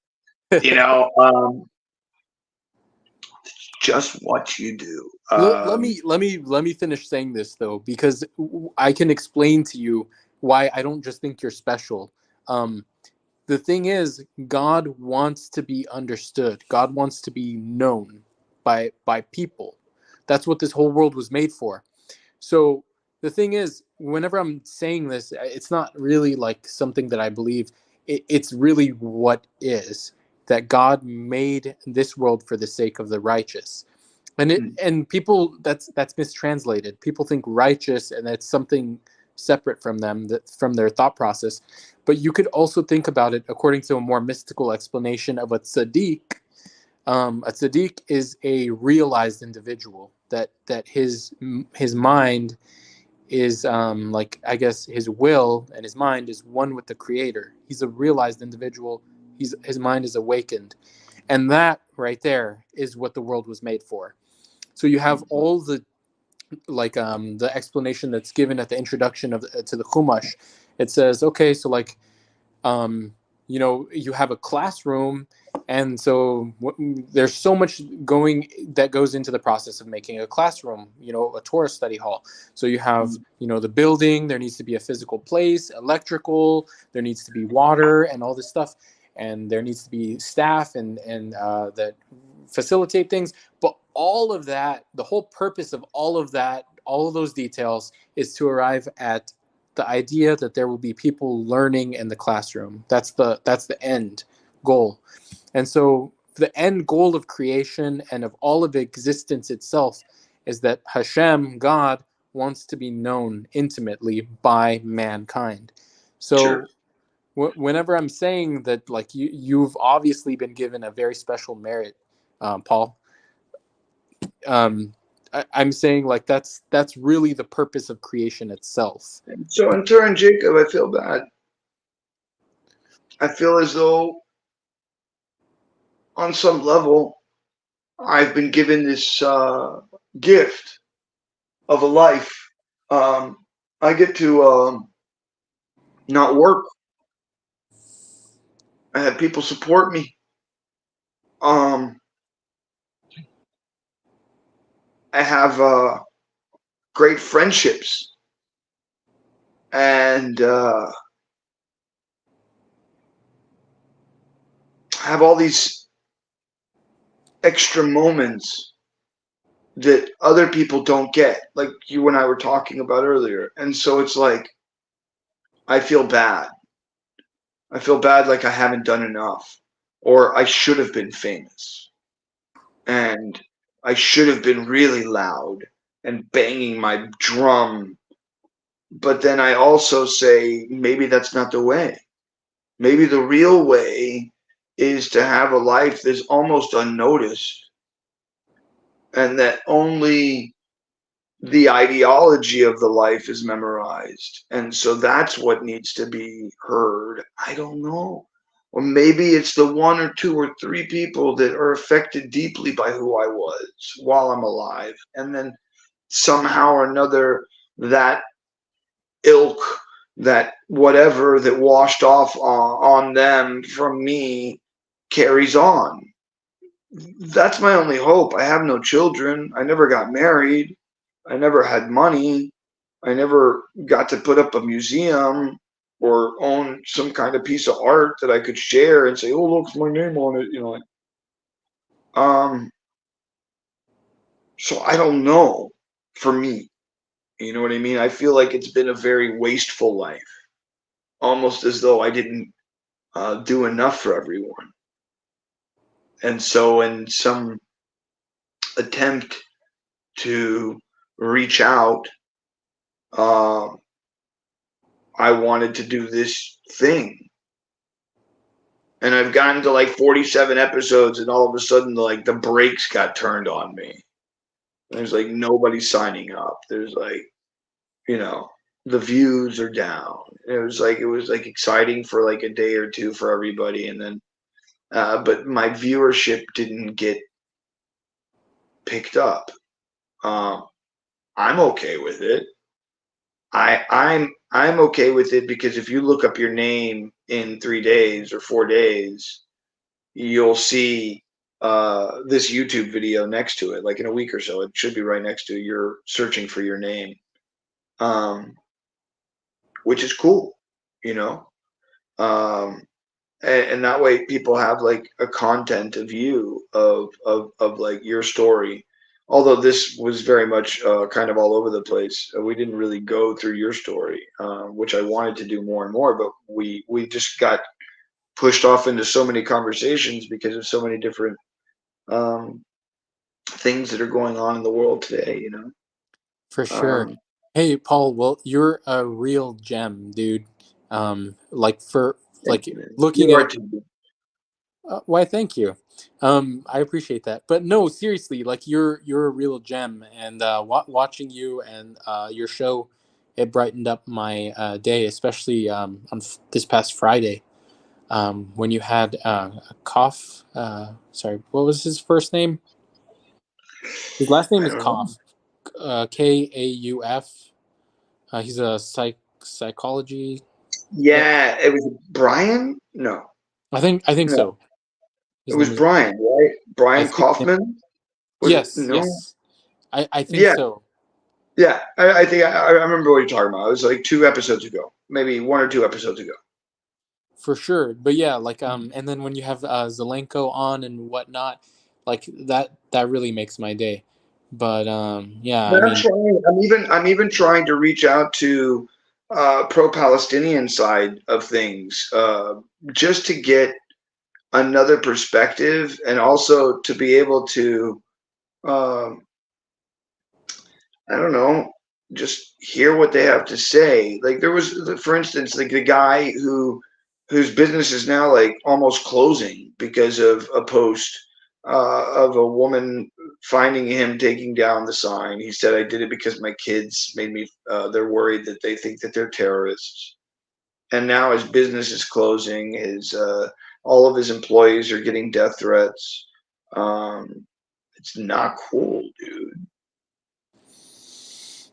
you know. Just what you do. Let me finish saying this though, because I can explain to you why I don't just think you're special. The thing is, God wants to be understood. God wants to be known by people. That's what this whole world was made for. So the thing is, whenever I'm saying this, it's not really like something that I believe. It's really what is, that God made this world for the sake of the righteous. And people, that's mistranslated. People think righteous and that's something separate from them, that from their thought process. But you could also think about it according to a more mystical explanation of a tzaddik. A tzaddik is a realized individual, that his mind is, like, I guess his will and his mind is one with the creator. He's a realized individual. His mind is awakened, and that right there is what the world was made for. So you have all the, like, the explanation that's given at the introduction to the Chumash. It says, okay, so like, you have a classroom, and so there's so much that goes into the process of making a classroom, a Torah study hall. So you have, the building, there needs to be a physical place, electrical, there needs to be water and all this stuff, and there needs to be staff and that facilitate things. But all of that, the whole purpose of all of that, all of those details, is to arrive at the idea that there will be people learning in the classroom. That's the end goal. And so the end goal of creation and of all of existence itself is that Hashem, God, wants to be known intimately by mankind. So Sure. Whenever I'm saying that, like, you've obviously been given a very special merit, Paul, I'm saying, like, that's really the purpose of creation itself. So in turn, Jacob, I feel bad. I feel as though, on some level, I've been given this gift of a life. I get to not work. I have people support me. I have great friendships, and have all these extra moments that other people don't get, like you and I were talking about earlier. And so it's like, I feel bad. I feel bad, like I haven't done enough, or I should have been famous, and I should have been really loud and banging my drum. But then I also say, maybe that's not the way. Maybe the real way is to have a life that's almost unnoticed, and that only the ideology of the life is memorized. And so that's what needs to be heard. I don't know. Or maybe it's the one or two or three people that are affected deeply by who I was while I'm alive. And then somehow or another, that ilk, that whatever that washed off on them from me carries on. That's my only hope. I have no children. I never got married. I never had money. I never got to put up a museum or own some kind of piece of art that I could share and say, "Oh, look, it's my name on it." Um. So I don't know. For me, you know what I mean. I feel like it's been a very wasteful life, almost as though I didn't do enough for everyone. And so, in some attempt to reach out, uh, I wanted to do this thing. And I've gotten to like 47 episodes, and all of a sudden, like the brakes got turned on me. There's like nobody signing up. There's like, you know, the views are down. It was like exciting for like a day or two for everybody, and then, but my viewership didn't get picked up. I'm okay with it. I'm okay with it because if you look up your name in 3 days or 4 days, you'll see this YouTube video next to it, like in a week or so. It should be right next to you're searching for your name, um, which is cool, you know. Um, and that way people have like a content of you of like your story. Although this was very much kind of all over the place, we didn't really go through your story, which I wanted to do more and more, but we just got pushed off into so many conversations because of so many different um, things that are going on in the world today. You know. For sure. Um, Hey, Paul, well, you're a real gem, dude. Like for Thank like you, man. looking You are at too. why, thank you. I appreciate that. But no, seriously, like you're a real gem, and watching you and your show, it brightened up my day, especially this past Friday, when you had a cough. Sorry, what was his first name? His last name I is don't know. Koff. Kauf. He's a psychology. Yeah, it was Brian. No, I think no, so. it His was name is. Brian, right? I Brian think. Kaufman. Was it? Yes, No. yes. I think Yeah, so. yeah. I think I remember what you're talking about. It was like 2 episodes ago, maybe 1 or 2 episodes ago. For sure. But yeah, like and then when you have Zelenko on and whatnot, like that really makes my day. But yeah, I But I'm mean, trying. I'm even trying to reach out to pro-Palestinian side of things, just to get another perspective, and also to be able to, um, I don't know, just hear what they have to say. Like there was, for instance, like the guy whose business is now like almost closing because of a post of a woman finding him taking down the sign. He said, "I did it because my kids made me. They're worried that they think that they're terrorists." And now his business is closing. His all of his employees are getting death threats. Um, it's not cool, dude.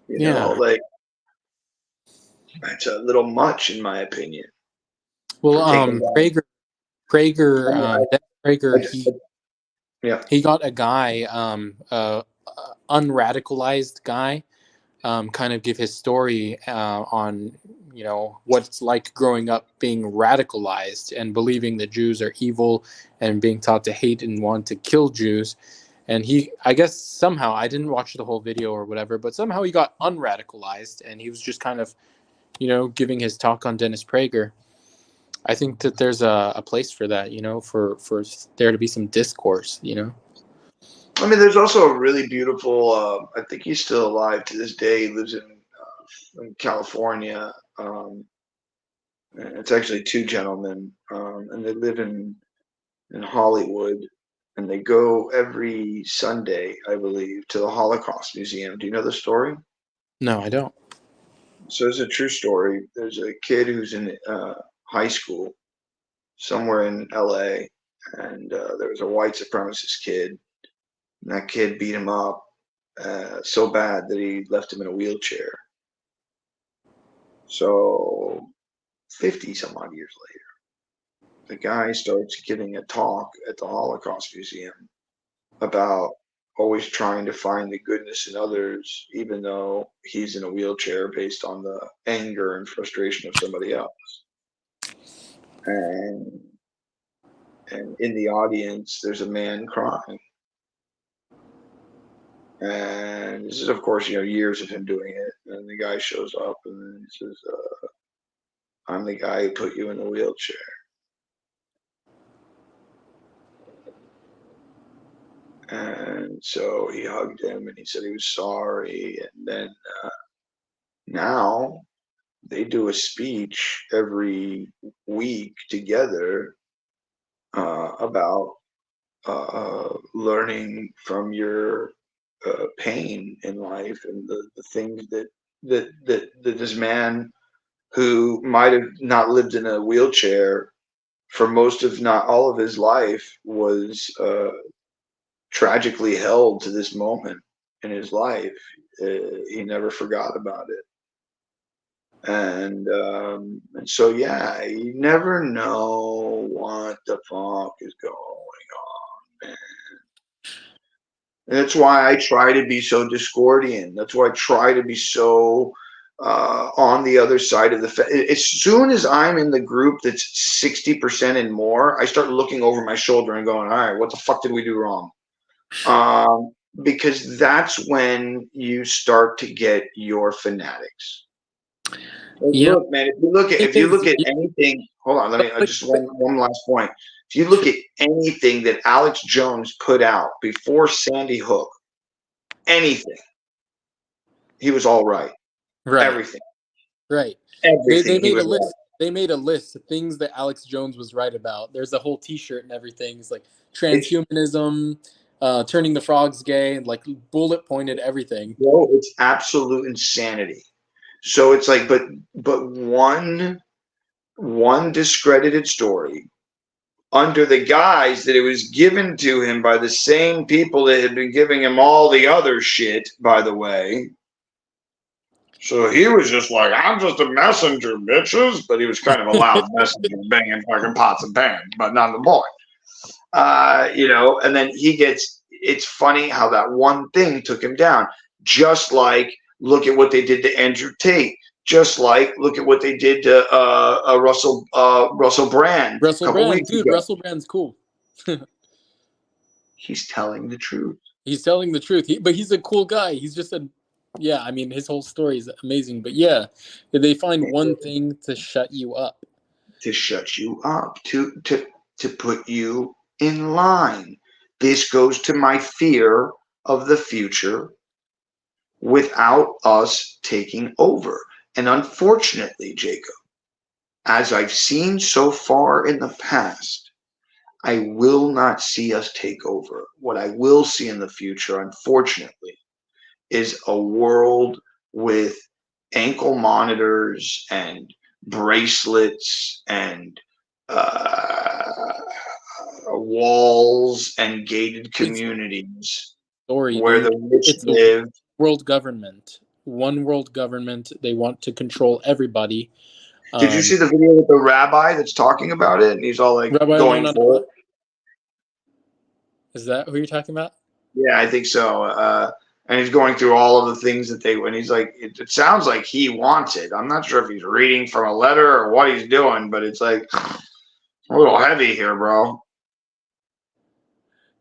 You know, yeah. like it's a little much, in my opinion, Well, for taking down. Dennis Prager, I, yeah, he got a guy, unradicalized guy, kind of give his story on what it's like growing up being radicalized and believing that Jews are evil and being taught to hate and want to kill Jews. And I guess somehow, I didn't watch the whole video or whatever, but somehow he got unradicalized and he was just kind of giving his talk on Dennis Prager. I think that there's a place for that, for there to be some discourse. I mean, there's also a really beautiful. I think he's still alive to this day. He lives in California. And it's actually two gentlemen, and they live in Hollywood, and they go every Sunday, I believe, to the Holocaust Museum. Do you know the story? No, I don't. So it's a true story. There's a kid who's in high school somewhere in LA, and there was a white supremacist kid, and that kid beat him up so bad that he left him in a wheelchair. So 50 some odd years later, the guy starts giving a talk at the Holocaust Museum about always trying to find the goodness in others, even though he's in a wheelchair based on the anger and frustration of somebody else. And and in the audience, there's a man crying. And this is, of course, years of him doing it. And the guy shows up and he says, "I'm the guy who put you in the wheelchair." And so he hugged him and he said he was sorry. And then now they do a speech every week together about learning from your pain in life and the things that this man who might have not lived in a wheelchair for most, if not all, of his life was tragically held to this moment in his life. He never forgot about it. And so, yeah, you never know what the fuck is going on, man. And that's why I try to be so Discordian. That's why I try to be so on the other side of the fence. As soon as I'm in the group that's 60% and more, I start looking over my shoulder and going, all right, what the fuck did we do wrong? Because that's when you start to get your fanatics. Yeah. Look, man, if you look at anything, hold on, let me just one last point. If you look at anything that Alex Jones put out before Sandy Hook, anything, he was all right. Right. Everything. Right. Everything. They made a list. They made a list of things that Alex Jones was right about. There's a whole T-shirt and everything. It's like transhumanism, turning the frogs gay, and like bullet pointed everything. Bro, it's absolute insanity. So it's like, but one discredited story under the guise that it was given to him by the same people that had been giving him all the other shit, by the way. So he was just like, I'm just a messenger, bitches. But he was kind of a loud messenger, banging fucking pots and pans, but not the point. You know, and then it's funny how that one thing took him down. Just like, look at what they did to Andrew Tate. Just like, look at what they did to Russell Brand. Russell Brand, dude, Russell Brand's cool. He's telling the truth. He's telling the truth. But he's a cool guy. He's just I mean, his whole story is amazing. But yeah, they find one thing to shut you up. To shut you up. To put you in line. This goes to my fear of the future without us taking over. And unfortunately, Jacob, as I've seen so far in the past, I will not see us take over. What I will see in the future, unfortunately, is a world with ankle monitors and bracelets and walls and gated communities where the rich live. World government. One world government. They want to control everybody. Did you see the video with the rabbi that's talking about it? And he's all like going for it. Is that who you're talking about? Yeah, I think so. And he's going through all of the things that and he's like, it sounds like he wants it. I'm not sure if he's reading from a letter or what he's doing, but it's like a little heavy here, bro.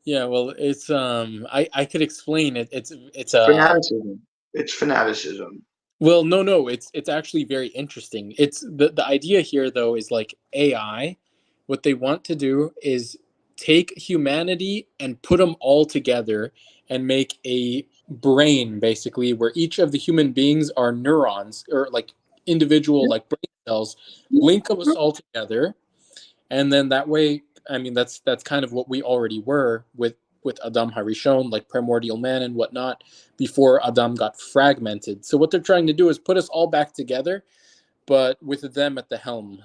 Yeah, well, it's I could explain it. It's fanaticism. It's fanaticism. Well, no, it's actually very interesting. It's the idea here though is like AI. What they want to do is take humanity and put them all together and make a brain, basically, where each of the human beings are neurons or like individual like brain cells, link us all together, and then that way, I mean, that's kind of what we already were with Adam Harishon, like primordial man and whatnot, before Adam got fragmented. So what they're trying to do is put us all back together, but with them at the helm.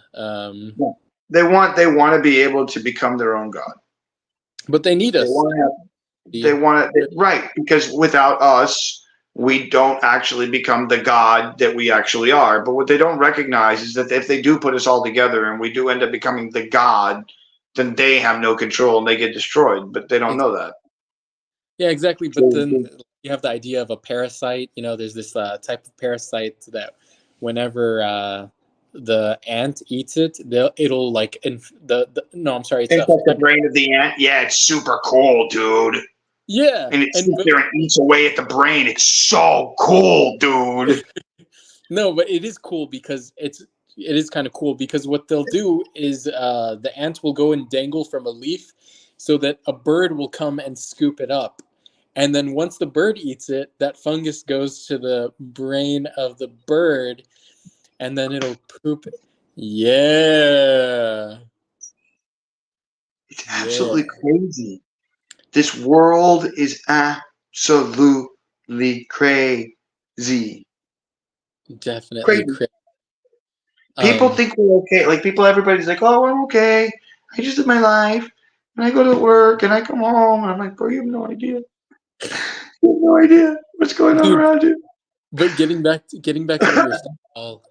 They want to be able to become their own god. But they need us. They want to, right? Because without us, we don't actually become the god that we actually are. But what they don't recognize is that if they do put us all together and we do end up becoming the god, then they have no control and they get destroyed. But they don't know that. Yeah, exactly. But then you have the idea of a parasite. You know, there's this type of parasite that whenever the ant eats it, it'll like no, I'm sorry, it's the brain of the ant. Yeah, it's super cool, dude. Yeah, and it sits there and eats away at the brain. It's so cool, dude. No, but it is cool because it is kind of cool because what they'll do is the ant will go and dangle from a leaf so that a bird will come and scoop it up. And then once the bird eats it, that fungus goes to the brain of the bird. and then it'll poop. Yeah. It's absolutely crazy. This world is absolutely crazy. Definitely Crazy. crazy. People think we're okay. Like everybody's like, "Oh, I'm okay. I just live my life, and I go to work, and I come home." And I'm like, "Bro, you have no idea. You have no idea what's going on dude. around you." But getting back to what you were saying, Paul,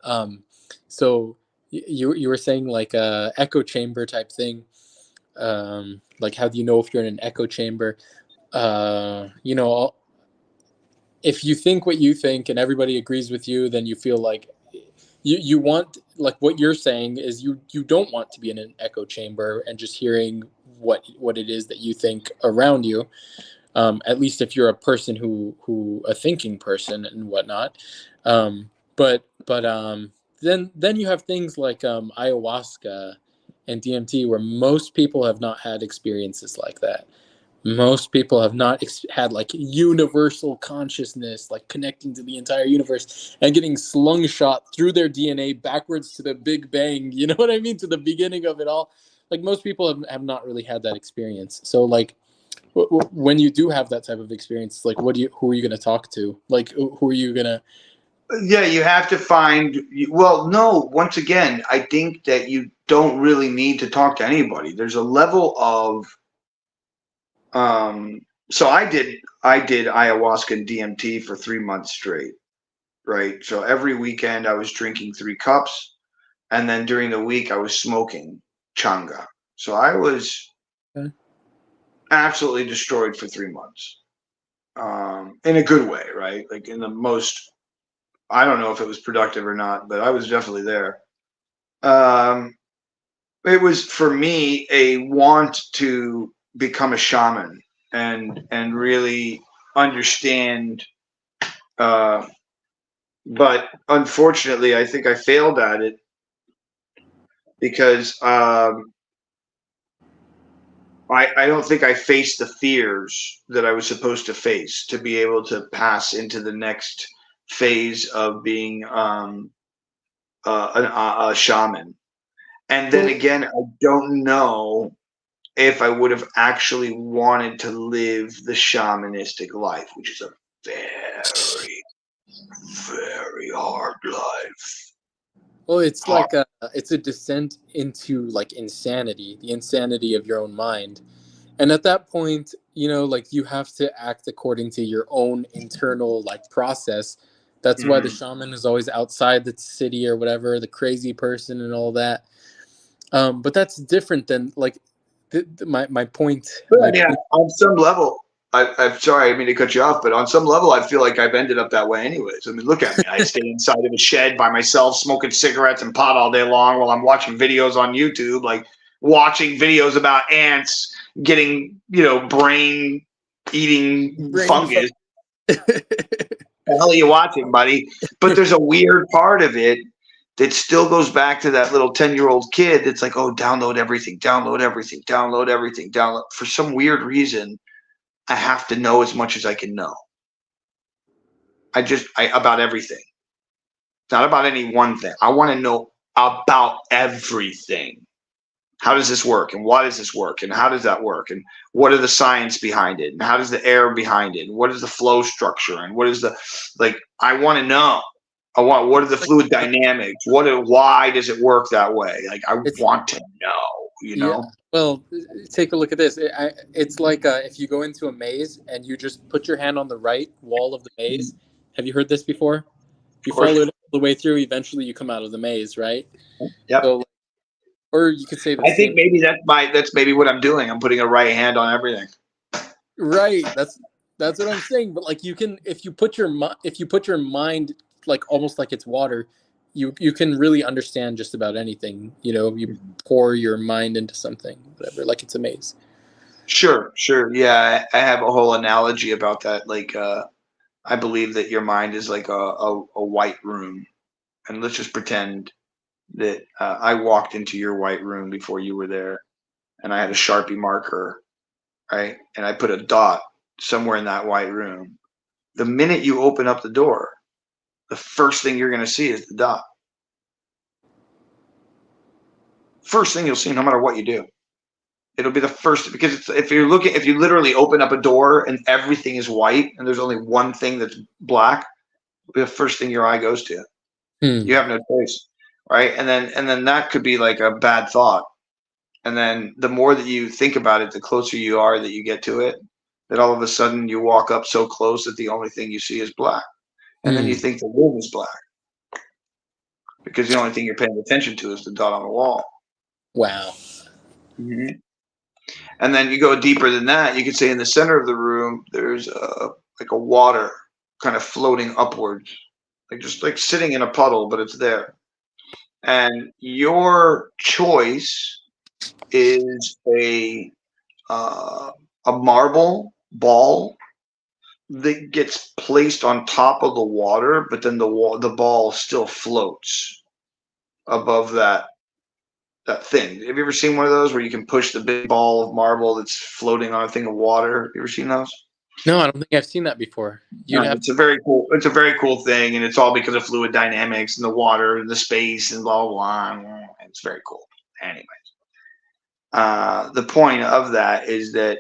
so you were saying like a echo chamber type thing. Like how do you know if you're in an echo chamber? You know, if you think what you think and everybody agrees with you, then you feel like you want, like what you're saying is you don't want to be in an echo chamber and just hearing what it is that you think around you. At least if you're a person who a thinking person and whatnot. But then you have things like ayahuasca and DMT, where most people have not had experiences like that. Most people have not had like universal consciousness, like connecting to the entire universe and getting slungshot through their DNA backwards to the Big Bang. You know what I mean? To the beginning of it all. Like most people have not really had that experience. So like when you do have that type of experience, like who are you going to talk to? Like who are you going to? Yeah, you have to find. Well, no. Once again, I think that you don't really need to talk to anybody. There's a level of. So I did ayahuasca and DMT for 3 months straight. Right. So every weekend I was drinking 3 cups, and then during the week I was smoking changa. So I was absolutely destroyed for 3 months, in a good way, right? Like in the most. I don't know if it was productive or not, but I was definitely there. Um, it was for me a want to become a shaman and really understand. Uh, but unfortunately, I think I failed at it because I don't think I faced the fears that I was supposed to face to be able to pass into the next phase of being a shaman. And then Well, again, I don't know if I would have actually wanted to live the shamanistic life, which is a very, very hard life. well, it's Hard. like it's a descent into like insanity, the insanity of your own mind. And at that point, you know, like you have to act according to your own internal like process. That's why the Mm. shaman is always outside the city or whatever, the crazy person and all that. But that's different than like my point. But My yeah, point. on some level, I'm sorry, I mean to cut you off, but on some level, I feel like I've ended up that way anyways. I mean, look at me. I stay inside of a shed by myself, smoking cigarettes and pot all day long while I'm watching videos on YouTube, like watching videos about ants getting, brain eating Brain fuck. fungus. The hell are you watching, buddy? But there's a weird part of it that still goes back to that little 10-year-old kid that's like, oh, download everything, download everything, download everything, download. For some weird reason, I have to know as much as I can know. About everything. It's not about any one thing. I want to know about everything. How does this work? And why does this work? And how does that work? And what are the science behind it? And how does the air behind it? And what is the flow structure? And what is I want to know. What are the fluid dynamics? Why does it work that way? Like, I It's want to know, Yeah. Well, take a look at this. It's like if you go into a maze and you just put your hand on the right wall of the maze. Have you heard this before? You Of course. follow it all the way through. Eventually, you come out of the maze, right? Yep. So, or you could say the I think same. maybe that's maybe what I'm doing. I'm putting a right hand on everything. Right. That's what I'm saying. But like, you can if you put your mind like almost like it's water, you can really understand just about anything. You know, you pour your mind into something, whatever. Like it's a maze. Sure, sure. Yeah, I have a whole analogy about that. Like, I believe that your mind is like a white room, and let's just pretend that I walked into your white room before you were there, and I had a Sharpie marker, right? And I put a dot somewhere in that white room. The minute you open up the door, the first thing you're going to see is the dot. First thing you'll see, no matter what you do. It'll be the first, because if you literally open up a door and everything is white and there's only one thing that's black, it'll be the first thing your eye goes to. You have no choice, right? And then that could be like a bad thought. And then the more that you think about it, the closer you are that you get to it, that all of a sudden you walk up so close that the only thing you see is black. And then you think the room is black because the only thing you're paying attention to is the dot on the wall. Wow. Mm-hmm. And then you go deeper than that. You could say in the center of the room, there's like a water kind of floating upwards, like just like sitting in a puddle, but it's there. And your choice is a marble ball that gets placed on top of the water, but then the ball still floats above that thing. Have you ever seen one of those where you can push the big ball of marble that's floating on a thing of water? You ever seen those? No, I don't think I've seen that before. It's a very cool thing, and it's all because of fluid dynamics and the water and the space and blah blah blah. It's very cool. Anyways, the point of that is that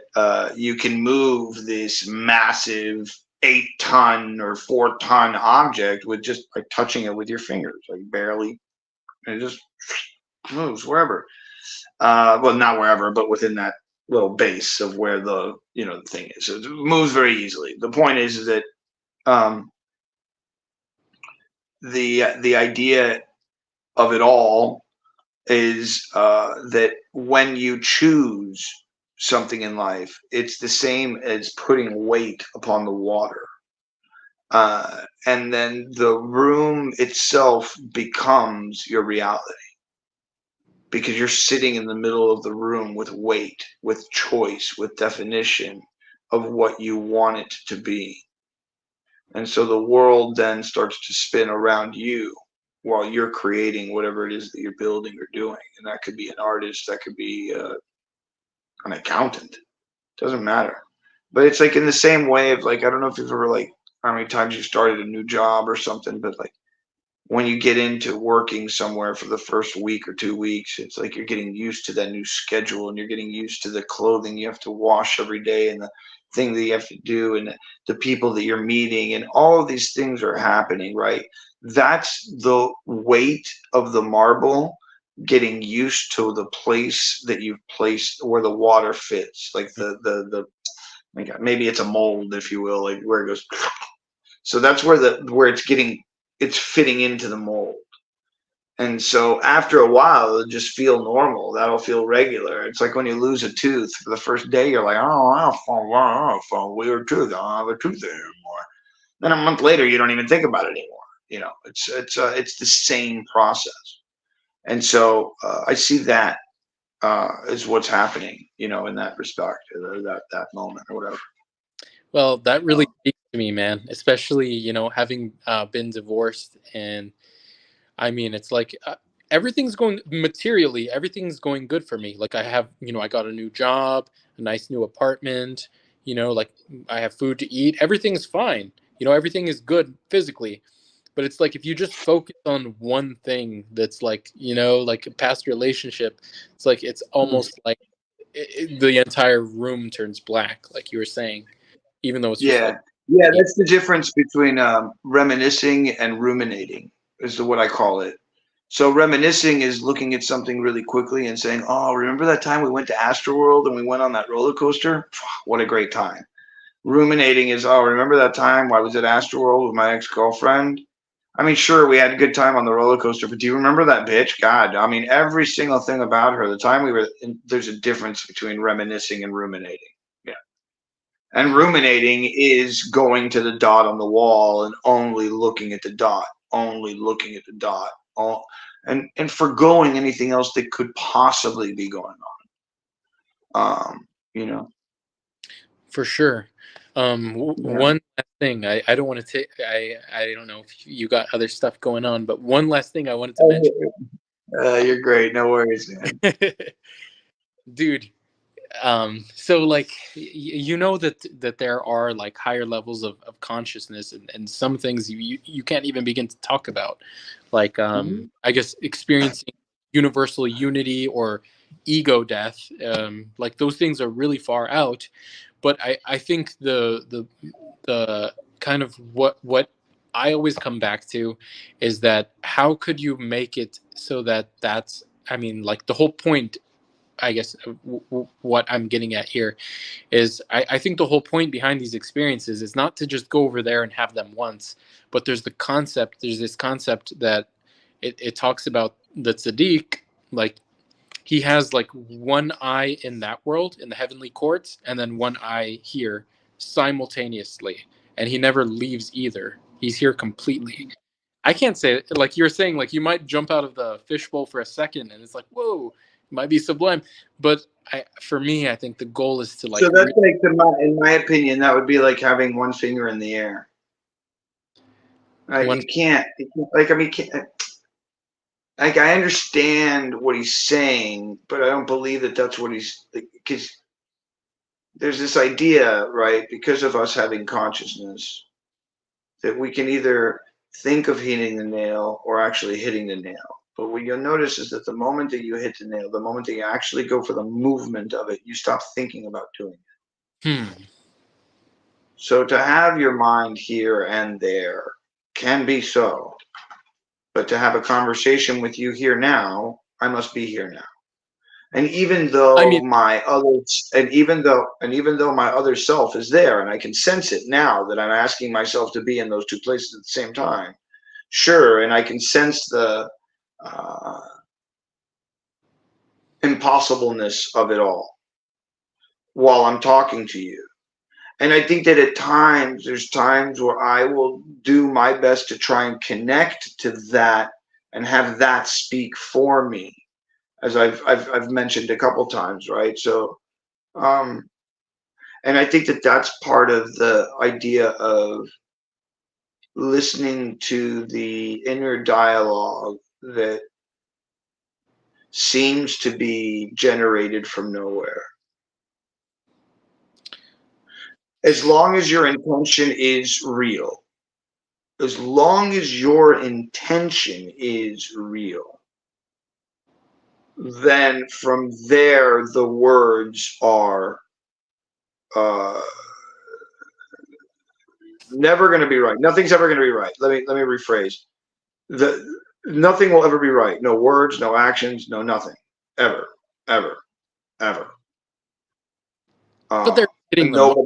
you can move this massive 8-ton or 4-ton object with just like touching it with your fingers, like barely, and it just moves wherever. Well, not wherever, but within that little base of where the the thing is. So it moves very easily. The point is that the idea of it all is that when you choose something in life, it's the same as putting weight upon the water. And then the room itself becomes your reality, because you're sitting in the middle of the room with weight, with choice, with definition of what you want it to be. And so the world then starts to spin around you while you're creating whatever it is that you're building or doing. And that could be an artist, that could be an accountant. Doesn't matter. But it's like in the same way of like, I don't know if you've ever like how many times you started a new job or something, but like when you get into working somewhere for the first week or 2 weeks, it's like you're getting used to that new schedule, and you're getting used to the clothing you have to wash every day, and the thing that you have to do, and the people that you're meeting, and all of these things are happening, right? That's the weight of the marble getting used to the place that you've placed where the water fits, like the like maybe it's a mold, if you will, like where it goes. So that's where it's fitting into the mold. And so after a while, it'll just feel normal. That'll feel regular. It's like when you lose a tooth for the first day, you're like, oh, I have a weird tooth. I don't have a tooth anymore. Then a month later, you don't even think about it anymore. It's the same process. And so I see that is what's happening, in that respect, or that moment or whatever. Well, that really speaks to me, man, especially, having been divorced. And I mean, it's like everything's going materially, everything's going good for me. Like I have, I got a new job, a nice new apartment, like I have food to eat. Everything's fine. Everything is good physically. But it's like if you just focus on one thing that's like, like a past relationship, it's like it's almost like the entire room turns black, like you were saying. Even though it's just like, that's the difference between reminiscing and ruminating, is what I call it. So reminiscing is looking at something really quickly and saying, oh, remember that time we went to Astroworld and we went on that roller coaster? What a great time. Ruminating is, oh, remember that time I was at Astroworld with my ex-girlfriend? I mean, sure, we had a good time on the roller coaster, but do you remember that bitch? God, I mean, every single thing about her, the time we were there's a difference between reminiscing and ruminating. And ruminating is going to the dot on the wall and only looking at the dot, and forgoing anything else that could possibly be going on. For sure. One last thing, I don't want to take, I don't know if you got other stuff going on, but one last thing I wanted to mention. You're great. No worries, man. Dude. So like that there are like higher levels of consciousness, and some things you can't even begin to talk about, like I guess experiencing universal unity or ego death. Like those things are really far out. But I think the kind of what I always come back to is that how could you make it so that that's, I mean, like the whole point, I guess, what I'm getting at here is I think the whole point behind these experiences is not to just go over there and have them once, but there's this concept that it talks about the tzaddik, like he has like one eye in that world, in the heavenly courts, and then one eye here simultaneously. And he never leaves either. He's here completely. I can't say it. Like you're saying, like you might jump out of the fishbowl for a second and it's like, whoa, it might be sublime. But for me, I think the goal is to like. So that's like, in my opinion, that would be like having one finger in the air. You can't, like, I mean, like, I understand what he's saying, but I don't believe that that's what he's, because there's this idea, right, because of us having consciousness, that we can either think of hitting the nail or actually hitting the nail. But what you'll notice is that the moment that you hit the nail, the moment that you actually go for the movement of it, you stop thinking about doing it. So to have your mind here and there can be so. But to have a conversation with you here now, I must be here now. And even though my other self is there, and I can sense it now that I'm asking myself to be in those two places at the same time, sure, and I can sense the impossibleness of it all while I'm talking to you. And I think that at times, there's times where I will do my best to try and connect to that and have that speak for me, as I've mentioned a couple times, right? So, and I think that that's part of the idea of listening to the inner dialogue that seems to be generated from nowhere. As long as your intention is real, as long as your intention is real, then from there the words are never going to be right. Nothing's ever going to be right. Let me rephrase. Nothing will ever be right. No words, no actions, no nothing. Ever. But they're hitting the mark.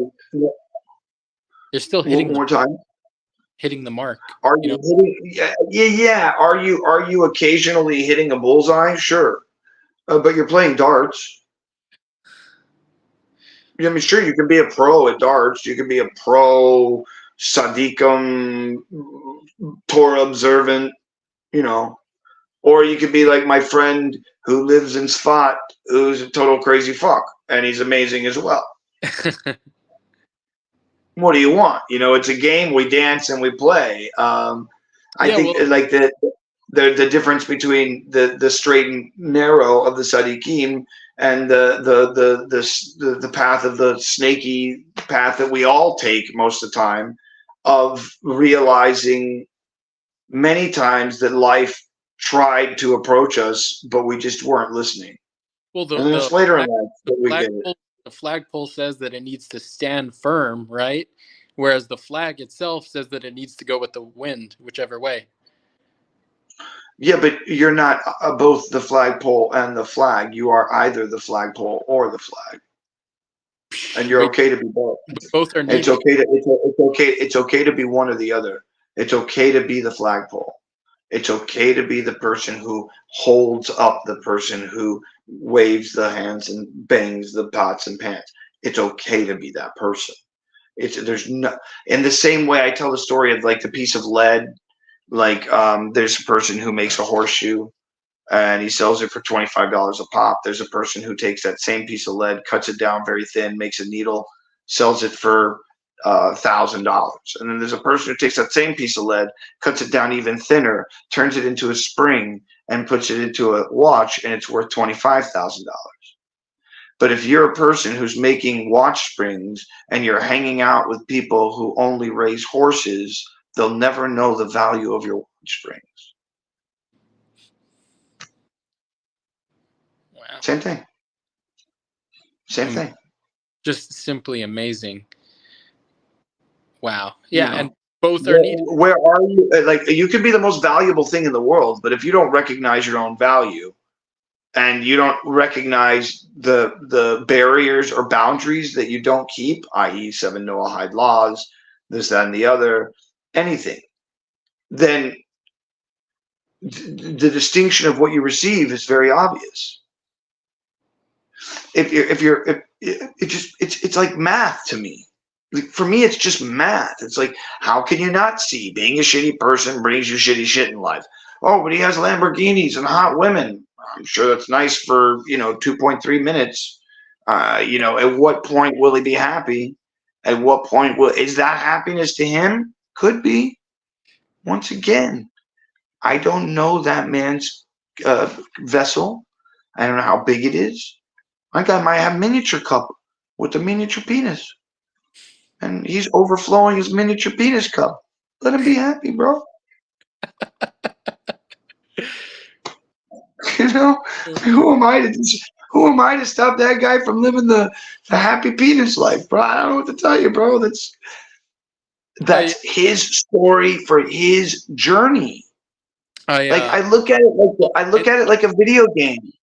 They're still hitting one more time. Hitting the mark. Are you hitting? Yeah. Are you occasionally hitting a bullseye? Sure, but you're playing darts. I mean, sure, you can be a pro at darts. You can be a pro Sadiqum, Torah observant, or you could be like my friend who lives in Sfat, who's a total crazy fuck, and he's amazing as well. What do you want? It's a game. We dance and we play. I think like the difference between the straight and narrow of the Sadiqim and the path of the snaky path that we all take most of the time, of realizing many times that life tried to approach us, but we just weren't listening. Well, and then it's later in life that we get it. The flagpole says that it needs to stand firm, right? Whereas the flag itself says that it needs to go with the wind, whichever way. Yeah, but you're not both the flagpole and the flag. You are either the flagpole or the flag, and you're okay to be both. Both are needed. It's okay to be one or the other. It's okay to be the flagpole. It's okay to be the person who holds up the person who waves the hands and bangs the pots and pans. It's okay to be that person. There's no, in the same way I tell the story of like the piece of lead. Like there's a person who makes a horseshoe and he sells it for $25 a pop. There's a person who takes that same piece of lead, cuts it down very thin, makes a needle, sells it for $1,000. And then there's a person who takes that same piece of lead, cuts it down even thinner, turns it into a spring and puts it into a watch, and it's worth $25,000. But if you're a person who's making watch springs and you're hanging out with people who only raise horses, they'll never know the value of your watch springs. Wow. Same thing. Same thing. Just simply amazing. Wow. You Yeah, know, and both are needed. where are you? Like, you can be the most valuable thing in the world, but if you don't recognize your own value and you don't recognize the barriers or boundaries that you don't keep, i.e., 7 Noahide laws, this, that, and the other, anything, then the distinction of what you receive is very obvious. It's like math to me. Like, for me, it's just math. It's like, how can you not see being a shitty person brings you shitty shit in life? Oh, but he has Lamborghinis and hot women. I'm sure that's nice for 2.3 minutes. At what point will he be happy? At what point is that happiness to him? Could be. Once again, I don't know that man's vessel. I don't know how big it is. My guy might have a miniature cup with a miniature penis, and he's overflowing his miniature penis cup. Let him be happy, bro. Who am I to stop that guy from living the happy penis life, bro? I don't know what to tell you, bro. That's his story for his journey. I look at it like a video game.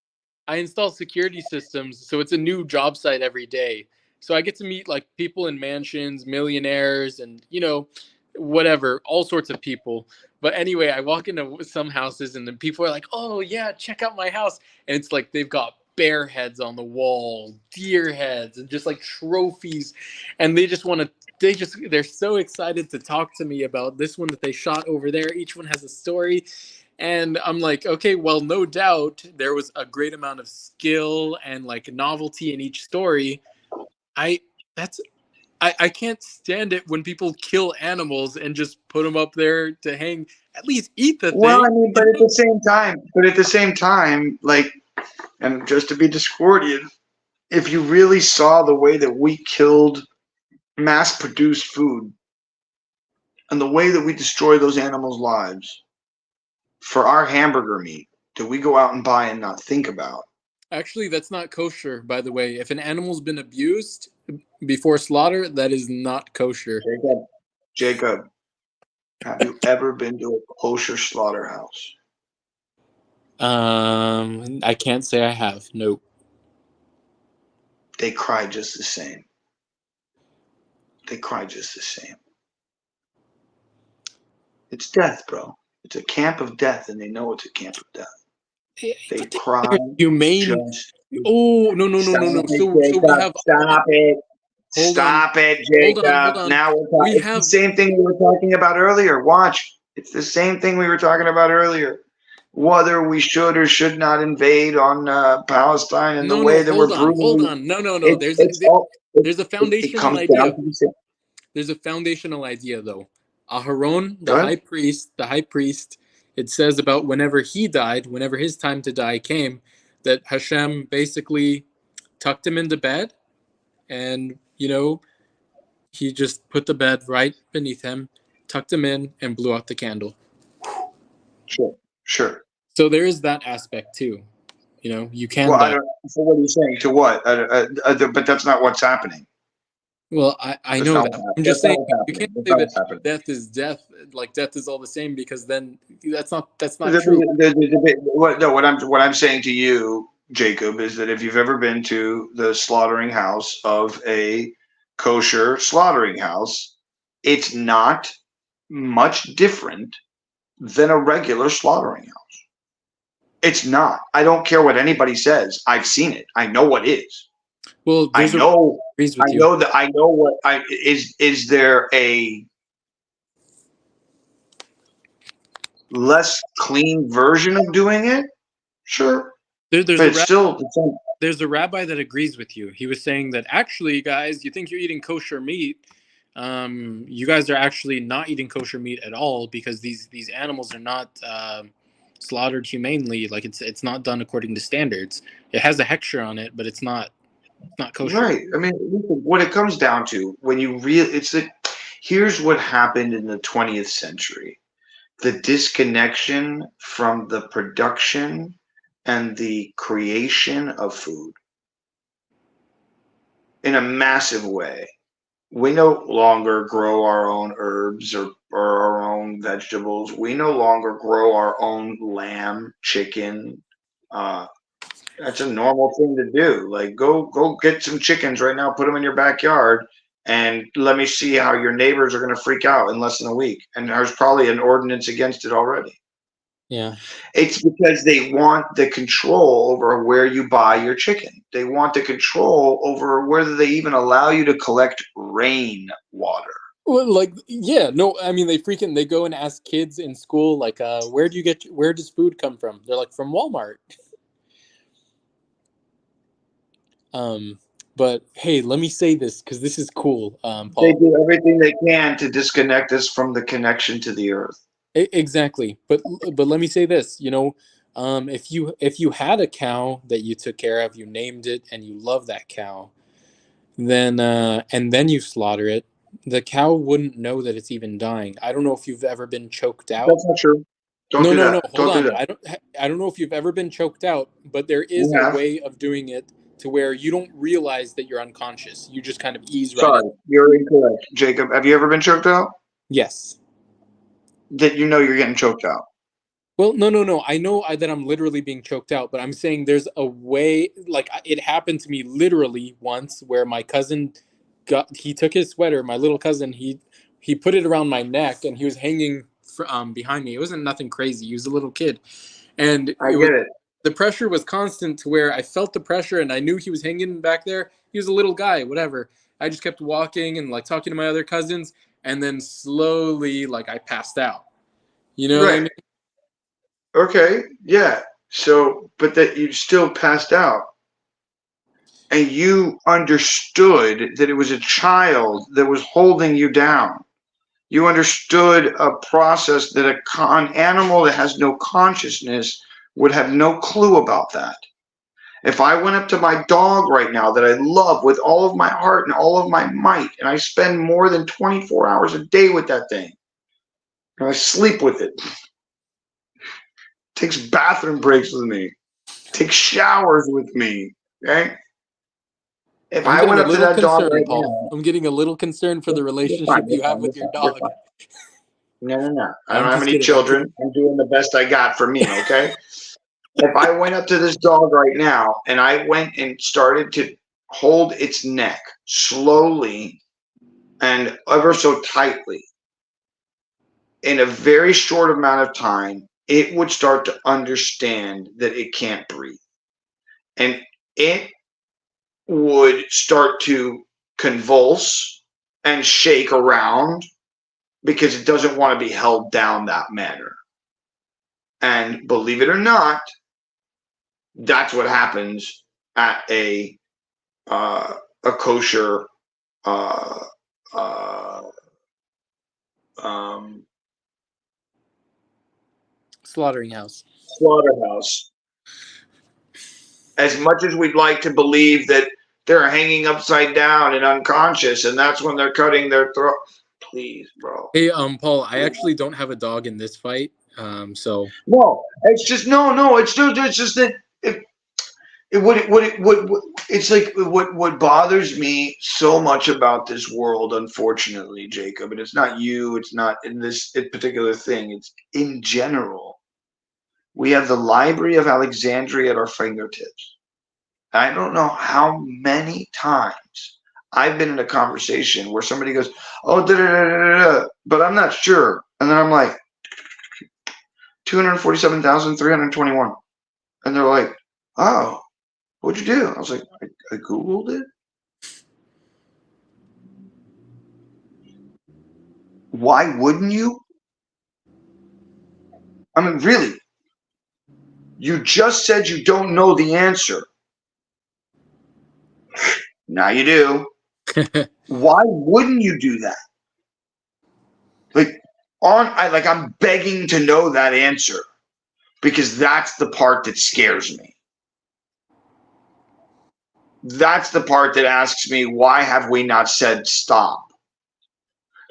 I install security systems, so it's a new job site every day. So I get to meet like people in mansions, millionaires, and whatever, all sorts of people. But anyway, I walk into some houses and then people are like, "Oh yeah, check out my house," and it's like they've got bear heads on the wall, deer heads, and just like trophies, and they're so excited to talk to me about this one that they shot over there. Each one has a story. And I'm like, okay, well, no doubt there was a great amount of skill and like novelty in each story. I can't stand it when people kill animals and just put them up there to hang. At least eat the thing. Well, I mean, but at the same time, like, and just to be discordian, if you really saw the way that we killed mass-produced food and the way that we destroy those animals' lives for our hamburger meat, that we go out and buy and not think about. Actually, that's not kosher, by the way. If an animal's been abused before slaughter, that is not kosher. Jacob, have you ever been to a kosher slaughterhouse? I can't say I have. Nope. They cry just the same. They cry just the same. It's death, bro. It's a camp of death, and they know it's a camp of death. They cry. Humane. Oh no! So Stop it, Jacob. Hold on. Now it's the same thing we were talking about earlier. Watch. It's the same thing we were talking about earlier. Whether we should or should not invade on Palestine and the way that we're brutally. Hold on. No. There's a foundational idea. There's a foundational idea, though. Aharon, the high priest, it says about whenever he died, whenever his time to die came, that Hashem basically tucked him into bed, and he just put the bed right beneath him, tucked him in, and blew out the candle. Sure. So there is that aspect too. You can. Well, so what are you saying? To what? But that's not what's happening. Well, I know that. I'm just saying you can't say that death is death. Like death is all the same, because then that's not true. What I'm saying to you, Jacob, is that if you've ever been to the slaughtering house of a kosher slaughtering house, it's not much different than a regular slaughtering house. It's not. I don't care what anybody says. I've seen it. I know what is. Well, I know what is there a less clean version of doing it? Sure. There's a rabbi that agrees with you. He was saying that actually, guys, you think you're eating kosher meat. You guys are actually not eating kosher meat at all, because these animals are not slaughtered humanely. Like it's not done according to standards. It has a hechsher on it, but it's not kosher. Right. I mean, what it comes down to, when you here's what happened in the 20th century. The disconnection from the production and the creation of food in a massive way. We no longer grow our own herbs or our own vegetables. We no longer grow our own lamb, chicken. That's a normal thing to do. Like, go get some chickens right now, put them in your backyard, and let me see how your neighbors are going to freak out in less than a week. And there's probably an ordinance against it already. Yeah. It's because they want the control over where you buy your chicken. They want the control over whether they even allow you to collect rain water. Well, like, yeah, no, I mean, they go and ask kids in school, like, where does food come from? They're like, from Walmart. But hey, let me say this because this is cool, Paul. They do everything they can to disconnect us from the connection to the earth. Exactly, but let me say this. If you had a cow that you took care of, you named it, and you love that cow, then and then you slaughter it, the cow wouldn't know that it's even dying. I don't know if you've ever been choked out. That's not true. Don't do that. No. Hold on. Do that. I don't know if you've ever been choked out, but there is a way of doing it to where you don't realize that you're unconscious. You just kind of ease right in. You're incorrect, Jacob. Have you ever been choked out? Yes. That you know you're getting choked out. Well, no. I know that I'm literally being choked out, but I'm saying there's a way. Like, it happened to me literally once, where my cousin he took his sweater. My little cousin, he put it around my neck, and he was hanging behind me. It wasn't nothing crazy. He was a little kid, and the pressure was constant to where I felt the pressure, and I knew he was hanging back there. He was a little guy, whatever. I just kept walking and like talking to my other cousins, and then slowly, like, I passed out. You know what I mean? Okay, yeah. So, but that you still passed out, and you understood that it was a child that was holding you down. You understood a process that an animal that has no consciousness would have no clue about that. If I went up to my dog right now that I love with all of my heart and all of my might, and I spend more than 24 hours a day with that thing, and I sleep with it, takes bathroom breaks with me, takes showers with me, okay? If I went up to that dog right now, I'm getting a little concerned for the relationship you have with your dog. No. I don't have any children. I'm doing the best I got for me, okay? If I went up to this dog right now and I went and started to hold its neck slowly and ever so tightly, in a very short amount of time, it would start to understand that it can't breathe. And it would start to convulse and shake around because it doesn't want to be held down that manner. And believe it or not, that's what happens at a kosher slaughterhouse. As much as we'd like to believe that they're hanging upside down and unconscious, and that's when they're cutting their throat. Please, bro. Hey, Paul, I actually don't have a dog in this fight. So no, it's just no. It's just that it's like what bothers me so much about this world, unfortunately, Jacob, and it's not you, it's not in this particular thing, it's in general. We have the Library of Alexandria at our fingertips. I don't know how many times I've been in a conversation where somebody goes, oh, but I'm not sure. And then I'm like, 247,321. And they're like, oh, what'd you do? I was like, I Googled it. Why wouldn't you? I mean, really? You just said you don't know the answer. Now you do. Why wouldn't you do that? I'm begging to know that answer, because that's the part that scares me. That's the part that asks me, why have we not said stop?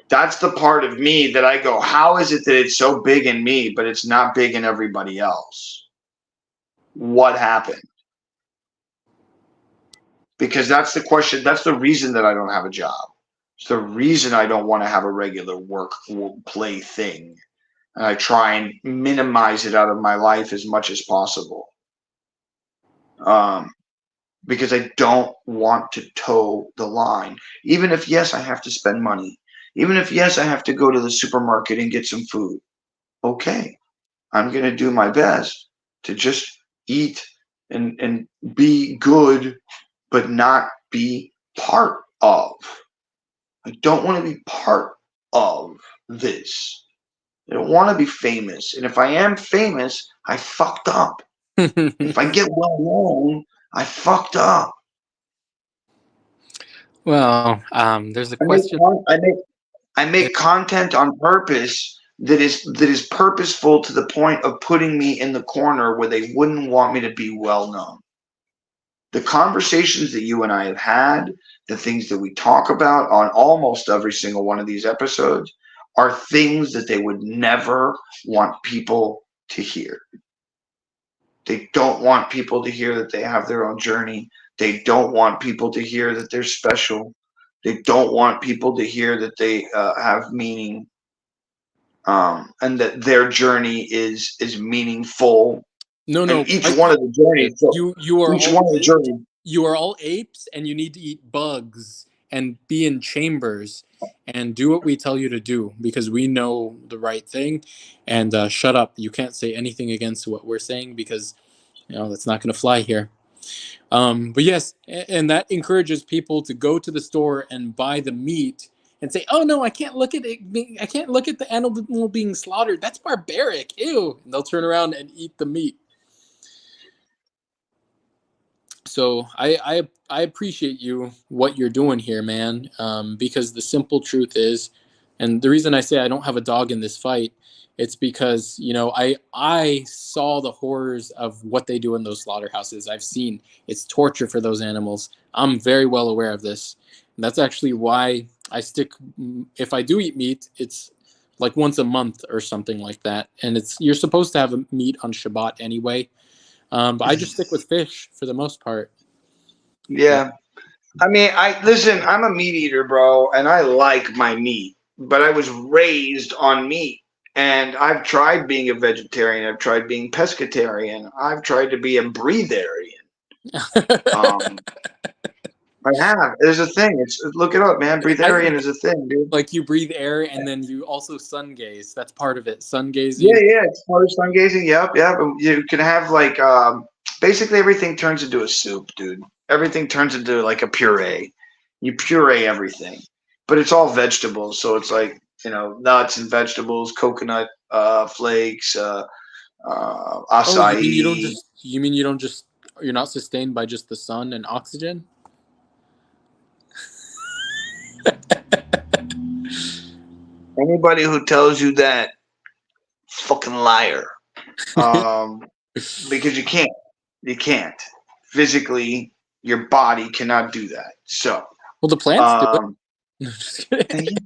That's the part of me that I go, how is it that it's so big in me, but it's not big in everybody else? what happened? Because that's the question. That's the reason that I don't have a job. It's the reason I don't want to have a regular work play thing. And I try and minimize it out of my life as much as possible. Because I don't want to toe the line. Even if, yes, I have to spend money. Even if, yes, I have to go to the supermarket and get some food. Okay, I'm going to do my best to just eat and be good, but not be part of. I don't want to be part of this. I don't want to be famous. And if I am famous, I fucked up. If I get well known, I fucked up. Well, there's a question. I make content on purpose that is purposeful to the point of putting me in the corner where they wouldn't want me to be well known. The conversations that you and I have had, the things that we talk about on almost every single one of these episodes, are things that they would never want people to hear. They don't want people to hear that they have their own journey. They don't want people to hear that they're special. They don't want people to hear that they have meaning, and that their journey is meaningful. No, and each one of the journeys. So you are each all one of the journeys. You are all apes, and you need to eat bugs and be in chambers and do what we tell you to do, because we know the right thing. And shut up. You can't say anything against what we're saying, because that's not going to fly here. But yes, and that encourages people to go to the store and buy the meat and say, "Oh no, I can't look at it. I can't look at the animal being slaughtered. That's barbaric. Ew!" And they'll turn around and eat the meat. So I appreciate what you're doing here, man. Because the simple truth is, and the reason I say I don't have a dog in this fight, it's because I saw the horrors of what they do in those slaughterhouses. I've seen it's torture for those animals. I'm very well aware of this. And that's actually why I stick. If I do eat meat, it's like once a month or something like that. And you're supposed to have a meat on Shabbat anyway. But I just stick with fish for the most part. Yeah. I mean, listen, I'm a meat eater, bro, and I like my meat, but I was raised on meat. And I've tried being a vegetarian. I've tried being pescatarian. I've tried to be a breatharian. I have. There's a thing. Look it up, man. Breatharian is a thing, dude. Like you breathe air and then you also sun gaze. That's part of it. Sun gazing. Yeah. It's part of sun gazing. Yep. You can have basically everything turns into a soup, dude. Everything turns into like a puree. You puree everything, but it's all vegetables. So it's like nuts and vegetables, coconut flakes, acai. Oh, you mean you're not sustained by just the sun and oxygen? Anybody who tells you that, fucking liar. Because you can't physically. Your body cannot do that. So, well, the plants do it.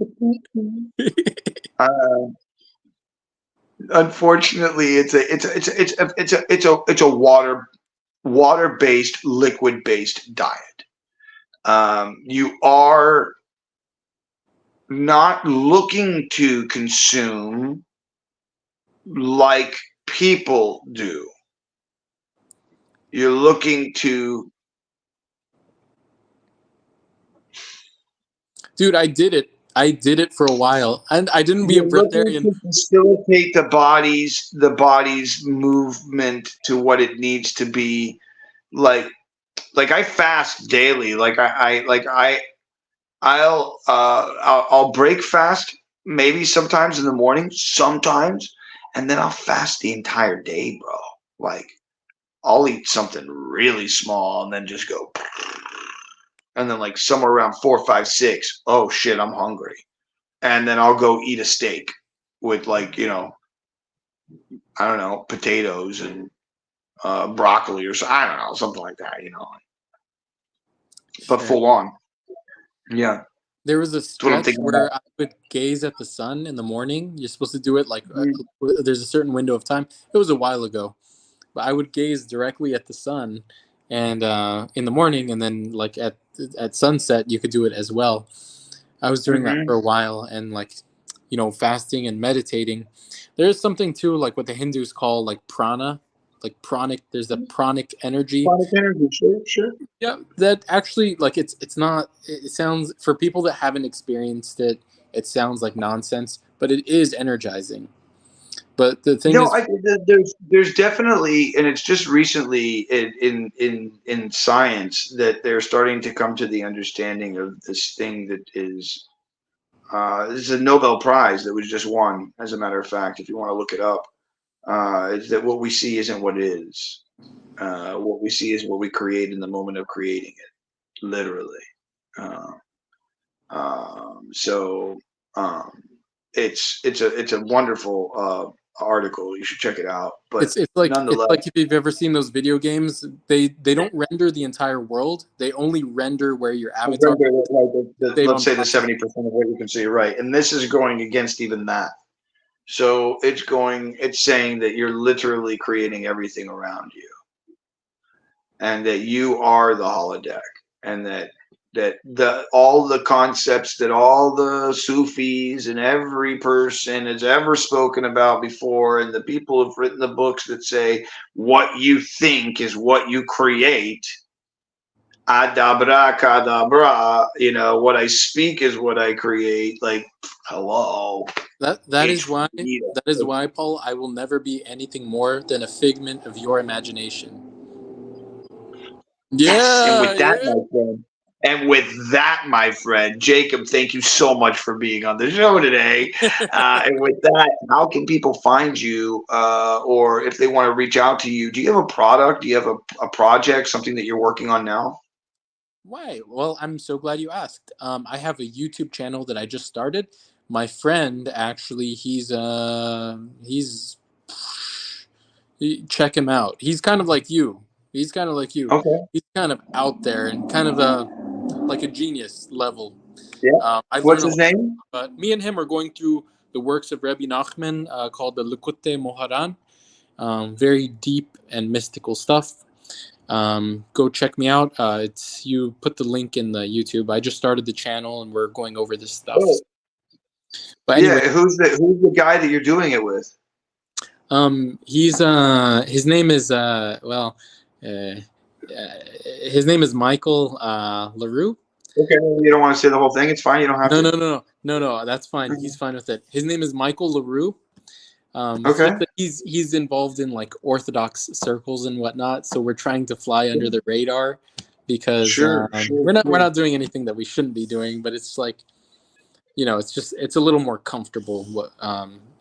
Unfortunately, it's a water-based, liquid-based diet. You are not looking to consume like people do. You're looking to. Dude, I did it for a while, and I didn't be a breatharian. To facilitate the body's movement to what it needs to be. Like I fast daily. I'll break fast maybe sometimes in the morning, sometimes, and then I'll fast the entire day, bro. Like I'll eat something really small and then just go. And then like somewhere around 4, 5, 6, oh shit, I'm hungry. And then I'll go eat a steak with I don't know, potatoes and broccoli or I don't know, something like that, But full on. Yeah. There was a stretch where I would gaze at the sun in the morning. You're supposed to do it there's a certain window of time. It was a while ago. but I would gaze directly at the sun, and in the morning, and then like at sunset, you could do it as well. I was doing that Mm-hmm. for a while, and like, fasting and meditating. There's something too, like what the Hindus call like prana, like pranic. There's the pranic energy. Sonic energy, sure, sure. Yeah, that actually, like, it's not. It sounds, for people that haven't experienced it, it sounds like nonsense, but it is energizing. But the thing No, is, there's definitely, and it's just recently in science that they're starting to come to the understanding of this thing that is this is a Nobel Prize that was just won, as a matter of fact, if you want to look it up. Is that what we see isn't what is. What we see is what we create in the moment of creating it, literally. Uh, so it's a wonderful article. You should check it out. But it's like if you've ever seen those video games, they don't render the entire world. They only render where your avatar. Let's say the 70% of what you can see, right? And this is going against even that. So it's saying that you're literally creating everything around you, and that you are the holodeck, and that all the concepts that all the Sufis and every person has ever spoken about before, and the people have written the books that say what you think is what you create. Adabra kadabra, what I speak is what I create. Like, hello. That is why, Paul, I will never be anything more than a figment of your imagination. Yes, and with that, Yeah. my friend, Jacob, thank you so much for being on the show today. And with that, how can people find you, or if they want to reach out to you? Do you have a product? Do you have a project, something that you're working on now? Why? Well, I'm so glad you asked. I have a YouTube channel that I just started. My friend, actually, check him out. He's kind of like you. He's kind of like you. Okay. He's kind of out there and kind of like a genius level. Yeah. I've What's learned a his lot. name? But me and him are going through the works of Rabbi Nachman, called the Likutei Moharan. Very deep and mystical stuff. Go check me out. You put the link in the YouTube. I just started the channel and we're going over this stuff. Oh. But anyway, who's the guy that you're doing it with? his name is his name is Michael LaRue. Okay, you don't want to say the whole thing. It's fine. You don't have to. No. That's fine. He's fine with it. His name is Michael LaRue. It's Okay. just that he's involved in like Orthodox circles and whatnot, so we're trying to fly under the radar because we're not doing anything that we shouldn't be doing, but it's like, it's a little more comfortable.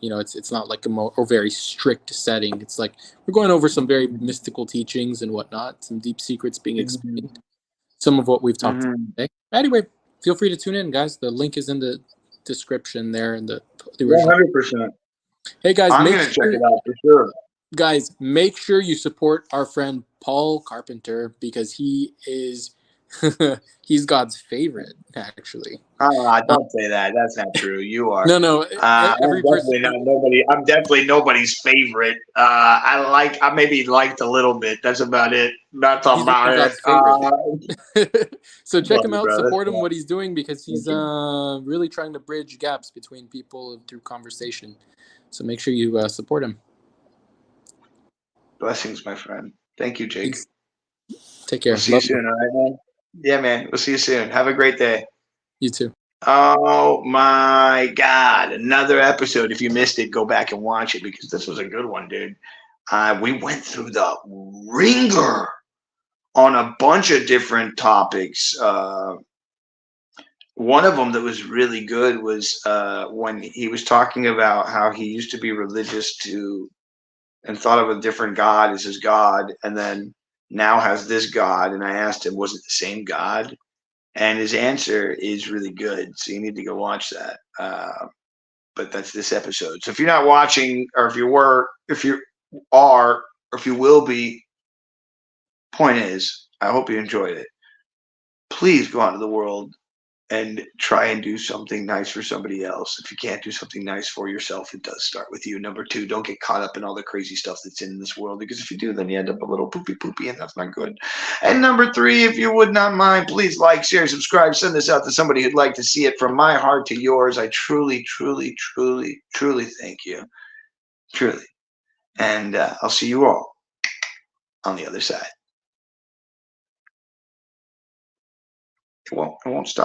It's not like a very strict setting. It's like we're going over some very mystical teachings and whatnot, some deep secrets being explained. Some of what we've talked about today. Anyway, feel free to tune in, guys. The link is in the description there in the original. 100%. Hey guys, I'm gonna check it out for sure. Guys, make sure you support our friend Paul Carpenter because he is he's God's favorite, actually. Don't say that. That's not true. You are. No. Every person. I'm definitely nobody's favorite. I maybe liked a little bit. That's about it. That's about it. So check him out, support him, what he's doing, because he's really trying to bridge gaps between people through conversation. So make sure you support him. Blessings, my friend. Thank you, Jake. Thanks. Take care. We'll see you soon, all right, man? Yeah, man. We'll see you soon. Have a great day. You too. Oh my God. Another episode. If you missed it, go back and watch it because this was a good one, dude. We went through the ringer on a bunch of different topics. One of them that was really good was when he was talking about how he used to be religious and thought of a different God as his God, and then now has this God. And I asked him, was it the same God? And his answer is really good. So you need to go watch that. But that's this episode. So if you're not watching, or if you are, or if you will be, point is, I hope you enjoyed it. Please go out into the world and try and do something nice for somebody else. If you can't do something nice for yourself, it does start with you. Number two, don't get caught up in all the crazy stuff that's in this world, because if you do, then you end up a little poopy, and that's not good. And number three, if you would not mind, please like, share, subscribe, send this out to somebody who'd like to see it. From my heart to yours, I truly, truly, truly, truly thank you. Truly. And I'll see you all on the other side. It won't stop.